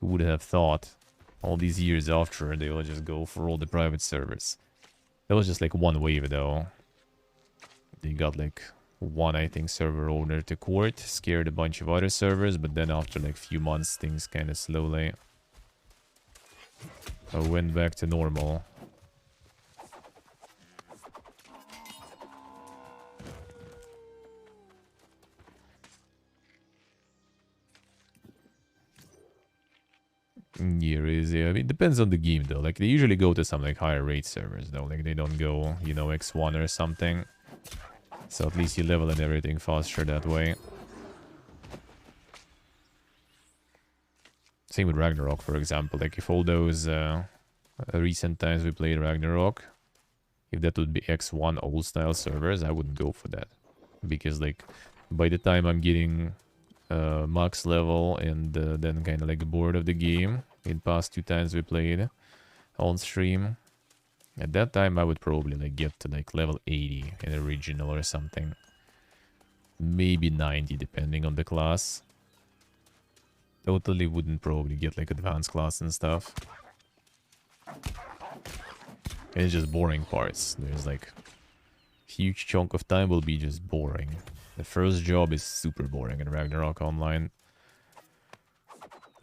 Who would have thought all these years after they will just go for all the private servers? That was just like one wave though. They got like one, I think, server owner to court, scared a bunch of other servers, but then after like few months things kind of slowly went back to normal. Yeah, I mean, it depends on the game though. Like they usually go to some like higher rate servers though. Like they don't go, you know, X1 or something. So at least you level and everything faster that way. Same with Ragnarok, for example. Like if all those recent times we played Ragnarok, if that would be X1 old style servers, I wouldn't go for that. Because like by the time I'm getting max level and then kind of like bored of the game in past 2 times we played on stream, at that time I would probably like get to like level 80 in original or something, maybe 90 depending on the class. Totally wouldn't probably get like advanced class and stuff. And it's just boring parts. There's like huge chunk of time will be just boring. The first job is super boring in Ragnarok Online.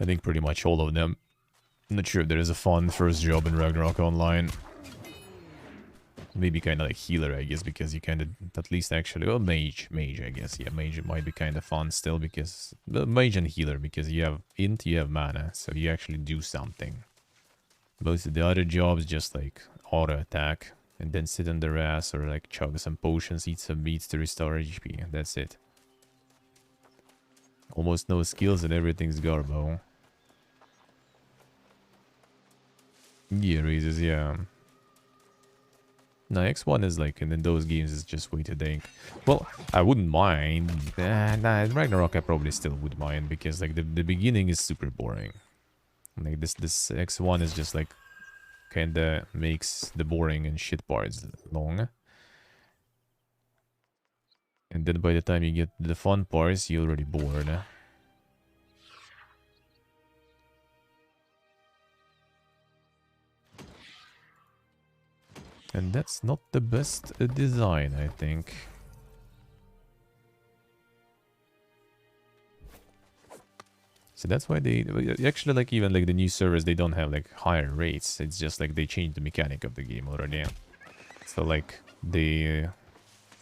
I think pretty much all of them. I'm not sure if there is a fun first job in Ragnarok Online. Maybe kind of like healer, I guess, because you kind of at least actually... Well, mage, I guess. Yeah, mage might be kind of fun still because... Mage and healer, because you have int, you have mana, so you actually do something. Most of the other jobs just like auto attack. And then sit on their ass or like chug some potions, eat some meats to restore HP. And that's it. Almost no skills and everything's garbo. Yeah, raises, yeah. No, X1 is like, and in those games it's just way too dank. Well, I wouldn't mind. Nah, Ragnarok I probably still would mind because like the beginning is super boring. Like this X1 is just like kinda makes the boring and shit parts long. And then by the time you get the fun parts, you're already bored. And that's not the best design, I think. So that's why they actually, like, even like the new servers, they don't have like higher rates. It's just like they changed the mechanic of the game already. So like they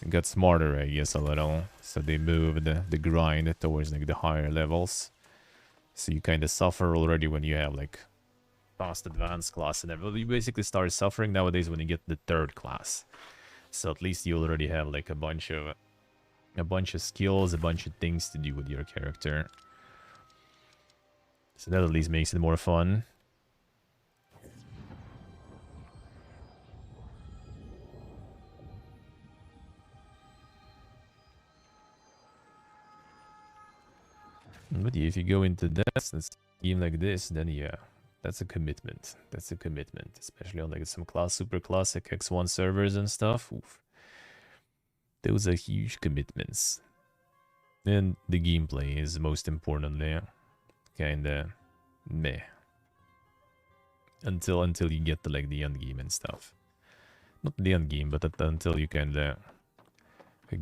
got smarter, I guess, a little. So they moved the grind towards like the higher levels. So you kind of suffer already when you have like past advanced class and everything. You basically start suffering nowadays when you get the third class. So at least you already have like a bunch of skills, a bunch of things to do with your character. So that at least makes it more fun. But yeah, if you go into that and game like this, then yeah, that's a commitment. That's a commitment, especially on like some super classic X1 servers and stuff. Oof. Those are huge commitments. And the gameplay is most importantly kinda meh. Until you get to like the end game and stuff. Not the end game, but until you kinda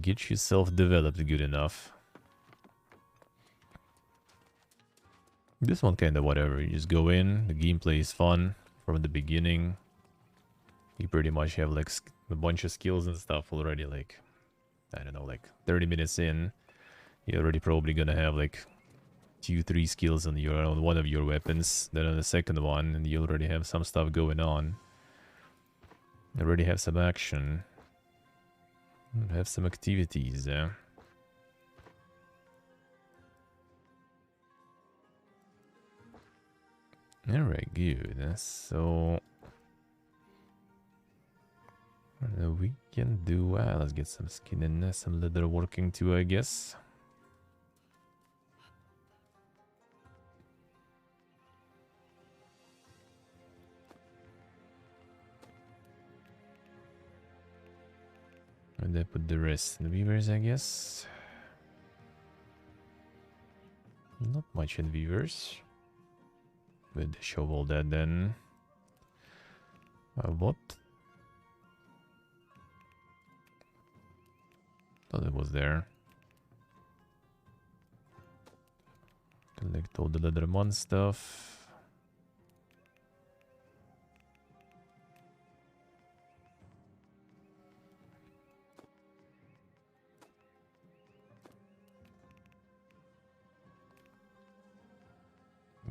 get yourself developed good enough. This one kinda whatever. You just go in, the gameplay is fun from the beginning. You pretty much have like a bunch of skills and stuff already, like, I don't know, like 30 minutes in. You're already probably gonna have like 2-3 skills on one of your weapons. Then on the second one, and you already have some stuff going on. You already have some action. Have some activities there. Alright, good. So we can do well. Let's get some skin in there, some leather working too, I guess. And I put the rest in weavers, I guess. Not much in weavers. We'll shovel that then. What? Thought it was there. Collect all the Leatherman stuff.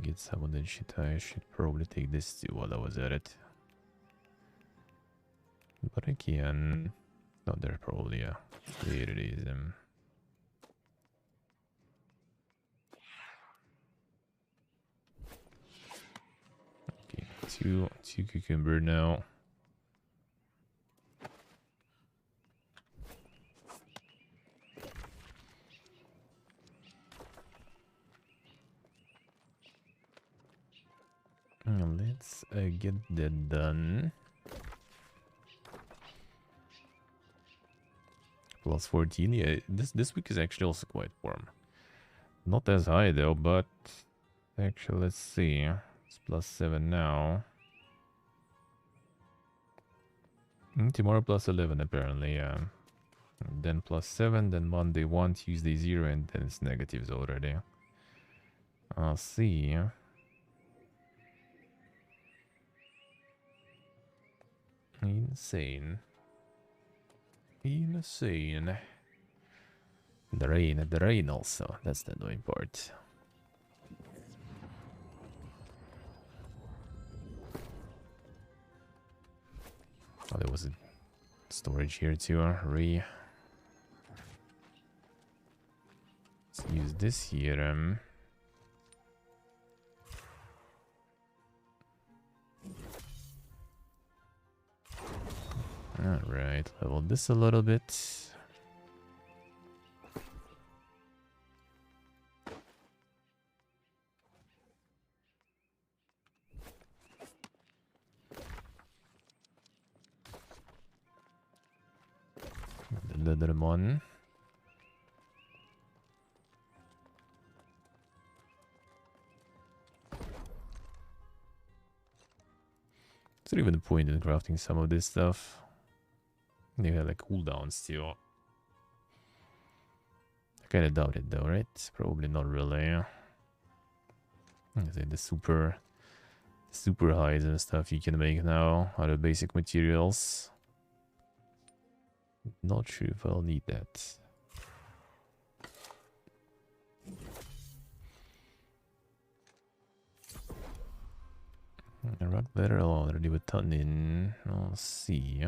Get some of that shit. I should probably take this too while I was at it. But I can... No, there probably, yeah. There it is. Okay, two cucumber now. Let's get that done. Plus 14. Yeah, this week is actually also quite warm. Not as high though, but actually let's see. It's plus 7 now. Tomorrow plus 11 apparently, yeah. And then plus 7, then Monday 1, Tuesday 0, and then it's negatives already. I'll see. Insane. Insane. The rain also. That's the annoying part. Oh, there was a storage here too. Let's use this here. Alright, level this a little bit. The Leatherman. Is there even a point in crafting some of this stuff? They have like cooldowns too. I kinda doubt it though, right? Probably not really. The super highs and stuff you can make now out of basic materials. Not sure if I'll need that. Rock better already with ton in. I'll see.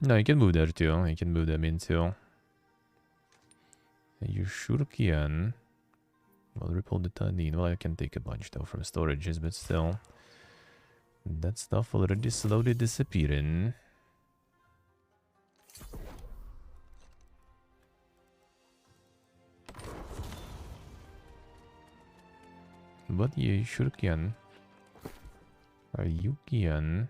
No, you can move there too. You can move them in too. You sure can. Well, ripple the ton in. Well, I can take a bunch though from storages, but still. That stuff already slowly disappearing. But you sure can. You can.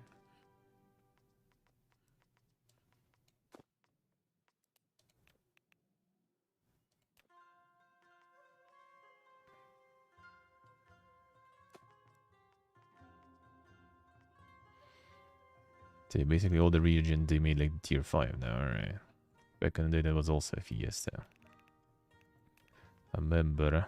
So basically all the region they made like tier 5 now, right? Back in the day that was also a fiesta. I remember.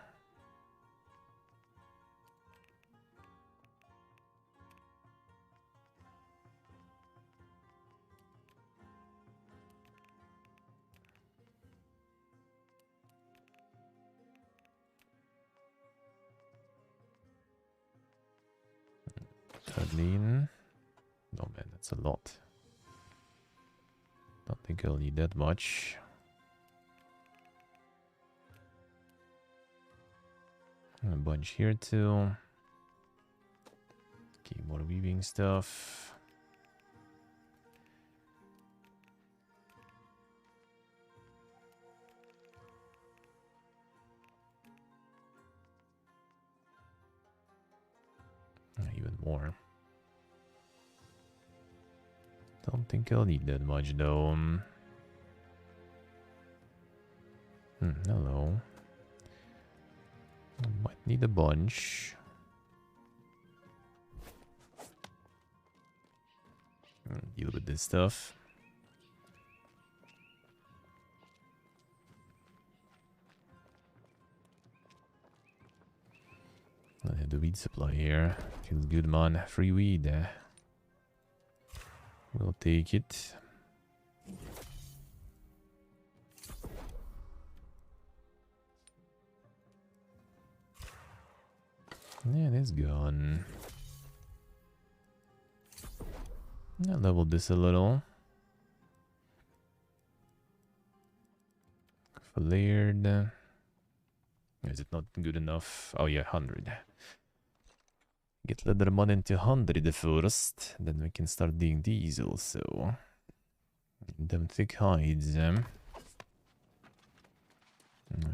Tadlin. Oh man, that's a lot. Don't think I'll need that much. A bunch here too. Okay, more weaving stuff. Even more. Don't think I'll need that much though. Hello. I might need a bunch. Deal with this stuff. I have the weed supply here. Feels good, man. Free weed. We'll take it. Yeah, it's gone. I leveled this a little. Flared. Is it not good enough? Oh yeah, 100. Get Leatherman into 100 first. Then we can start doing these also. Them thick hides.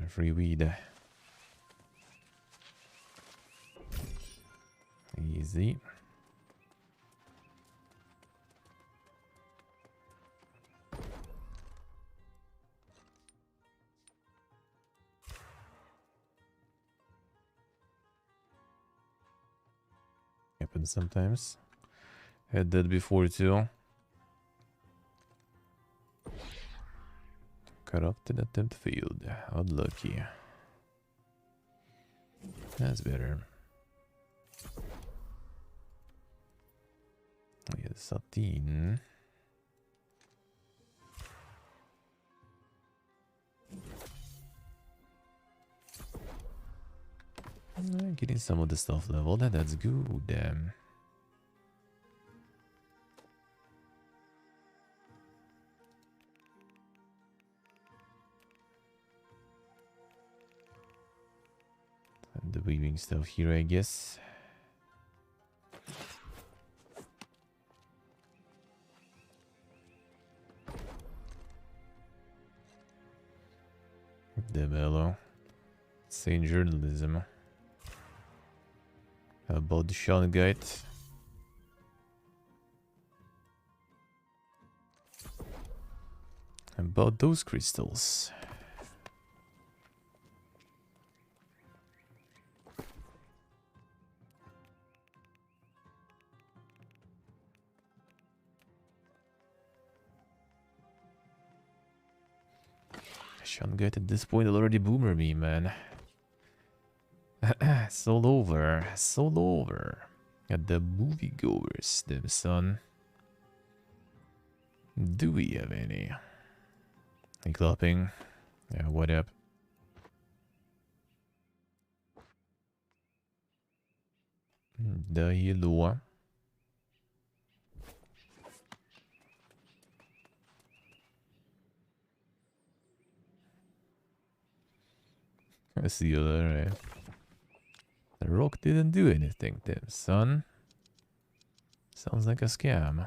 Free weed. Easy. Happens sometimes. Had that before too. Corrupted attempt failed. Unlucky. That's better. Oh yeah, satin. Getting some of the stuff leveled. That's good. And the weaving stuff here, I guess. The mellow. Sane journalism. How about the shungite? How about those crystals? Shungite at this point will already boomer me, man. It's all over. It's all over. At the moviegoers, them son. Do we have any? Any clapping? Yeah, what up? Dahilo. I see you there, right? The rock didn't do anything, then, son. Sounds like a scam.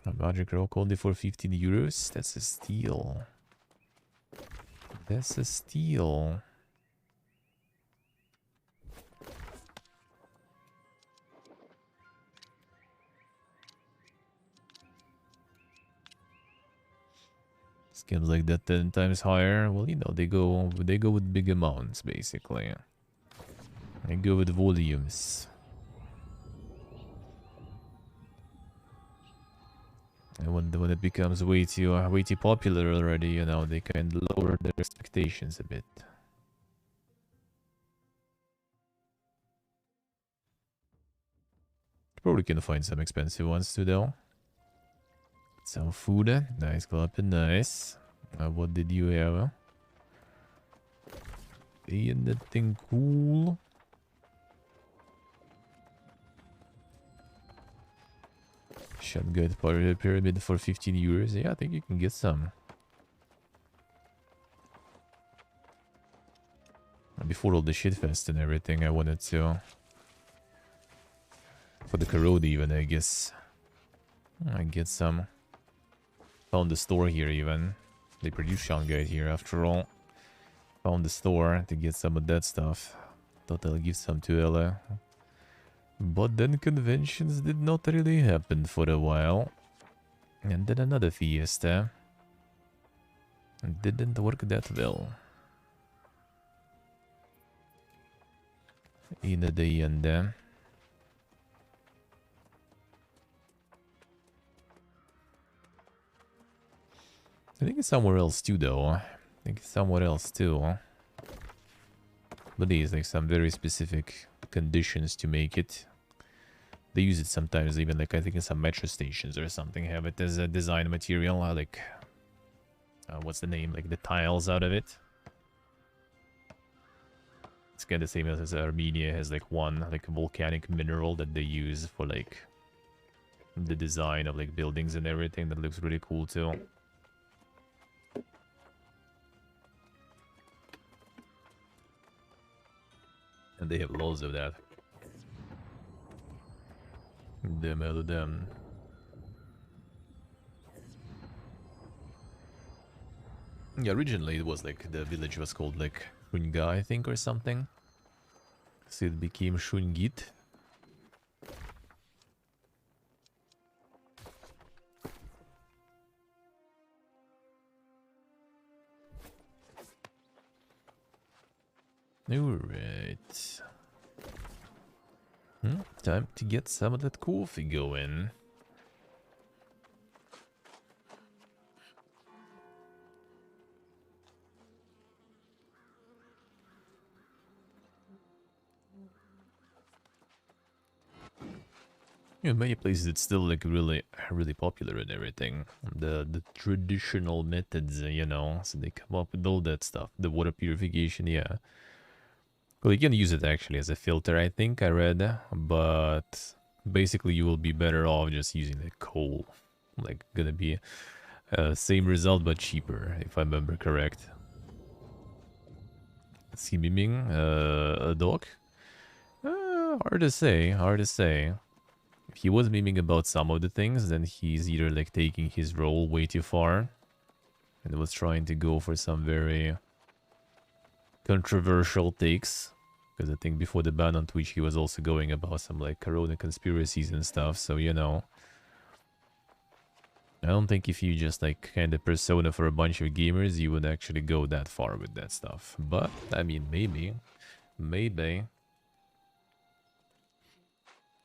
A magic rock only for 15 euros? That's a steal. That's a steal. Scams like that 10 times higher. Well, you know, they go with big amounts, basically. They go with volumes. And when it becomes way too popular already, you know, they kind of lower their expectations a bit. Probably can find some expensive ones too, though. Some food, nice, club, nice. What did you have? Ain't that thing cool? Shotgun pyramid for 15 euros. Yeah, I think you can get some. Before all the shitfest and everything, I wanted to. For the corrode even, I guess. I get some. Found the store here even. They produce Shungite here after all. Found the store to get some of that stuff. Thought I'll give some to Ella. But then conventions did not really happen for a while. And then another fiesta. Didn't work that well. In the end. I think it's somewhere else too, though. I think it's somewhere else too. But there's like some very specific conditions to make it. They use it sometimes, even like I think in some metro stations or something, have it as a design material. Like, what's the name? Like the tiles out of it. It's kind of the same as Armenia has like one like volcanic mineral that they use for like the design of like buildings and everything. That looks really cool too. And they have loads of that. Damn out of them. Yeah, originally it was like the village was called like Shunga, I think, or something. So it became Shungit. Alright. Time to get some of that coffee going. In many places it's still like really popular and everything. The traditional methods, you know, so they come up with all that stuff. The water purification, yeah. Well, you can use it actually as a filter, I think I read, but basically you will be better off just using the coal. Like, gonna be same result but cheaper, if I remember correct. Is he miming a dog? Hard to say, hard to say. If he was miming about some of the things, then he's either like taking his role way too far and was trying to go for some very controversial takes, because I think before the ban on Twitch he was also going about some like corona conspiracies and stuff, so you know, I don't think if you just like kind of persona for a bunch of gamers you would actually go that far with that stuff, but I mean maybe.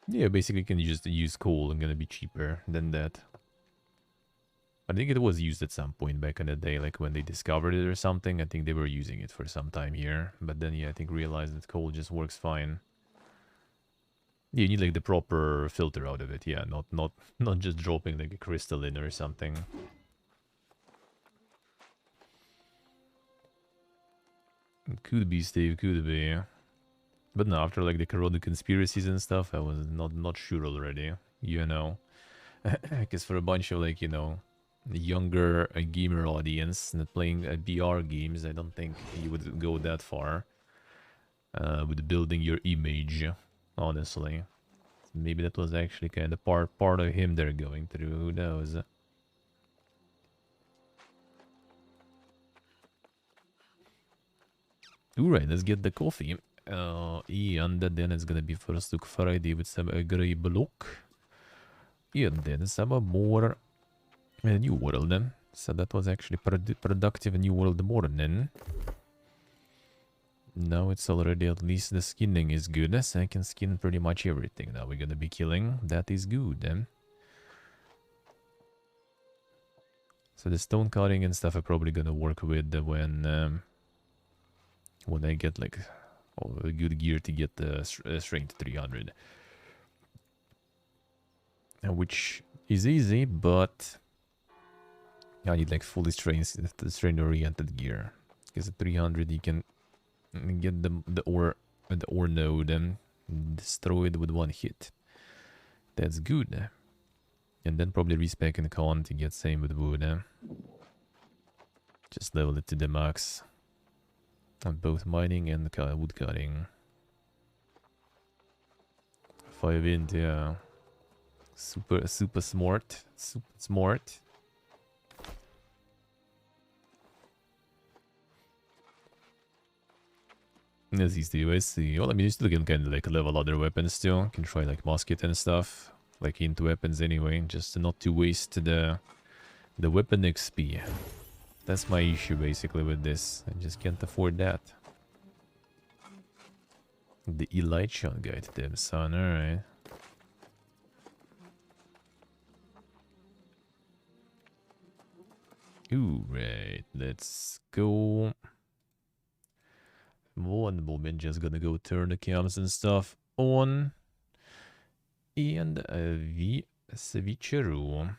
Yeah, basically you can just use coal and gonna be cheaper than that. I think it was used at some point back in the day, like when they discovered it or something. I think they were using it for some time here. But then, yeah, I think realized that coal just works fine. Yeah, you need like the proper filter out of it. Yeah, not just dropping like a crystal in or something. It could be, Steve, could be. But no, after like the corona conspiracies and stuff, I was not sure already. You know, because for a bunch of like, you know, younger gamer audience that playing VR games, I don't think you would go that far with building your image, honestly. Maybe that was actually kind of part of him they're going through, who knows. Alright, let's get the coffee. And then it's gonna be first look Friday with some grey block. And then some more New World then. So that was actually productive New World morning. Now it's already at least the skinning is good. So I can skin pretty much everything now we're gonna be killing. That is good then. So the stone cutting and stuff I'm probably gonna work with when I get like a good gear to get the strength 300. Which is easy, but I need like fully trained oriented gear. Because at 300 you can get the ore node and destroy it with one hit. That's good. And then probably respec and con to get same with wood. Just level it to the max. On both mining and wood cutting. 5 int, yeah. Super smart. Super smart. As easy to see. Well, I mean, you still can kind of like level other weapons too. You can try like musket and stuff. Like into weapons anyway, just not to waste the weapon XP. That's my issue basically with this. I just can't afford that. The Elite Shot guide, damn son, alright. Ooh, right, let's go. One moment, just gonna go turn the cams and stuff on. And we switcheroo.